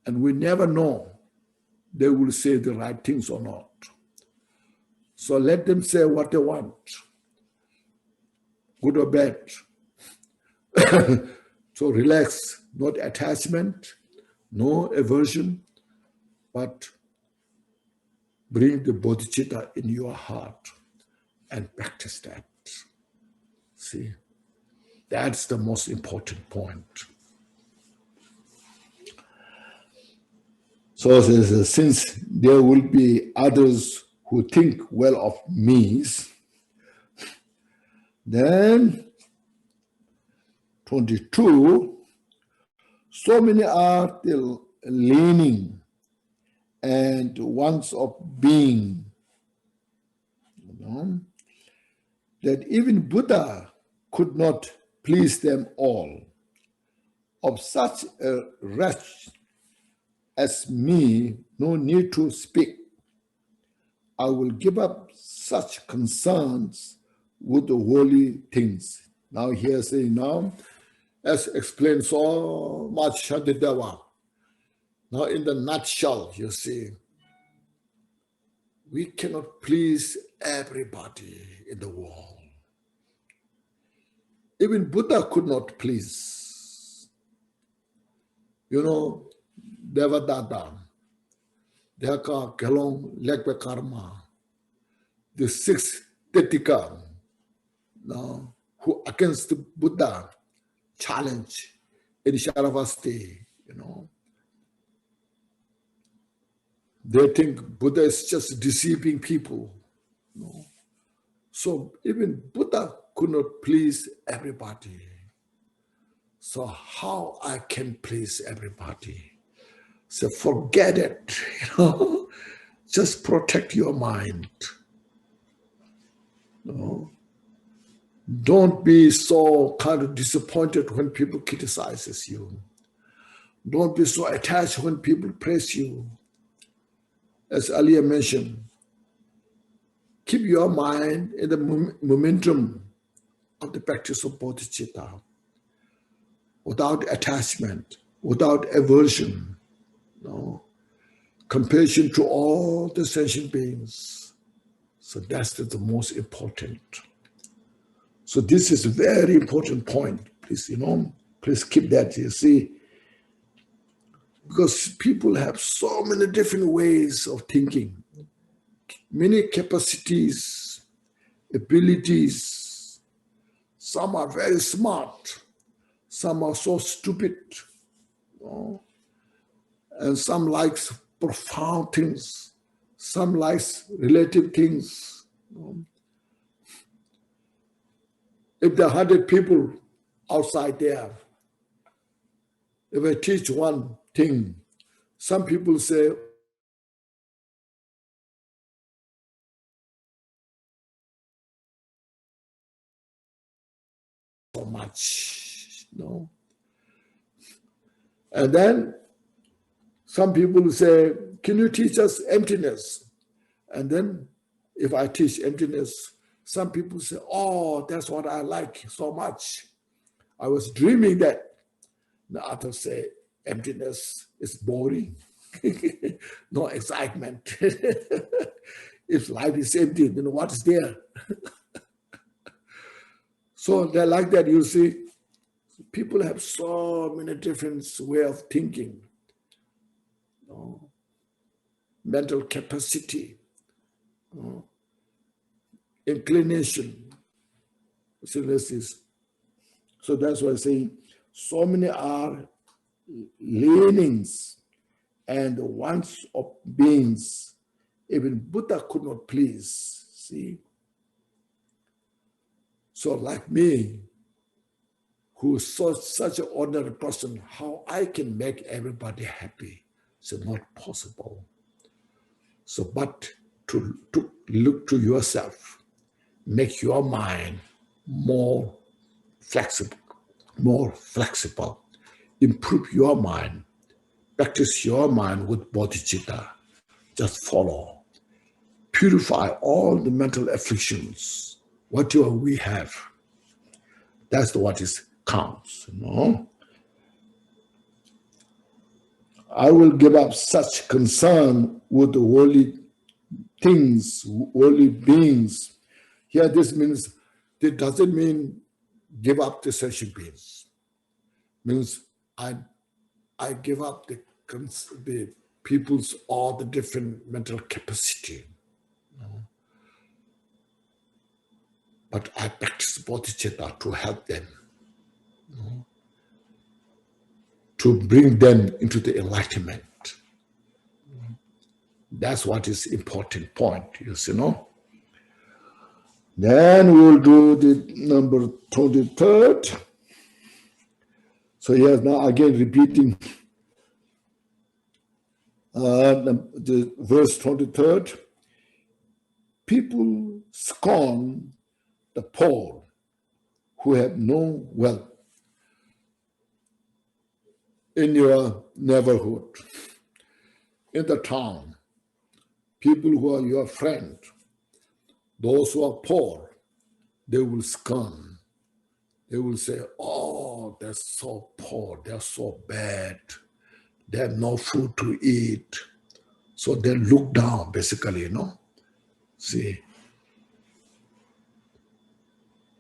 S2: And we never know they will say the right things or not. So let them say what they want, good or bad. So relax, not attachment, no aversion, but bring the bodhicitta in your heart and practice that. See, that's the most important point. So since there will be others who think well of me, then 22, so many are the leaning and wants of being, that even Buddha could not please them all. Of such a wretch as me, no need to speak. I will give up such concerns with the holy things. Now here saying as explained so much Shantideva. Now in the nutshell, you see, we cannot please everybody in the world. Even Buddha could not please. You know, Devadatta, Deka, Kelong, Lekwe Karma, the six Tetika, who against the Buddha challenge in Sharavasti, you know. They think Buddha is just deceiving people. You know? So even Buddha could not please everybody. So how I can please everybody? So forget it, you know. Just protect your mind. You know? Don't be so kind of disappointed when people criticizes you. Don't be so attached when people praise you. As earlier mentioned, keep your mind in the momentum of the practice of bodhicitta, without attachment, without aversion, compassion to all the sentient beings. So that's the most important. So this is a very important point. Please, please keep that. You see, because people have so many different ways of thinking, many capacities, abilities. Some are very smart, some are so stupid, and some likes profound things, some likes relative things. If there are 100 people outside there, if I teach one thing, some people say, so much, And then some people say, can you teach us emptiness? And then if I teach emptiness, some people say, oh, that's what I like so much. I was dreaming that. The others say, emptiness is boring. No excitement. If life is empty, then what is there? So they're like that, you see. People have so many different ways of thinking. Mental capacity, inclination. So that's why I say so many are leanings and wants of beings. Even Buddha could not please, see. So like me, who is such an ordinary person, how I can make everybody happy? It's not possible. So, but to look to yourself, make your mind more flexible, improve your mind, practice your mind with bodhicitta, just follow. Purify all the mental afflictions, whatever we have. That's what counts, I will give up such concern with the worldly things, worldly beings. Here this means, it doesn't mean give up the sentient beings. It means I give up the people's all the different mental capacity. But I practice bodhicitta to help them, to bring them into the enlightenment. That's what is important point, you see, Then we'll do the number 23rd. So here's now again repeating the verse 23rd. People scorn the poor who have no wealth in your neighborhood, in the town. People who are your friend, those who are poor, they will scorn. They will say, oh, they're so poor, they're so bad, they have no food to eat. So they look down, basically, See,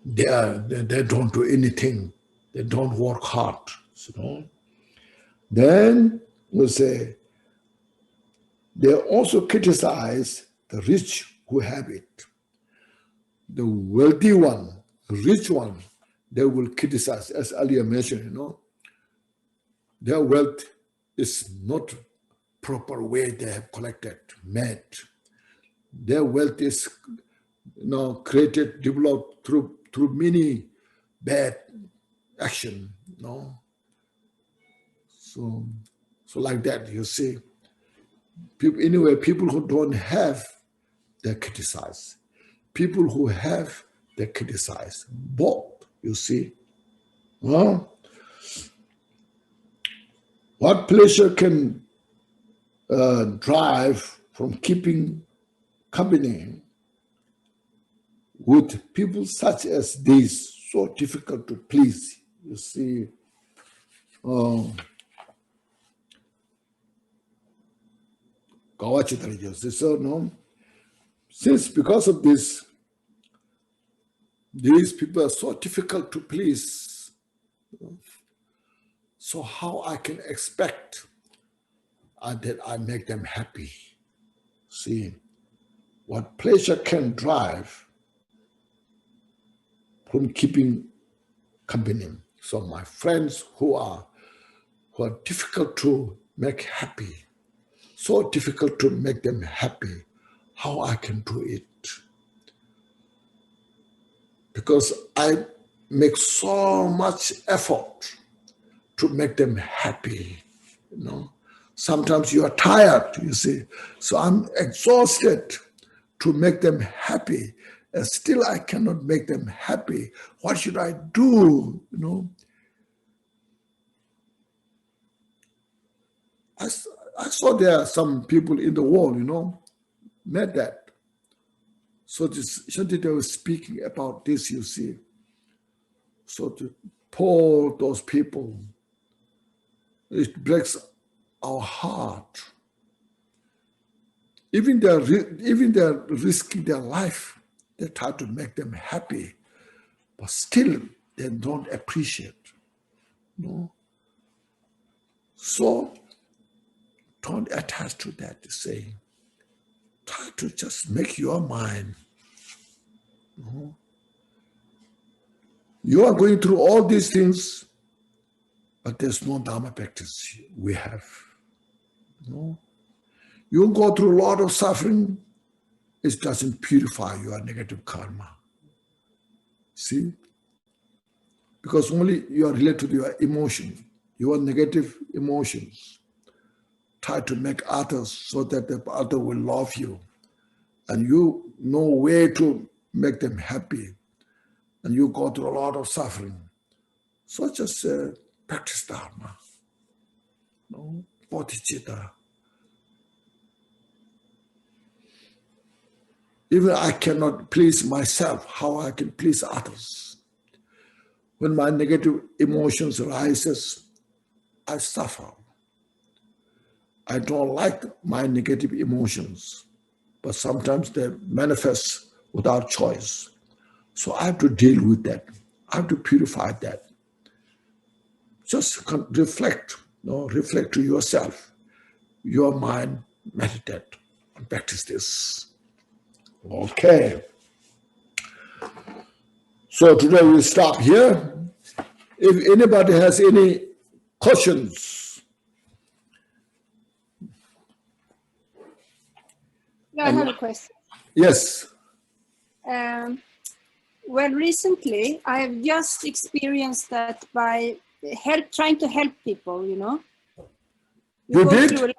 S2: they don't do anything. They don't work hard, you know. Then we say, they also criticize the rich who have it. The wealthy one, the rich one, they will criticize, as earlier mentioned, you know. Their wealth is not proper way they have collected, made. Their wealth is, you know, created, developed through many bad action, you know. So like that, you see. People, anyway, people who don't have, they criticize. People who have, they criticize. Both, you see. Well, what pleasure can drive from keeping company with people such as these, so difficult to please, you see. So, no? Since because of this, these people are so difficult to please, so how I can expect that I make them happy? See, what pleasure can drive from keeping company. So my friends who are difficult to make happy, so difficult to make them happy, how I can do it? Because I make so much effort to make them happy, you know. Sometimes you are tired, you see. So I'm exhausted to make them happy, and still I cannot make them happy. What should I do, you know? I saw there are some people in the world, you know, met that. So this Shantideva was speaking about this, you see. So to poor those people, it breaks our heart. Even they're risking their life, they try to make them happy, but still they don't appreciate. No. So don't attach to that, say. Try to just make your mind. No. You are going through all these things, but there's no Dharma practice we have. No. You go through a lot of suffering, it doesn't purify your negative karma. See? Because only you are related to your emotion, your negative emotions. Try to make others so that the other will love you. And you know way to make them happy. And you go through a lot of suffering. So just practice Dharma. No? Bodhicitta. Even I cannot please myself, how I can please others. When my negative emotions rises, I suffer. I don't like my negative emotions, but sometimes they manifest without choice. So I have to deal with that. I have to purify that. Just reflect, reflect to yourself, your mind, meditate, and practice this. Okay. So today we'll stop here. If anybody has any questions.
S4: I have a question.
S2: Yes.
S4: Well, recently I have just experienced that by trying to help people, you know.
S2: You did?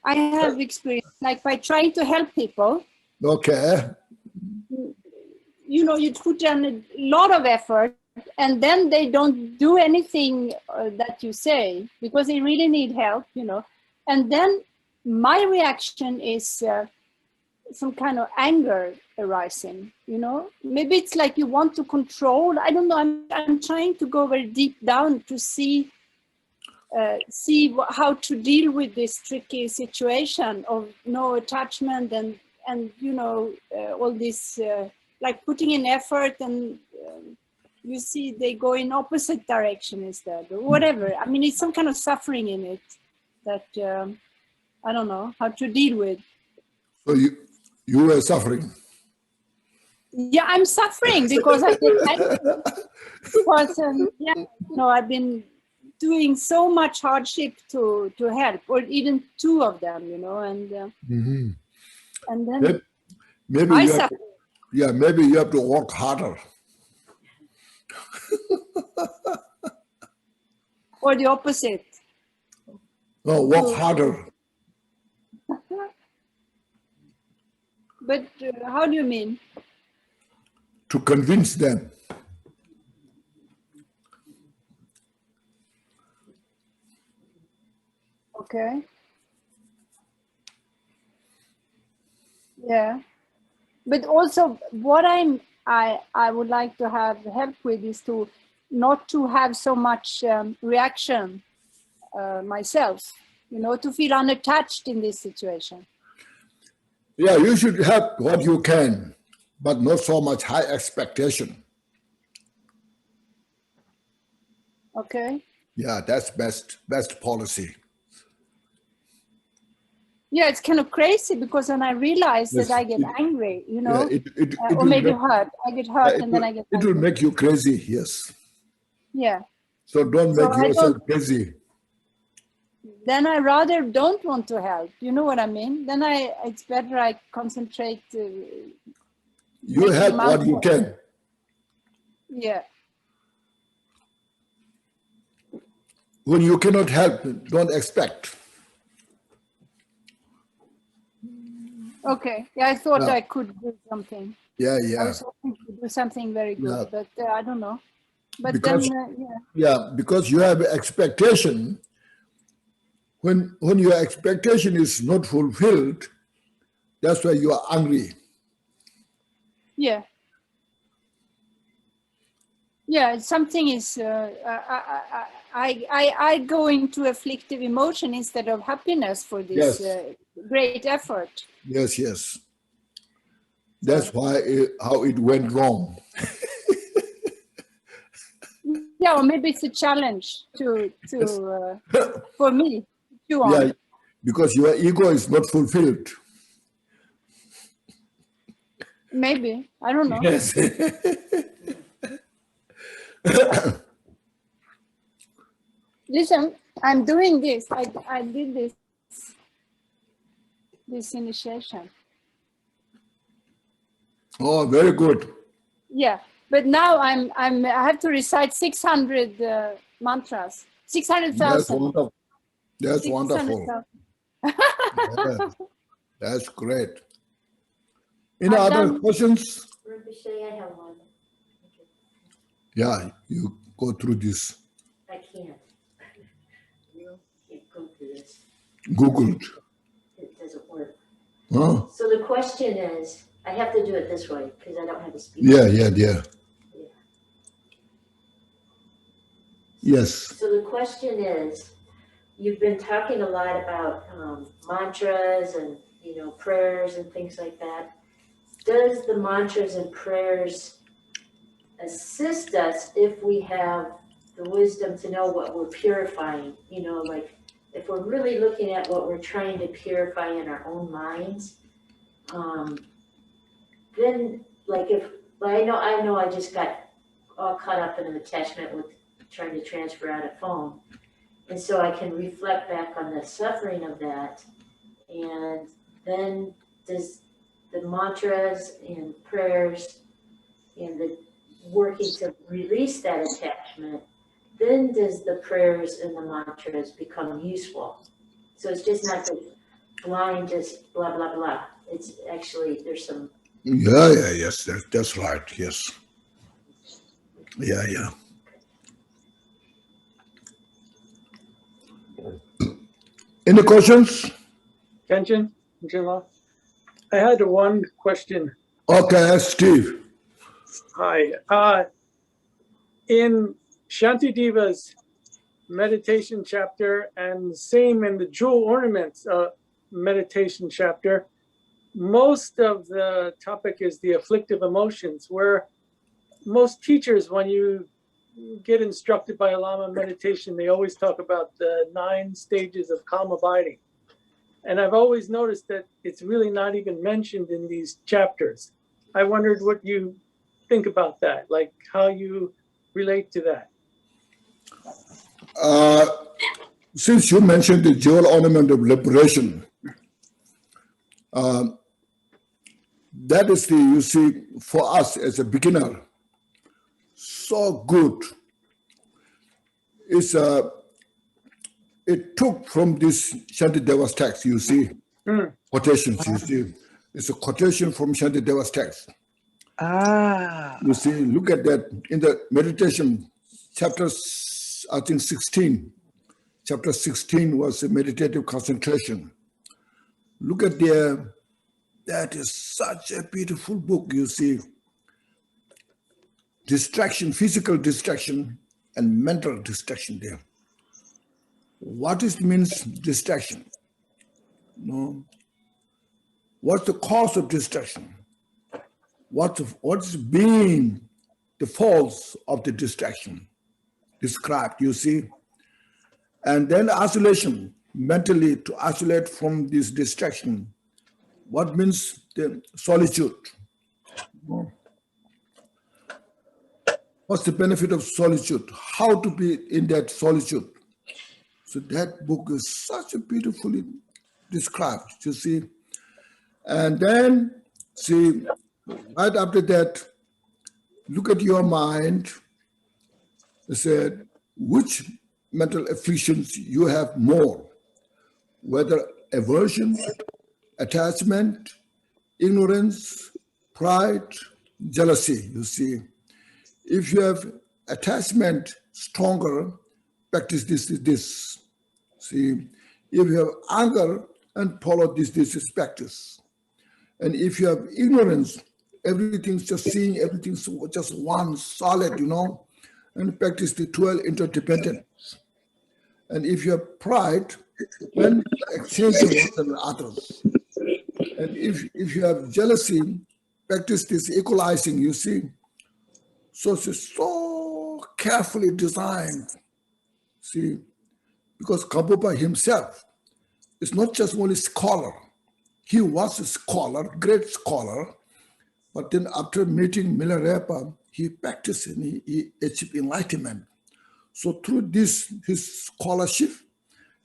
S4: I have experienced, like by trying to help people.
S2: Okay.
S4: You know, you put in a lot of effort and then they don't do anything that you say because they really need help, you know. And then my reaction is some kind of anger arising, you know. Maybe it's like you want to control. I don't know. I'm trying to go very deep down to see how to deal with this tricky situation of no attachment and you know, all this, like putting in effort, and you see they go in opposite direction instead, or whatever. I mean, it's some kind of suffering in it that I don't know how to deal with.
S2: So you were suffering.
S4: Yeah, I'm suffering because I get because yeah, no, I've been doing so much hardship to help, or even two of them, you know, and and then
S2: maybe
S4: I
S2: you have
S4: suffer.
S2: to, maybe you have to work harder.
S4: Or the opposite.
S2: No, work harder.
S4: But how do you mean?
S2: To convince them.
S4: Okay. Yeah. But also what I would like to have help with is to not to have so much reaction myself, you know, to feel unattached in this situation.
S2: Yeah, you should help what you can, but not so much high expectation.
S4: Okay.
S2: Yeah, that's best policy.
S4: Yeah, it's kind of crazy because when I realize that I get angry, you know, or maybe hurt. I get hurt and then I get angry.
S2: It will make you crazy, yes.
S4: Yeah.
S2: So don't make yourself crazy.
S4: Then I rather don't want to help. You know what I mean? Then it's better I concentrate.
S2: You help what you can.
S4: Yeah.
S2: When you cannot help, don't expect.
S4: Okay. Yeah, I thought I could do something.
S2: Yeah.
S4: I was hoping to do something very good, but I don't know. But
S2: because,
S4: then,
S2: because you have expectation. When your expectation is not fulfilled, that's why you are angry.
S4: Yeah. Yeah, something is. I go into afflictive emotion instead of happiness for this great effort.
S2: Yes. That's why how it went wrong.
S4: Yeah, or maybe it's a challenge to for me.
S2: Yeah, because your ego is not fulfilled.
S4: Maybe, I don't know.
S2: Yes.
S4: Listen, I'm doing this. I did this initiation.
S2: Oh, very good.
S4: Yeah, but now I have to recite 600 mantras, 600,000.
S2: That's wonderful. Yeah, that's great. Any other questions?
S5: Rinpoche, I have one.
S2: Yeah, you go through this.
S5: I can't. You can't go through this.
S2: Googled.
S5: It doesn't work.
S2: Huh?
S5: So the question is, I have to do it this way because I don't have a speaker.
S2: Yeah. Yes.
S5: So the question is, you've been talking a lot about mantras and prayers and things like that. Does the mantras and prayers assist us if we have the wisdom to know what we're purifying? Like if we're really looking at what we're trying to purify in our own minds, then like I know I just got all caught up in an attachment with trying to transfer out a phone. And so I can reflect back on the suffering of that. And then does the mantras and prayers and the working to release that attachment, then does the prayers and the mantras become useful? So it's just not the blind, just blah, blah, blah. It's actually, there's some.
S2: Yes, that's right, yes. Yeah. Any questions?
S6: Khenchen, I had one question.
S2: Okay, Steve.
S6: Hi. In Shantideva's meditation chapter and same in the jewel ornaments meditation chapter, most of the topic is the afflictive emotions, where most teachers, when you get instructed by a Lama meditation, they always talk about the 9 stages of calm abiding. And I've always noticed that it's really not even mentioned in these chapters. I wondered what you think about that, like how you relate to that.
S2: Since you mentioned the jewel ornament of liberation, that is the, you see, for us as a beginner, so good. It's it took from this Shantideva's text, you see, quotations, you see. It's a quotation from Shantideva's text. You see, look at that in the meditation, chapter, I think 16. Chapter 16 was a meditative concentration. Look at there, that is such a beautiful book, you see. Distraction, physical distraction and mental distraction there. What is means distraction? No. What's the cause of distraction? What's being the faults of the distraction described, you see? And then isolation, mentally to isolate from this distraction. What means the solitude? What's the benefit of solitude? How to be in that solitude? So that book is such a beautifully described, you see. And then, see, right after that, look at your mind. It said, which mental afflictions you have more, whether aversion, attachment, ignorance, pride, jealousy, you see. If you have attachment stronger, practice this. See, if you have anger and follow this is practice. And if you have ignorance, everything's just seeing everything's just one solid, you know, and practice the 12 interdependence. And if you have pride, then exchange with others. And if you have jealousy, practice this equalizing, you see. So it's so carefully designed, see, because Karmapa himself is not just only scholar. He was a scholar, great scholar, but then after meeting Milarepa, he practiced and he achieved enlightenment. So through this, his scholarship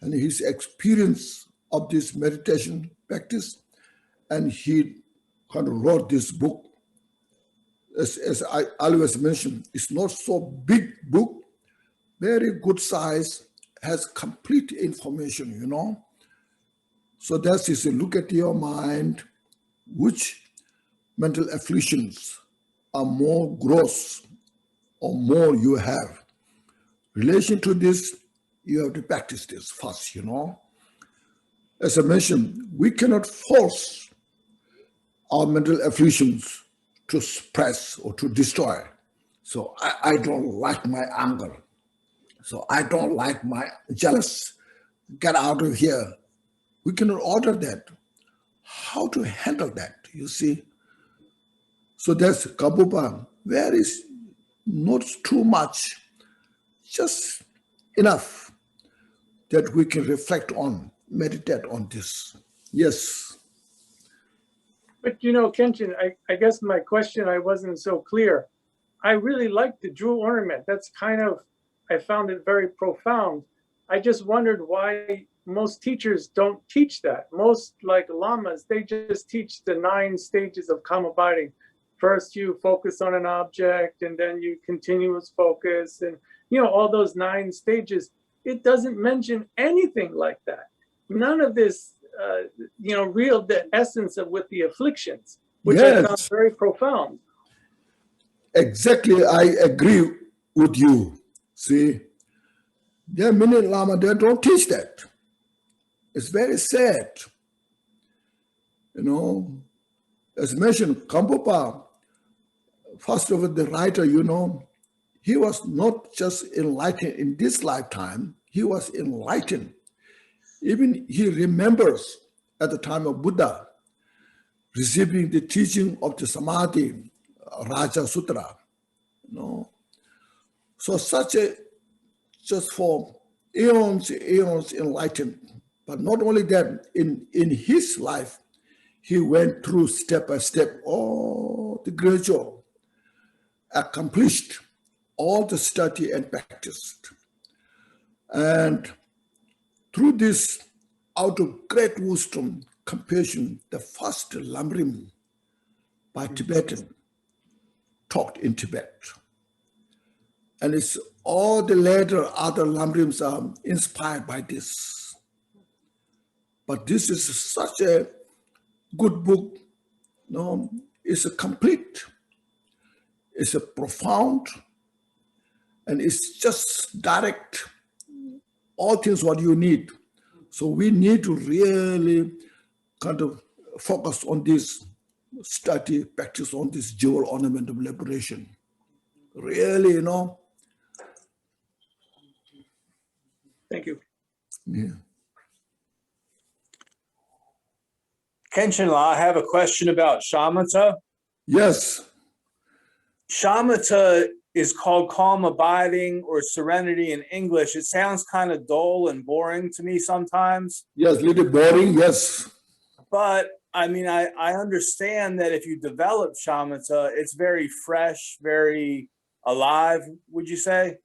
S2: and his experience of this meditation practice, and he kind of wrote this book. As I always mention, it's not so big book, very good size, has complete information, you know. So that is a look at your mind, which mental afflictions are more gross or more you have. Relation to this, you have to practice this first, you know. As I mentioned, we cannot force our mental afflictions to suppress or to destroy. So I don't like my anger. So I don't like my jealous. Get out of here. We cannot order that. How to handle that, you see? So that's Karmapa. There is not too much, just enough that we can reflect on, meditate on this. Yes.
S6: But you know, Khenchen, I guess my question, I wasn't so clear. I really like the jewel ornament. That's kind of, I found it very profound. I just wondered why most teachers don't teach that. Most, like lamas, they just teach the 9 stages of calm abiding. First, you focus on an object, and then you continuous focus, and you know, all those 9 stages. It doesn't mention anything like that. None of this, you know, real the essence of with the afflictions, which
S2: Yes.
S6: I found very profound.
S2: Exactly, I agree with you. See, there are many Lama that don't teach that. It's very sad. You know, as mentioned, Karmapa, first of all, the writer, you know, he was not just enlightened in this lifetime, he was enlightened. Even he remembers at the time of Buddha, receiving the teaching of the Samadhi, Raja Sutra. So such a, just for eons enlightened. But not only that, in his life, he went through step by step all the gradual, accomplished all the study and practiced. And through this, out of great wisdom, compassion, the first Lamrim by Tibetan taught in Tibet. And it's all the later other Lamrims are inspired by this. But this is such a good book. It's a complete, it's a profound, and it's just direct, all things what you need. So we need to really kind of focus on this study, practice on this jewel ornament of liberation. Really,
S6: Thank you.
S2: Yeah.
S7: Khenchen, I have a question about shamatha.
S2: Yes.
S7: Shamatha is called calm abiding or serenity in English. It sounds kind of dull and boring to me sometimes.
S2: Yes, a little boring, yes.
S7: But I mean, I understand that if you develop shamatha, it's very fresh, very alive, would you say?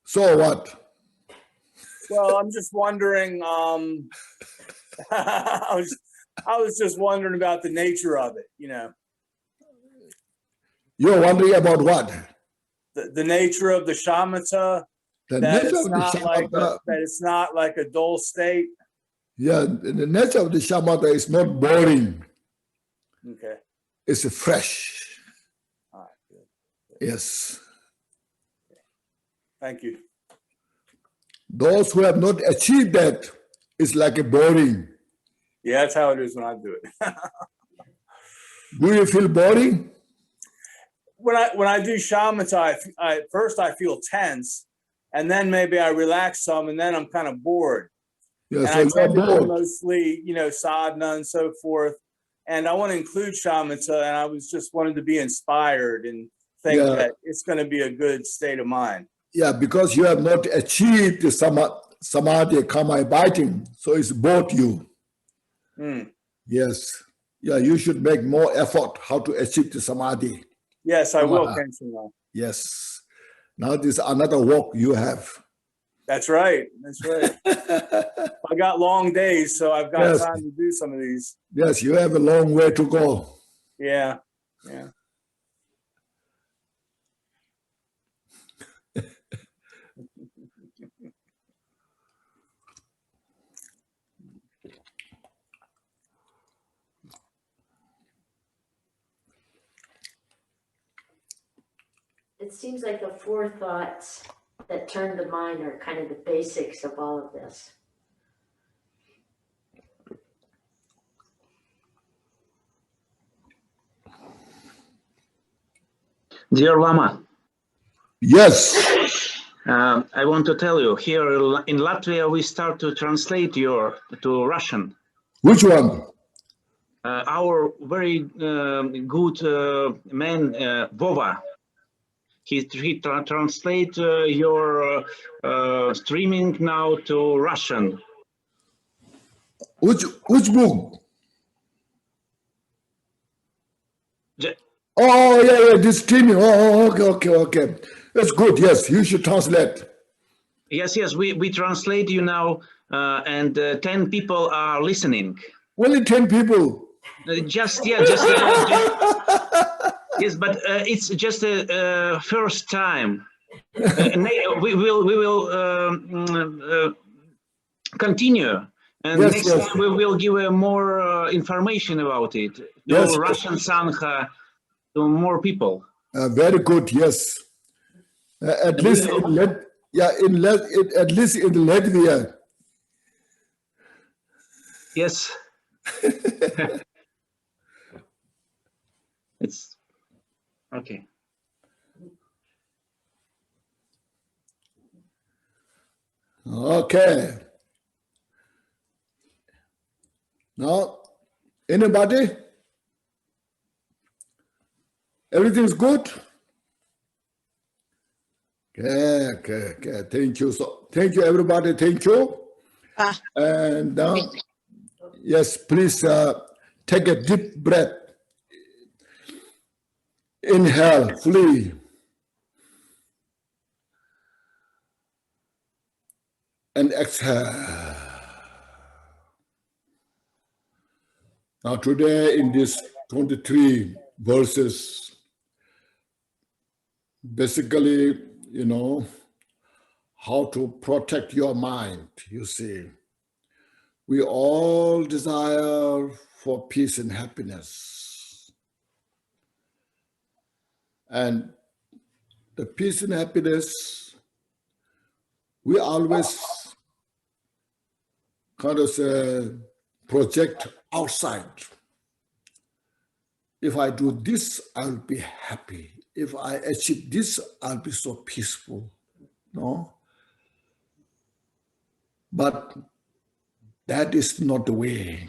S2: So what?
S7: Well, I'm just wondering, I was just wondering about the nature of it,
S2: You're wondering about what?
S7: The nature of the shamatha, that it's not like a dull state.
S2: Yeah, the nature of the shamatha is not boring.
S7: Okay.
S2: It's fresh.
S7: All right, good.
S2: Yes.
S7: Thank you.
S2: Those who have not achieved that, it's like a boring.
S7: Yeah, that's how it is when I do it.
S2: Do you feel boring?
S7: When I do shamatha, first I feel tense, and then maybe I relax some, and then I'm kind of bored.
S2: Yeah,
S7: and
S2: so
S7: I tend to do
S2: bored.
S7: mostly, sadhana and so forth. And I want to include shamatha, and I was just wanted to be inspired and think that it's going to be a good state of mind.
S2: Yeah, because you have not achieved the samadhi, karma abiding, so it's bored you. Yes. Yeah, you should make more effort how to achieve the samadhi.
S7: Yes, I will, Khenchen.
S2: Yes. Now this is another work you have.
S7: That's right. That's right. I got long days, so I've got time to do some of these.
S2: Yes, you have a long way to go.
S7: Yeah. Yeah.
S5: It seems like the four thoughts that turn the mind are kind of the basics of all of this.
S8: Dear Lama.
S2: Yes.
S8: I want to tell you, here in Latvia, we start to translate to Russian.
S2: Which one?
S8: Our very good man, Vova. He translate your streaming now to Russian.
S2: Which book? This streaming. Oh, okay. That's good. Yes, you should translate.
S8: Yes, we translate you now, and 10 people are listening.
S2: Only 10 people.
S8: Yes, but it's just a first time. We will continue, and next time we will give more information about it to Russian Sangha, to more people.
S2: Very good. Yes, at least at least in Latvia.
S8: Yes. It's okay.
S2: Okay. Now, anybody? Everything's good? Okay. Thank you. So, thank you, everybody. Thank you. And yes, please take a deep breath. Inhale fully. And exhale. Now today in this 23 verses, basically, you know, how to protect your mind, you see. We all desire for peace and happiness. And the peace and happiness, we always kind of say, project outside. If I do this, I'll be happy. If I achieve this, I'll be so peaceful. No? But that is not the way.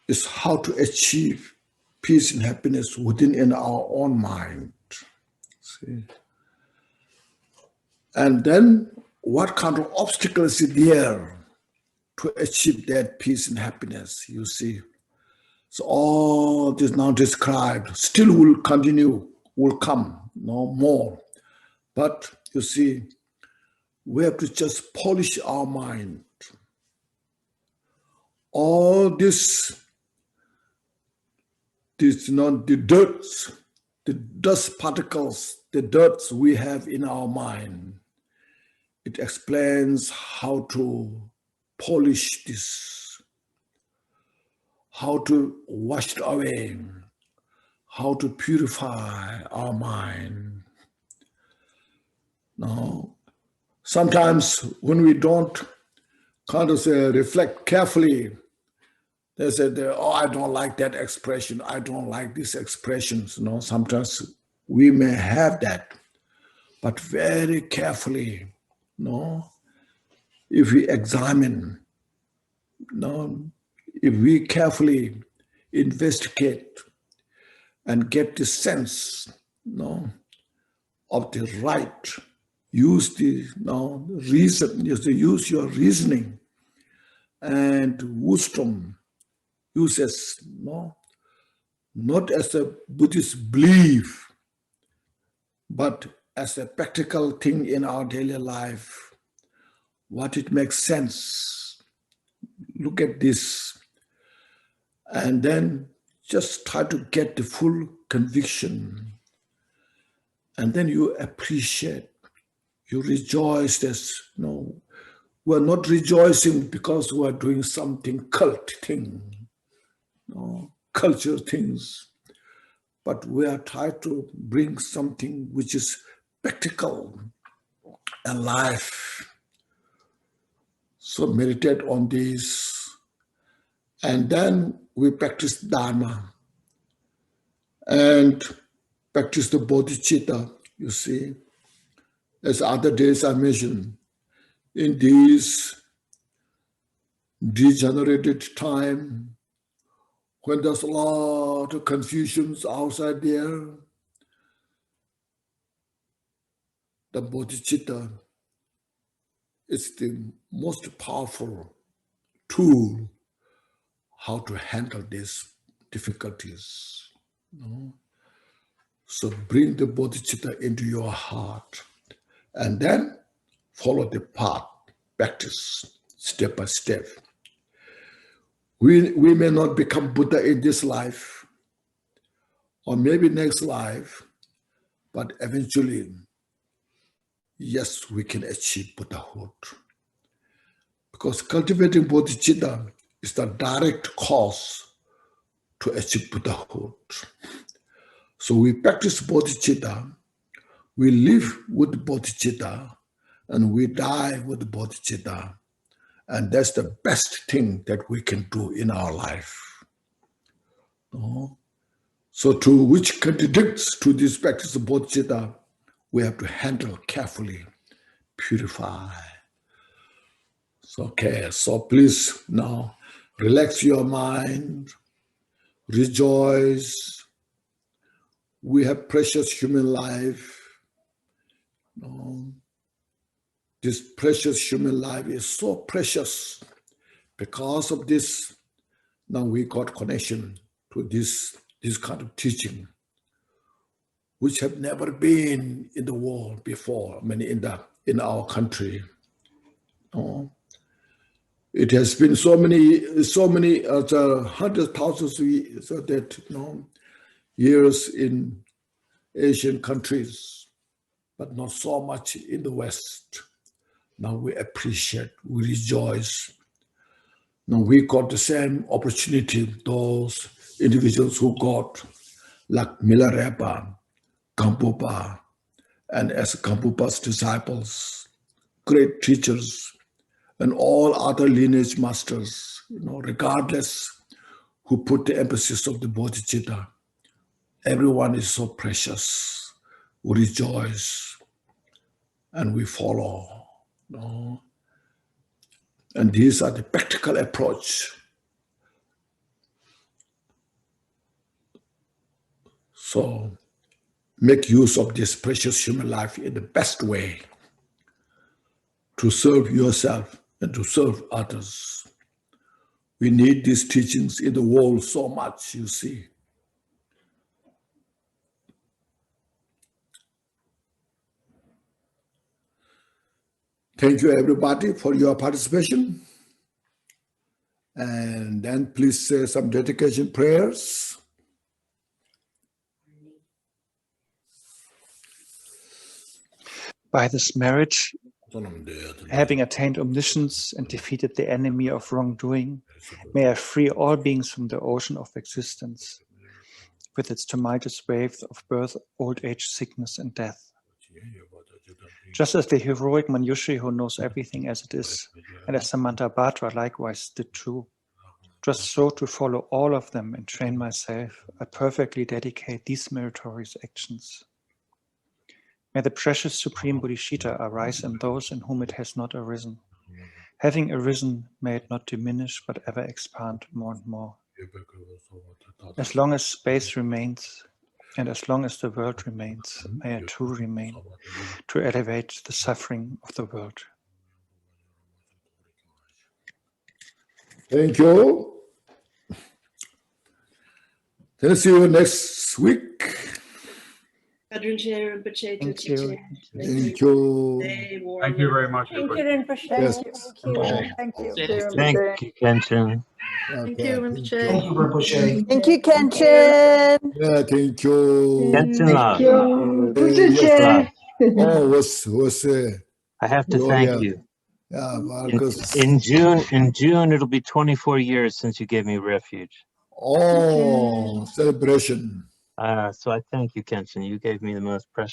S2: It's how to achieve peace and happiness within in our own mind. See? And then what kind of obstacles is there to achieve that peace and happiness, you see? So all this now described still will continue, will come, no more. But you see, we have to just polish our mind. All this not the dirts, the dust particles, the dirts we have in our mind. It explains how to polish this, how to wash it away, how to purify our mind. Now, sometimes when we don't kind of say, reflect carefully, they say, oh, I don't like that expression, I don't like these expressions. You know, sometimes we may have that, but very carefully, no. If we examine, no, if we carefully investigate and get the sense, no, of the right, use the reason, use your reasoning and wisdom, use as not as a Buddhist belief, but as a practical thing in our daily life. What it makes sense. Look at this. And then just try to get the full conviction. And then you appreciate, you rejoice. There's we're not rejoicing because we're doing something cult thing, culture things. But we are trying to bring something which is practical and life. So meditate on this, and then we practice Dharma and practice the bodhicitta, you see. As other days I mentioned, in this degenerated time, when there's a lot of confusions outside there, the bodhicitta is the most powerful tool how to handle these difficulties. So bring the bodhicitta into your heart and then follow the path, practice step by step. We may not become Buddha in this life or maybe next life, but eventually, yes, we can achieve Buddhahood. Because cultivating bodhicitta is the direct cause to achieve Buddhahood. So we practice bodhicitta, we live with bodhicitta, and we die with bodhicitta. And that's the best thing that we can do in our life. So to which contradicts to this practice of bodhicitta, we have to handle carefully, purify. So, okay, so please now Relax your mind, rejoice. We have precious human life. This precious human life is so precious. Because of this, now we got connection to this kind of teaching, which have never been in the world before, in our country. It has been so many hundreds, thousands of years in Asian countries, but not so much in the West. Now we appreciate, we rejoice. Now we got the same opportunity, those individuals who got, like Milarepa, Gampopa, and as Gampopa's disciples, great teachers, and all other lineage masters, regardless who put the emphasis of the Bodhisattva. Everyone is so precious. We rejoice and we follow. And these are the practical approach. So make use of this precious human life in the best way to serve yourself and to serve others. We need these teachings in the world so much, you see. Thank you, everybody, for your participation. And then please say some dedication prayers.
S1: By this marriage, having attained omniscience and defeated the enemy of wrongdoing, may I free all beings from the ocean of existence, with its tumultuous waves of birth, old age, sickness, and death. Just as the heroic Manjushri who knows everything as it is, and as Samantha Batra likewise did too, just so to follow all of them and train myself, I perfectly dedicate these meritorious actions. May the precious Supreme Bodhisattva arise in those in whom it has not arisen. Having arisen, may it not diminish, but ever expand more and more. As long as space remains, and as long as the world remains, may I too remain, to elevate the suffering of the world.
S2: Thank you. Then see you next week.
S1: Thank you.
S2: Thank you.
S9: Thank you very much.
S10: Thank you, Rinpoche.
S2: Yes.
S10: Thank you.
S11: Thank you, Khenchen.
S10: Thank you, Rinpoche.
S12: Thank you, Rinpoche.
S10: Thank you, Khenchen.
S2: Yeah, thank you.
S11: Khenchen love.
S2: Yes. Oh, what's
S11: I have to
S2: Gloria.
S11: thank you.
S2: Yeah, Vargas.
S11: In June, it'll be 24 years since you gave me refuge.
S2: Oh, celebration.
S11: So I thank you, Khenchen. You gave me the most precious